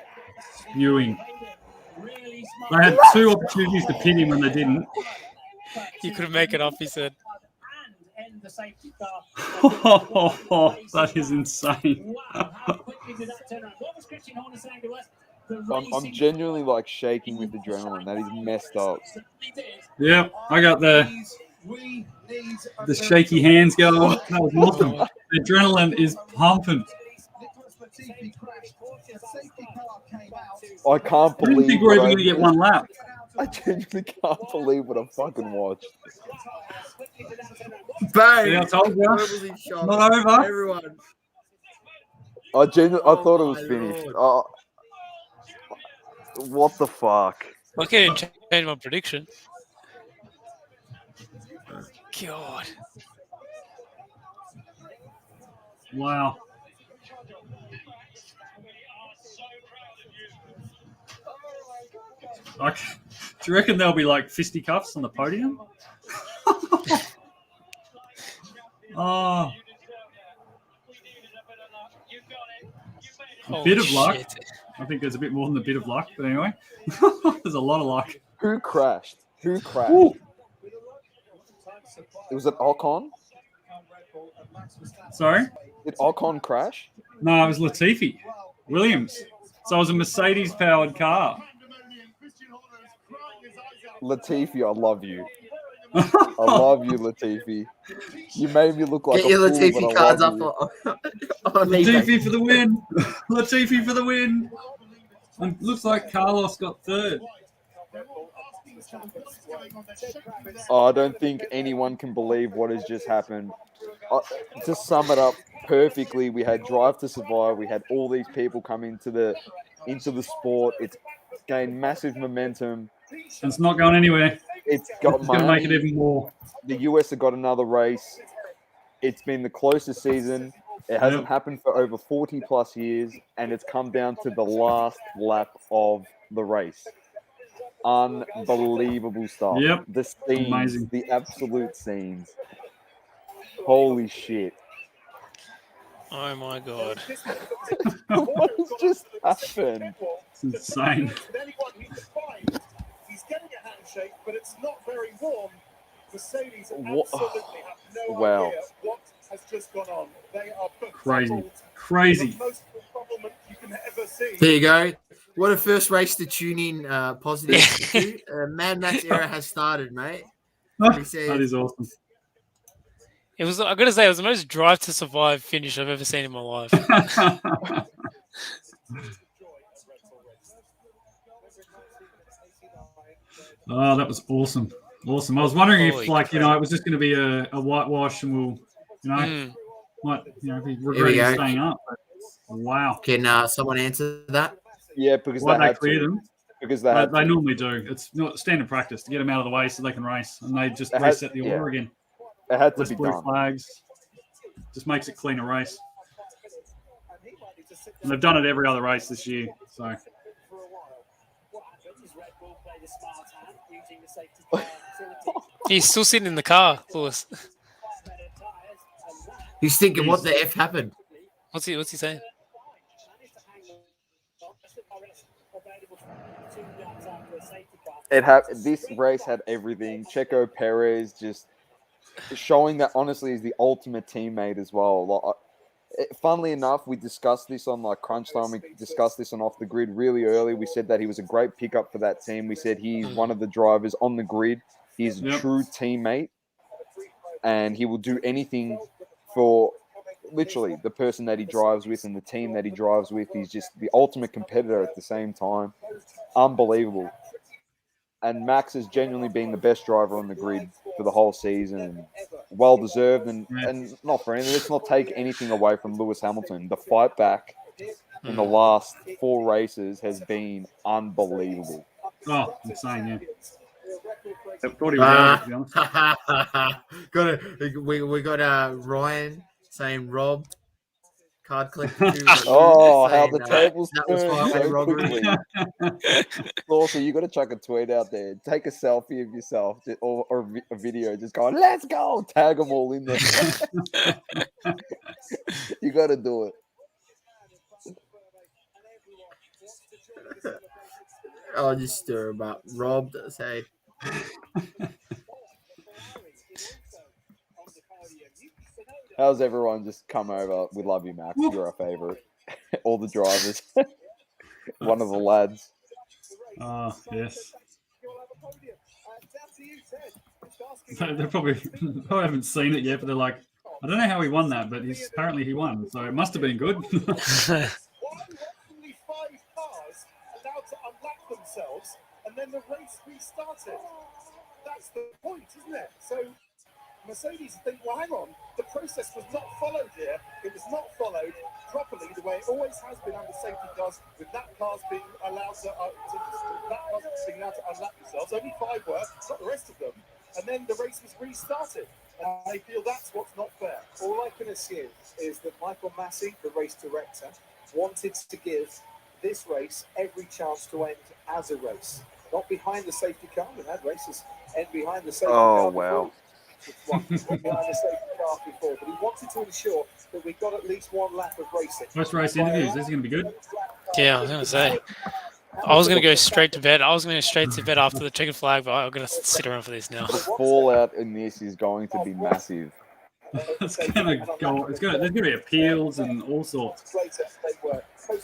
spewing. Really They smart. had 2 opportunities to pin him and they didn't. You couldn't make it up, he said. And end the safety car. Oh, that is insane. Wow, how quickly did that turn around? What was Christian Horner saying to us? The I'm racing genuinely like shaking with adrenaline. That is messed up. Yeah, I got the shaky hands going. That was awesome. The adrenaline is pumping. I can't I didn't believe think we were even going to get 1 lap. I genuinely can't believe what I fucking watched. Bang. See, I told you. Verbally shocked. Not over. Everyone. I thought it was my finished. Lord. What the fuck? I can't change my prediction. God. Wow. Like, do you reckon there'll be like fisticuffs on the podium? Oh, a bit of luck. Shit. I think there's a bit more than a bit of luck, but anyway, there's a lot of luck. Who crashed? Who crashed? Ooh. Was it Ocon? Sorry? Did Ocon crash? No, it was Latifi. Williams. So it was a Mercedes-powered car. Latifi, I love you. I love you, Latifi. You made me look like Get your a fool, Latifi but I cards love up you. on eBay. Latifi for the win. Latifi for the win. And looks like Carlos got third. Oh, I don't think anyone can believe what has just happened. To sum it up perfectly, we had Drive to Survive. We had all these people come into the sport. It's gained massive momentum. And it's not going anywhere. It's got It's going to make it even more. The US have got another race. It's been the closest season. It hasn't happened for over 40 plus years, and it's come down to the last lap of the race. Unbelievable stuff. Yep. The scenes, Amazing. the absolute scenes. Holy shit. Oh my god. What has just happened? It's insane. He's getting a handshake, but it's not very warm. Mercedes What? absolutely have no Wow. idea what has just gone on. They are Crazy. Crazy. the most befuddlement you can ever see. There you go. What a first race to tune in positive to. Mad Max era has started, mate. He said, That is awesome. It was. I gotta say, it was the most Drive to Survive finish I've ever seen in my life. Oh, that was awesome. Awesome. I was wondering Holy if, like, you know, it was just going to be a whitewash and we'll, you know, might, you know, be regretting go. staying up. But, wow. can someone answer that? Yeah, because Why they they had clear to. them? Because They they normally do. It's not standard practice to get them out of the way so they can race, and they just It had- reset the yeah. order again. it had to Less be blue done. flags. Just makes it cleaner race. And they've done it every other race this year. So What happens is Red Bull play the smart hand using the safety car facility. He's still sitting in the car, Lewis. Better tyres, and that He's thinking, what the F happened? What's he saying? managed to hang on. That's the RS available for 2 laps after a safety car. This race had everything. Checo Perez just showing that honestly is the ultimate teammate as well. Funnily enough, we discussed this on like Crunch Time. We discussed this on Off the Grid really early. We said that he was a great pickup for that team. We said he's one of the drivers on the grid. He's a true teammate, and he will do anything for literally the person that he drives with and the team that he drives with. He's just the ultimate competitor at the same time. Unbelievable. And Max has genuinely been the best driver on the grid for the whole season. Well deserved, and not for anything. Let's not take anything away from Lewis Hamilton. The fight back in the last 4 races has been unbelievable. oh, insane, yeah. I thought he was out, to be honest. We got Ryan saying Rob card collector. Oh, how the tables that was turned highway so robbery. quickly. Also, you got to chuck a tweet out there. Take a selfie of yourself or a video. Just going, let's go. Tag them all in there. You got to do it. I'll just stir him up. Rob, say. How's everyone just come over? We love you, Max. You're our favorite. All the drivers. One of the lads. Oh, yes. They probably haven't seen it yet, but they're like, I don't know how he won that, but apparently he won, so it must have been good. Why were only 5 cars allowed to unlap themselves and then the race restarted? That's the point, isn't it? So Mercedes think, well, hang on, the process was not followed here. It was not followed properly the way it always has been under safety cars, with that cars being allowed to unlap themselves. Only 5 were, not the rest of them. And then the race was restarted. And they feel that's what's not fair. All I can assume is that Michael Massey, the race director, wanted to give this race every chance to end as a race. Not behind the safety car. We've had races end behind the safety car. Oh, wow. Behind the safety car before. But he wanted to ensure that we got at least 1 lap of racing. First race interviews, this is going to be good. Yeah, I was going to say. I was going to go straight to bed. After the checkered flag, but I'm going to sit around for this now. The fallout in this is going to be massive. It's going to go. There's going to be appeals and all sorts.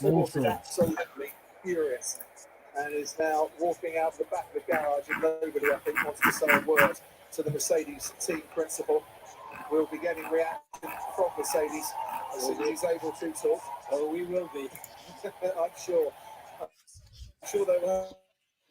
All sorts. Absolutely furious, and is now walking out the back of the garage, and nobody, I think, wants to say a word to the Mercedes team principal. We'll be getting reaction from Mercedes as soon as he's able to talk. Oh, we will be. I'm sure. sure they will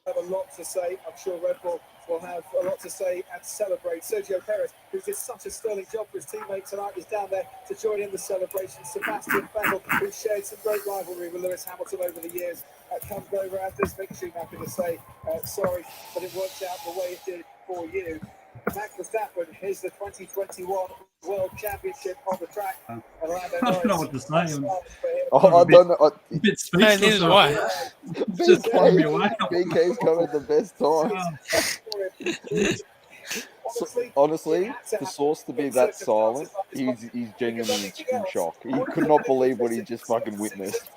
have a lot to say. I'm sure Red Bull will have a lot to say and celebrate. Sergio Perez, who did such a sterling job for his teammate tonight, is down there to join in the celebration. Sebastian Vettel, who shared some great rivalry with Lewis Hamilton over the years, comes over at this victory. Happy to say sorry, but it worked out the way it did for you. Max Verstappen is the 2021 World Championship on the track. I don't know what to say. I don't know. A bit No, speechless. neither do I. It's just blowing me away. BK's come at the best time. Honestly, for Source to be that silent, he's genuinely in shock. He could not believe what he just fucking witnessed.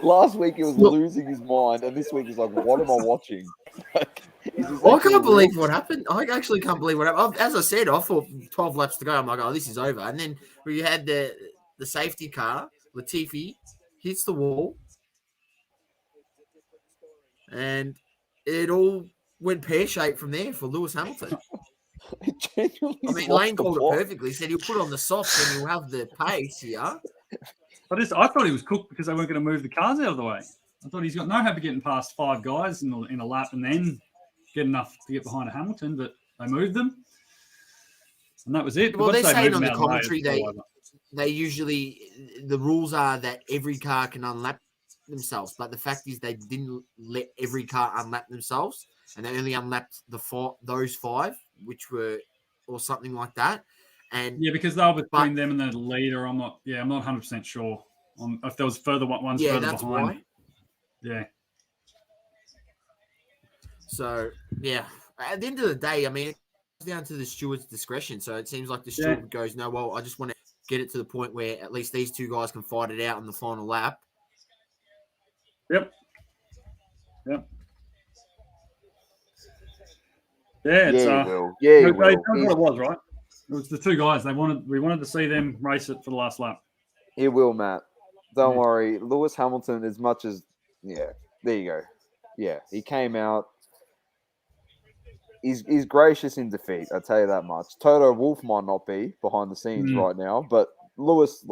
Last week he was losing his mind, and this week he's like, "What am I watching?" I can't believe what happened. I actually can't believe what happened. As I said, I thought 12 laps to go. I'm like, oh, this is over. And then we had the safety car. Latifi hits the wall. And it all went pear-shaped from there for Lewis Hamilton. I mean, Laine called it perfectly. He said he'll put on the softs and he'll have the pace here. I thought he was cooked because they weren't going to move the cars out of the way. I thought he's got no hope of getting past 5 guys in a lap and then get enough to get behind a Hamilton, but they moved them. And that was it. Well, they're saying on the commentary they usually, the rules are that every car can unlap themselves, but the fact is they didn't let every car unlap themselves, and they only unlapped those 5, which were, or something like that. And yeah, because they were between them and the leader. I'm not 100% sure if there was further ones further behind. Why. Yeah. So yeah, at the end of the day, I mean, it comes down to the steward's discretion. So it seems like the steward goes, no, well, I just want to get it to the point where at least these 2 guys can fight it out in the final lap. Yep. Yeah, it's he will. Yeah, he will. That's what it was, right? It was the 2 guys. We wanted to see them race it for the last lap. He will, Matt. Don't worry. Lewis Hamilton, as much as there you go. Yeah, he came out. He's gracious in defeat. I tell you that much. Toto Wolff might not be behind the scenes right now, but Lewis,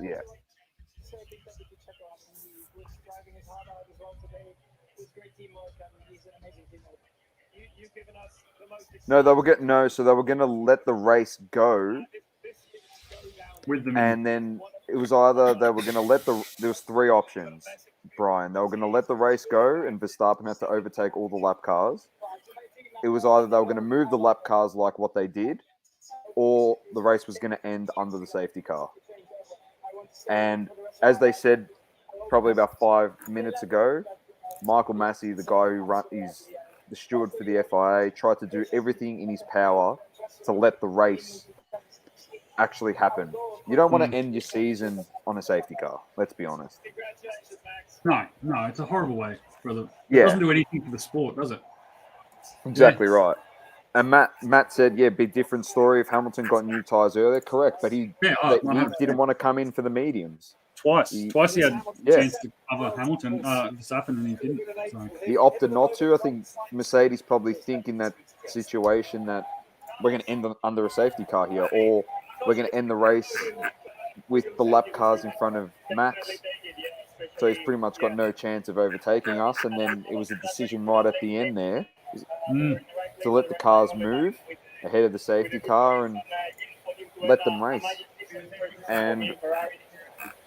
yeah. No, they were going to let the race go with them, and then it was either they were going to let there was 3 options, Brian. They were going to let the race go and Verstappen had to overtake all the lap cars. It was either they were going to move the lap cars like what they did, or the race was going to end under the safety car. And as they said probably about 5 minutes ago, Michael Massey, the guy who is the steward for the FIA, tried to do everything in his power to let the race actually happen. You don't want to end your season on a safety car, let's be honest. No, it's a horrible way for the. It doesn't do anything for the sport, does it? Exactly right. And Matt said, big different story if Hamilton got new tyres earlier. Correct, but he didn't want to come in for the mediums. Twice he had a chance to cover Hamilton, Verstappen, and he didn't. So. He opted not to. I think Mercedes probably think in that situation that we're going to end under a safety car here, or we're going to end the race with the lap cars in front of Max. So he's pretty much got no chance of overtaking us. And then it was a decision right at the end there to let the cars move ahead of the safety car and let them race. And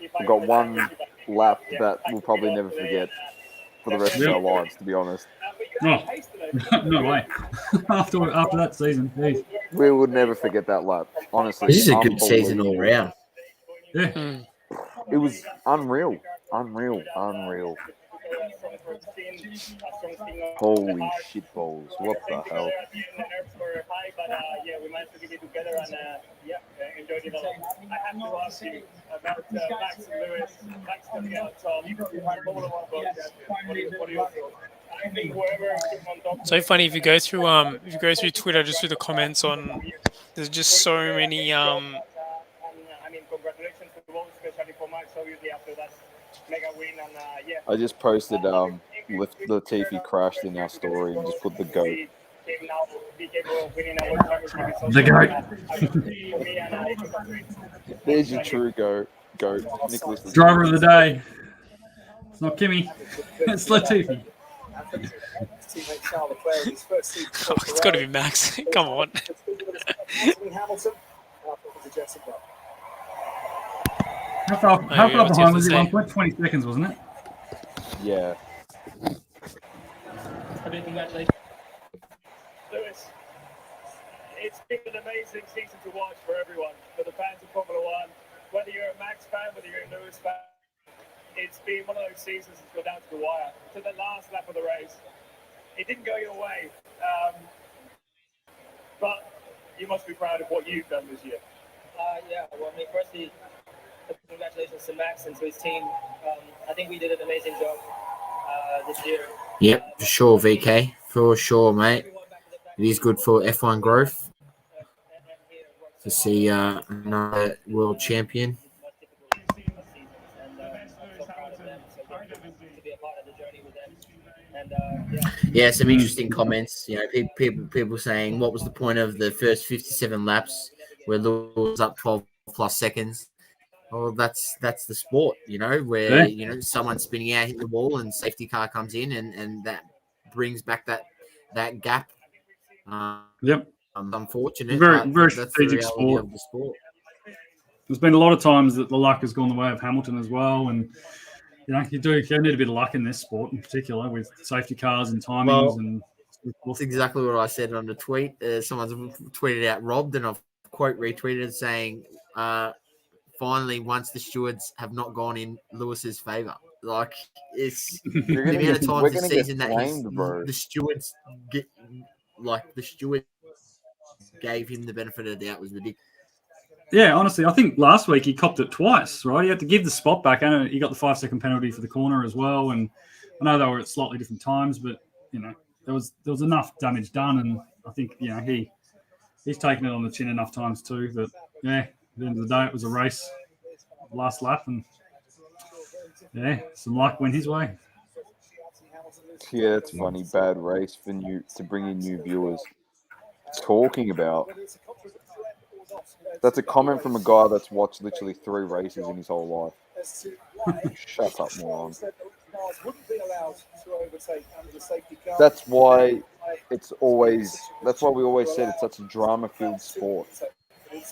we've got one lap that we'll probably never forget for the rest of our lives, to be honest. No way. after that season, geez. We would never forget that lap, honestly. This is a good season all round. Yeah. It was unreal. Holy shit balls. What the hell? We managed to get it together and enjoyed it a lot. I have to ask you about Max and Lewis. Max coming out top. What do you feel? I think whoever took on top. So funny if you go through Twitter, just through the comments on, there's just so many. I mean, congratulations to both, especially for Max. Obviously after that mega win and I just posted Latifi crashed in our story and just put the GOAT. The GOAT. There's your true GOAT. Go, Nicholas. Driver of the day. It's not Kimmy. It's Latifi. Teammate Charles Leclerc, his first season. Oh, it's got to be Max. Come on. Anthony Hamilton. Jensen Button. How far what's he have behind to was he? say? 20 seconds, wasn't it? Yeah. Congratulations. Lewis, it's been an amazing season to watch for everyone, for the fans of Formula One. Whether you're a Max fan, whether you're a Lewis fan, it's been one of those seasons that's gone down to the wire, to the last lap of the race. It didn't go your way, but you must be proud of what you've done this year. Yeah, well, I mean, firstly, congratulations to Max and to his team. I think we did an amazing job this year. Yep, for sure, VK. For sure, mate. It is good for F1 growth to see another world champion. Yeah, some interesting comments. You know, people saying, what was the point of the first 57 laps where Lewis was up 12 plus seconds? Well, that's the sport, you know, where you know someone's spinning out, hitting the wall, and safety car comes in, and that brings back that gap. Yep. Unfortunate. Very but very that's strategic the reality sport. of the sport. There's been a lot of times that the luck has gone the way of Hamilton as well, and you know you need a bit of luck in this sport in particular with safety cars and timings and. That's exactly what I said on the tweet. Someone's tweeted out Rob, and I've quote retweeted saying, finally, once the stewards have not gone in Lewis's favour. Like, it's the amount of times this season that the stewards gave him the benefit of the doubt was ridiculous. Yeah, honestly, I think last week he copped it twice, right? He had to give the spot back, and he got the 5-second penalty for the corner as well. And I know they were at slightly different times, but you know there was enough damage done, and I think you know he's taken it on the chin enough times too. But yeah, at the end of the day, it was a race, last lap, and yeah, some luck went his way. Yeah, it's funny. Bad race to bring in new viewers. Talking about. That's a comment from a guy that's watched literally 3 races in his whole life. Shut up, moron. That's why we always said it's such a drama-filled sport.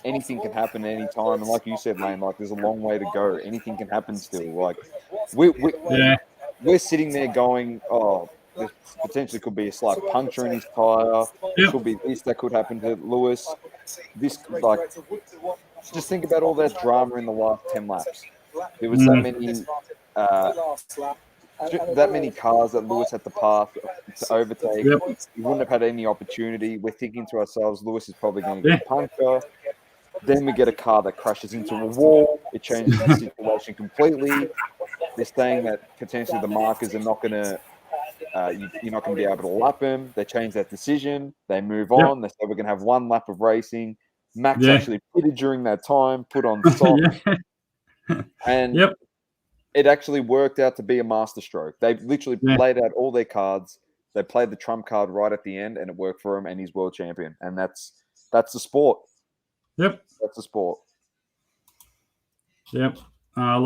Anything can happen at any time, and like you said, Laine, like there's a long way to go. Anything can happen still. Like we're sitting there going, oh, there potentially could be a slight puncture in his tire. There could be this that could happen to Lewis. This like, just think about all that drama in the last 10 laps. There was that many cars that Lewis had to pass to overtake. He wouldn't have had any opportunity. We're thinking to ourselves, Lewis is probably going to get a puncture. Then we get a car that crashes into a wall. It changes the situation completely. They're saying that potentially the markers are not going to, you're not going to be able to lap him. They change that decision. They move on. They say we're going to have 1 lap of racing. Max actually pitted during that time, put on socks. And it actually worked out to be a masterstroke. They literally laid out all their cards. They played the trump card right at the end, and it worked for him, and he's world champion. And that's the sport. Yep. That's the sport. Yep. I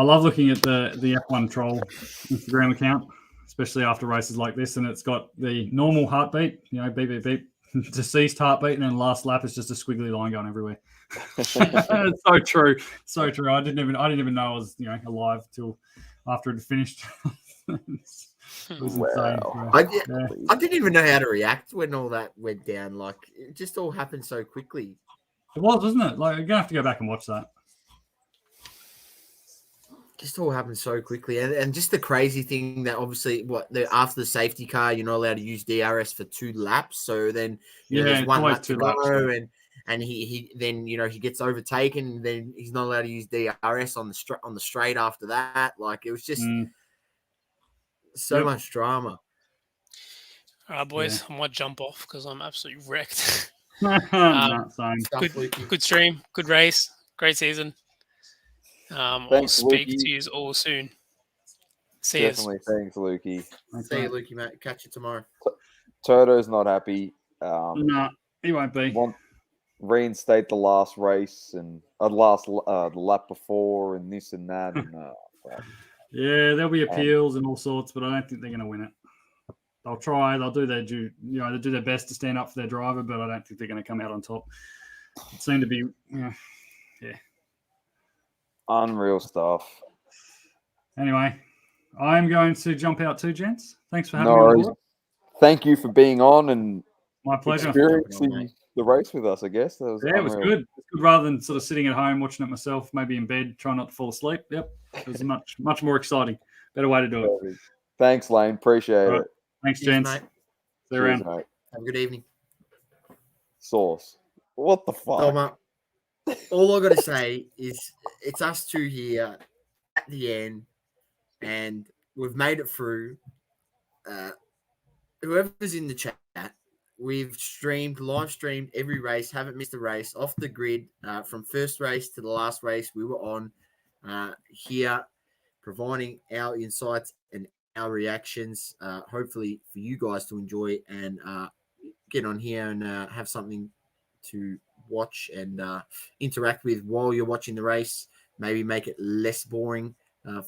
love looking at the F1 Troll Instagram account, especially after races like this, and it's got the normal heartbeat, you know, beep, beep, beep, deceased heartbeat, and then the last lap is just a squiggly line going everywhere. It's so true. So true. I didn't even know I was, you know, alive till after it had finished. It was insane. I didn't even know how to react when all that went down. Like, it just all happened so quickly. It was, wasn't it? Like, you're gonna have to go back and watch that. Just all happened so quickly, and just the crazy thing that obviously after the safety car, you're not allowed to use DRS for 2 laps. So then there's 1 lap to go, and he then he gets overtaken, and then he's not allowed to use DRS on the straight after that. Like, it was just so much drama. All right, boys, I might jump off because I'm absolutely wrecked. Good stream, good race, great season. I'll speak to you all soon. See you. Definitely. Thanks, Lukey. See you, Lukey, mate. Catch you tomorrow. Toto's not happy. No, he won't be. reinstate the last race and the lap before and this and that. And, fuck. Yeah, there'll be appeals and all sorts, but I don't think they're going to win it. They'll try. They'll do their due. They do their best to stand up for their driver, but I don't think they're going to come out on top. It seemed to be, Unreal stuff. Anyway, I'm going to jump out too, gents. Thanks for having No me on worries. board. Thank you for being on and My pleasure. experiencing the race with us, I guess. That was It was good. It's good rather than sort of sitting at home watching it myself, maybe in bed, trying not to fall asleep. Yep. It was much more exciting. Better way to do it. Thanks, Laine. Appreciate Right. it. Thanks, Cheers, gents. mate. See you Cheers, around. mate. Have a good evening. Sauce. What the fuck? Doma, all I got to say is it's us two here at the end, and we've made it through. Whoever's in the chat, we've live streamed every race, haven't missed a race off the grid from first race to the last race we were on here, providing our insights and our reactions, hopefully for you guys to enjoy and get on here and have something to watch and interact with while you're watching the race, maybe make it less boring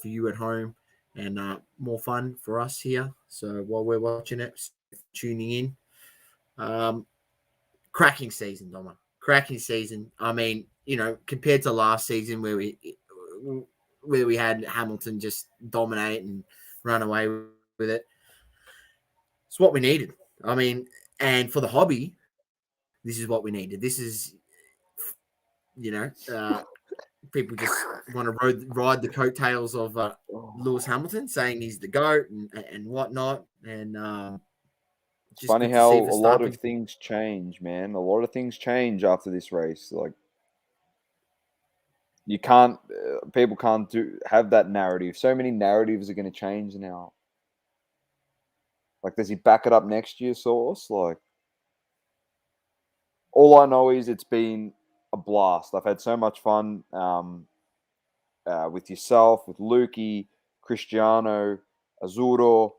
for you at home and more fun for us here. So while we're watching it, tuning in, cracking season, Doma, cracking season. I mean, compared to last season where we had Hamilton just dominate and run away with it, it's what we needed. I mean, and for the hobby, this is what we needed. This is, people just want to ride the coattails of Lewis Hamilton, saying he's the GOAT and whatnot. And it's funny how a lot of things change, man. A lot of things change after this race. Like, you can't, people can't have that narrative. So many narratives are going to change now. Like, does he back it up next year, Sauce? Like, all I know is it's been a blast. I've had so much fun with yourself, with Lukey, Cristiano, Azuro,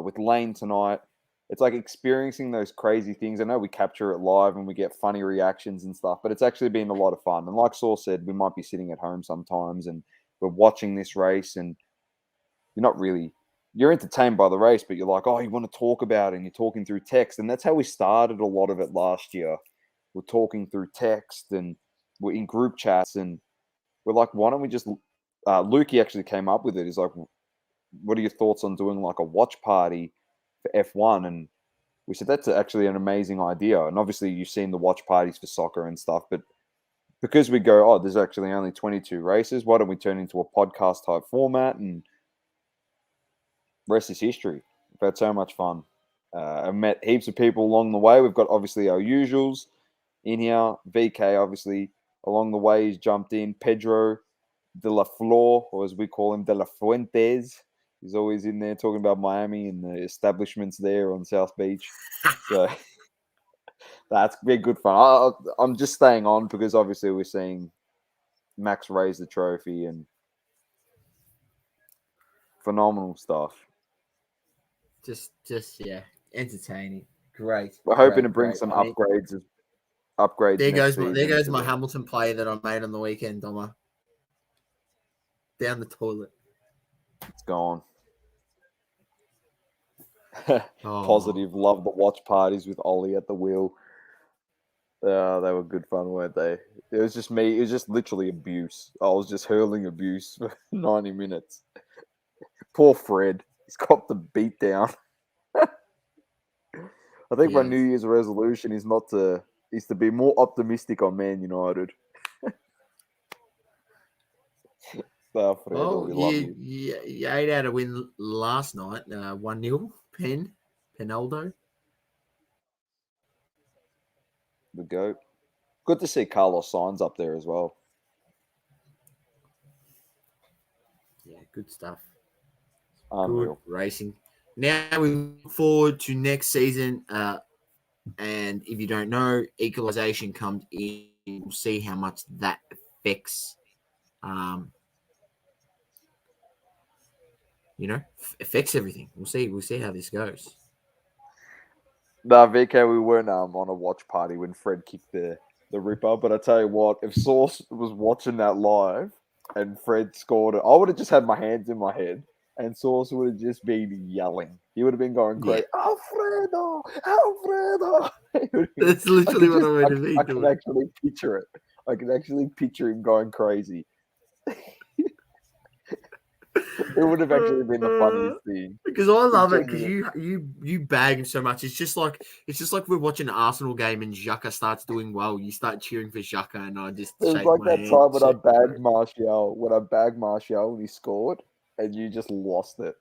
with Laine tonight. It's like experiencing those crazy things. I know we capture it live and we get funny reactions and stuff, but it's actually been a lot of fun. And like Saul said, we might be sitting at home sometimes and we're watching this race and you're entertained by the race, but you're like, oh, you want to talk about it and you're talking through text. And that's how we started a lot of it last year. We're talking through text and we're in group chats and we're like, why don't we just, Lukey actually came up with it. He's like, what are your thoughts on doing like a watch party for F1? And we said, that's actually an amazing idea. And obviously you've seen the watch parties for soccer and stuff, but because we go, oh, there's actually only 22 races, why don't we turn into a podcast type format? And rest is history. We've had so much fun. I've met heaps of people along the way. We've got obviously our usuals in here. VK, obviously, along the way, he's jumped in. Pedro de la Flor, or as we call him, de la Fuentes. He's always in there talking about Miami and the establishments there on South Beach. So that's been good fun. I'm just staying on because obviously we're seeing Max raise the trophy and phenomenal stuff. Just yeah, entertaining. Great. We're hoping to bring some upgrades. There goes my Hamilton play that I made on the weekend, Doma. Down the toilet. It's gone. Positive. Love the watch parties with Ollie at the wheel. They were good fun, weren't they? It was just me. It was just literally abuse. I was just hurling abuse for 90 minutes. Poor Fred. He's got the beat down. I think my New Year's resolution is to be more optimistic on Man United. Well, you ate out a win last night, 1-0. Penaldo. The GOAT. Good to see Carlos Sainz up there as well. Yeah, good stuff. Unreal. Good racing. Now we look forward to next season. And if you don't know, equalization comes in. We'll see how much that affects, affects everything. We'll see how this goes. No, VK, we weren't on a watch party when Fred kicked the the Ripper. But I tell you what, if Sauce was watching that live and Fred scored it, I would have just had my hands in my head, and Sauce would have just been yelling. He would have been going crazy. Alfredo, Alfredo. That's literally what I'm going to be I can doing. actually picture it. I can actually picture him going crazy. It would have actually been the funniest thing. Because I love it because you bag him so much. It's just like we're watching an Arsenal game and Xhaka starts doing well. You start cheering for Xhaka, and I just It was shake like my that hand. time when I bagged Martial and he scored, and you just lost it.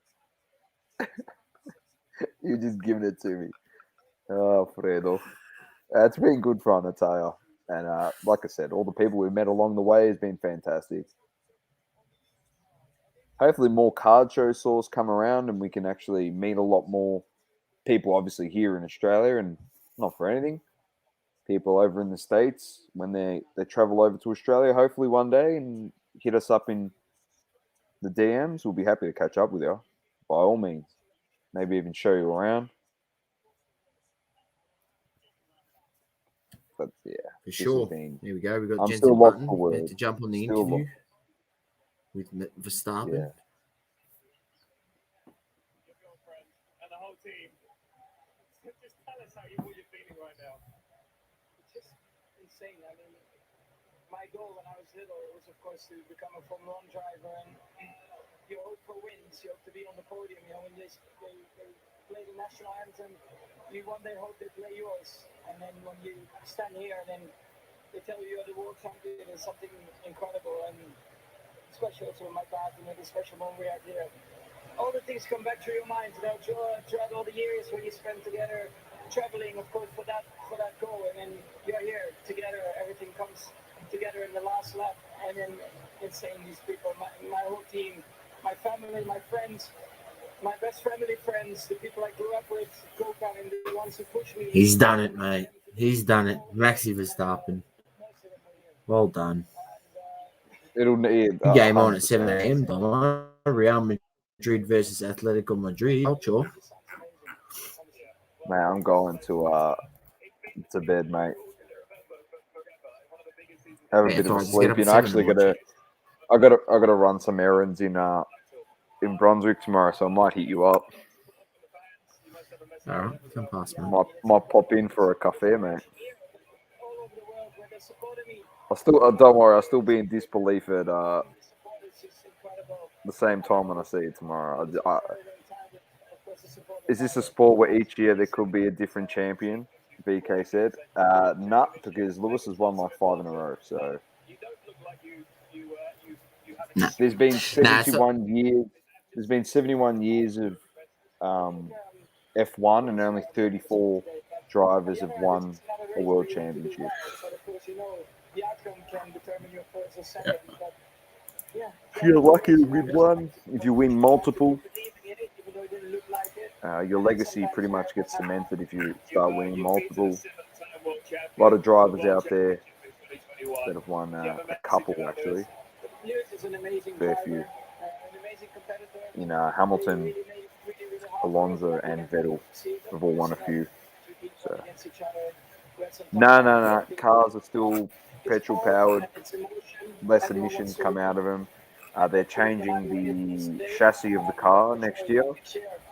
You just giving it to me. Oh, Fredo. It's been good fun, I tell you. And like I said, all the people we met along the way has been fantastic. Hopefully more card show source come around and we can actually meet a lot more people, obviously, here in Australia, and not for anything. People over in the States, when they travel over to Australia, hopefully one day, and hit us up in the DMs. We'll be happy to catch up with you, by all means. Maybe even show you around. But yeah, for sure. Here we go. We got I'm Jensen still lost Button for words. to jump on the Still interview with Verstappen. Yeah. And the whole team. Just tell us what you're feeling right now. It's just insane. I mean, my goal when I was little was, of course, to become a Formula 1 driver, and you hope for wins. You hope to be on the podium. You know, when they play the national anthem, you one day hope they play yours, and then when you stand here, and then they tell you you're the world champion, it's something incredible, and especially also with my dad, you know, the special moment we had here. All the things come back through your mind, you know, throughout all the years when you spent together, traveling, of course, for that goal, and then you're here together. Everything comes together in the last lap, and then insane. These people, my whole team, my family, my friends, my best family friends, the people I grew up with, go-karting, the ones who pushed me. He's done it, mate. He's done it. Maxi Verstappen. Well done. It'll need game on at 7 a.m. Dom. Real Madrid versus Atletico Madrid. Sure. Man, I'm going to bed, mate. Have a bit of a sleep. You know, actually I gotta run some errands in Brunswick tomorrow, so I might hit you up. All right, come past me. Might pop in for a cafe, mate. I still don't worry. I'll still be in disbelief at the same time when I see you tomorrow. Is this a sport where each year there could be a different champion? BK said. Nah, because Lewis has won like 5 in a row. So there's been 71 years. There's been 71 years of F1, and only 34 drivers have won a world championship. If you're lucky to win one, if you win multiple, your legacy pretty much gets cemented if you start winning multiple. A lot of drivers out there that have won a couple, actually. Fair few. Hamilton, Alonso, and Vettel have all won a few. So, no. Cars are still petrol powered. Less emissions come out of them. They're changing the chassis of the car next year.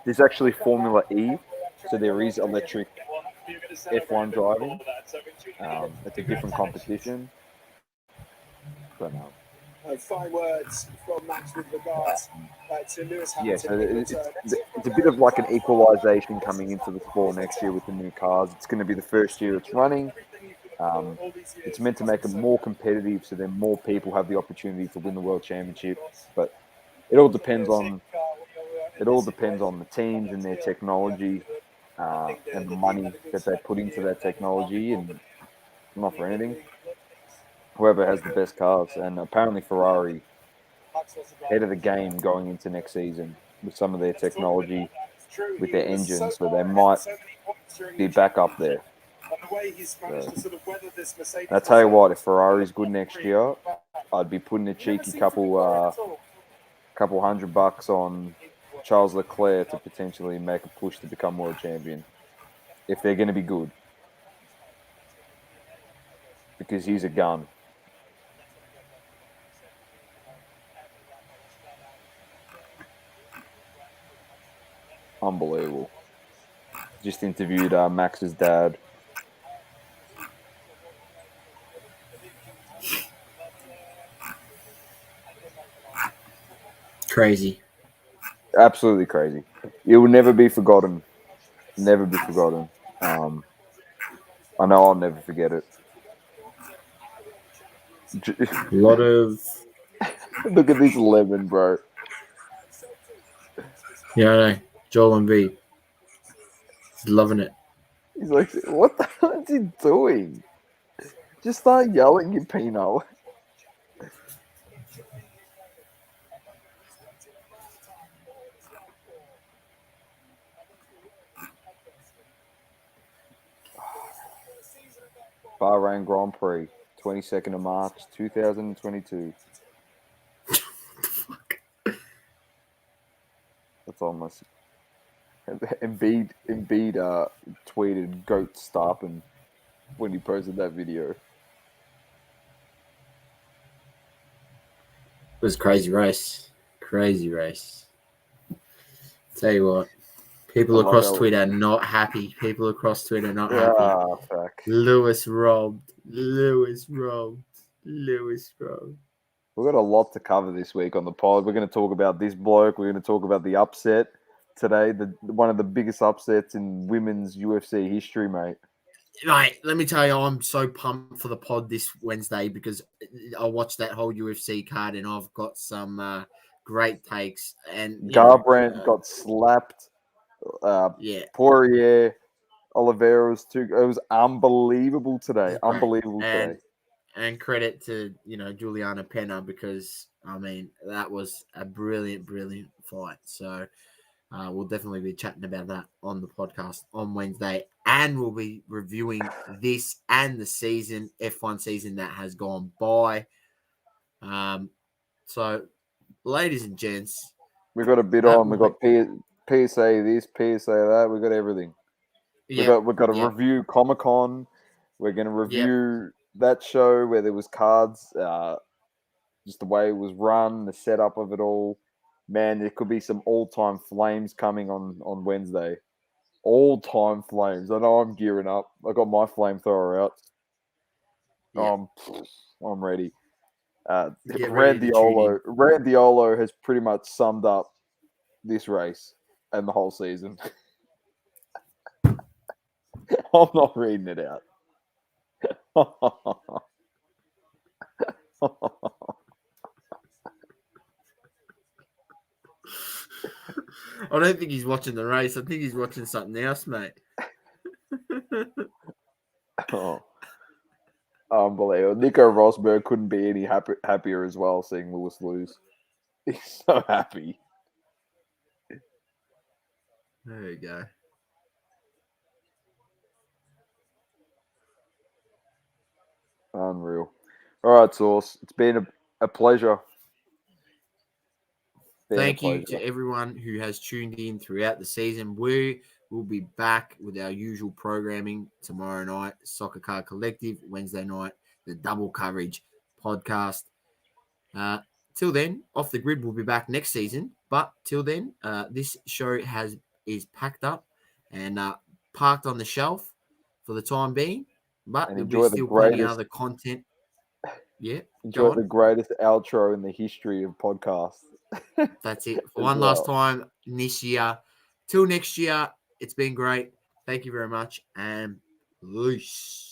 There's actually Formula E, so there is electric F1 driving. It's a different competition. But fine words from Max with regards to Lewis Hamilton. Yeah, so it's a bit of like an equalisation coming into the sport next year with the new cars. It's going to be the first year it's running. It's meant to make it more competitive, so then more people have the opportunity to win the world championship. But it all depends on the teams and their technology and the money that they put into that technology, and not for anything. Whoever has the best cars, and apparently Ferrari ahead of the game going into next season with some of their technology, with their engines, so they might be back up there. So, I tell you what, if Ferrari's good next year, I'd be putting a cheeky couple $100 on Charles Leclerc to potentially make a push to become world champion, if they're going to be good. because he's a gun. Unbelievable. Just interviewed Max's dad. Crazy. Absolutely crazy. It will never be forgotten. Never be forgotten. I know I'll never forget it. A lot of Look at this lemon, bro. yeah, I know. Joel Embiid. He's loving it. He's like, what the hell is he doing? Just start yelling, you peanut. Bahrain Grand Prix, 22nd of March, 2022. That's almost. Embiid tweeted "Goat Starpin" when he posted that video. It was a crazy race. Crazy race. Tell you what, people across Twitter are not happy. People across Twitter are not happy. Fuck. Lewis robbed. Lewis robbed. Lewis robbed. We've got a lot to cover this week on the pod. We're going to talk about this bloke. We're going to talk about the upset today, one of the biggest upsets in women's UFC history, mate. Mate, let me tell you, I'm so pumped for the pod this Wednesday because I watched that whole UFC card and I've got some great takes. And Garbrandt got slapped. Yeah. Poirier, Oliveira's too. It was unbelievable today. Unbelievable today. And credit to Juliana Penna because that was a brilliant fight. So we'll definitely be chatting about that on the podcast on Wednesday, and we'll be reviewing this and the F1 season that has gone by. So, ladies and gents, we got a bit on. We got PSA this, PSA that. We got everything. We got to review Comic-Con. We're going to review that show where there was cards, just the way it was run, the setup of it all. Man, there could be some all-time flames coming on Wednesday. All-time flames. I know I'm gearing up. I got my flamethrower out. I'm ready. Randy Olo has pretty much summed up this race and the whole season. I'm not reading it out. I don't think he's watching the race. I think he's watching something else, mate. Unbelievable. Nico Rosberg couldn't be any happier as well seeing Lewis lose. He's so happy. There you go. Unreal. All right, Sauce. It's been a pleasure. Thank you to everyone who has tuned in throughout the season. We will be back with our usual programming tomorrow night, Soccer Card Collective, Wednesday night, the Double Coverage podcast. Till then, Off the Grid will be back next season. But till then, this show is packed up and parked on the shelf for the time being. But there'll be still plenty of other content. Yeah. Enjoy the greatest outro in the history of podcasts. That's it. For one last time this year. Till next year, it's been great. Thank you very much. And peace.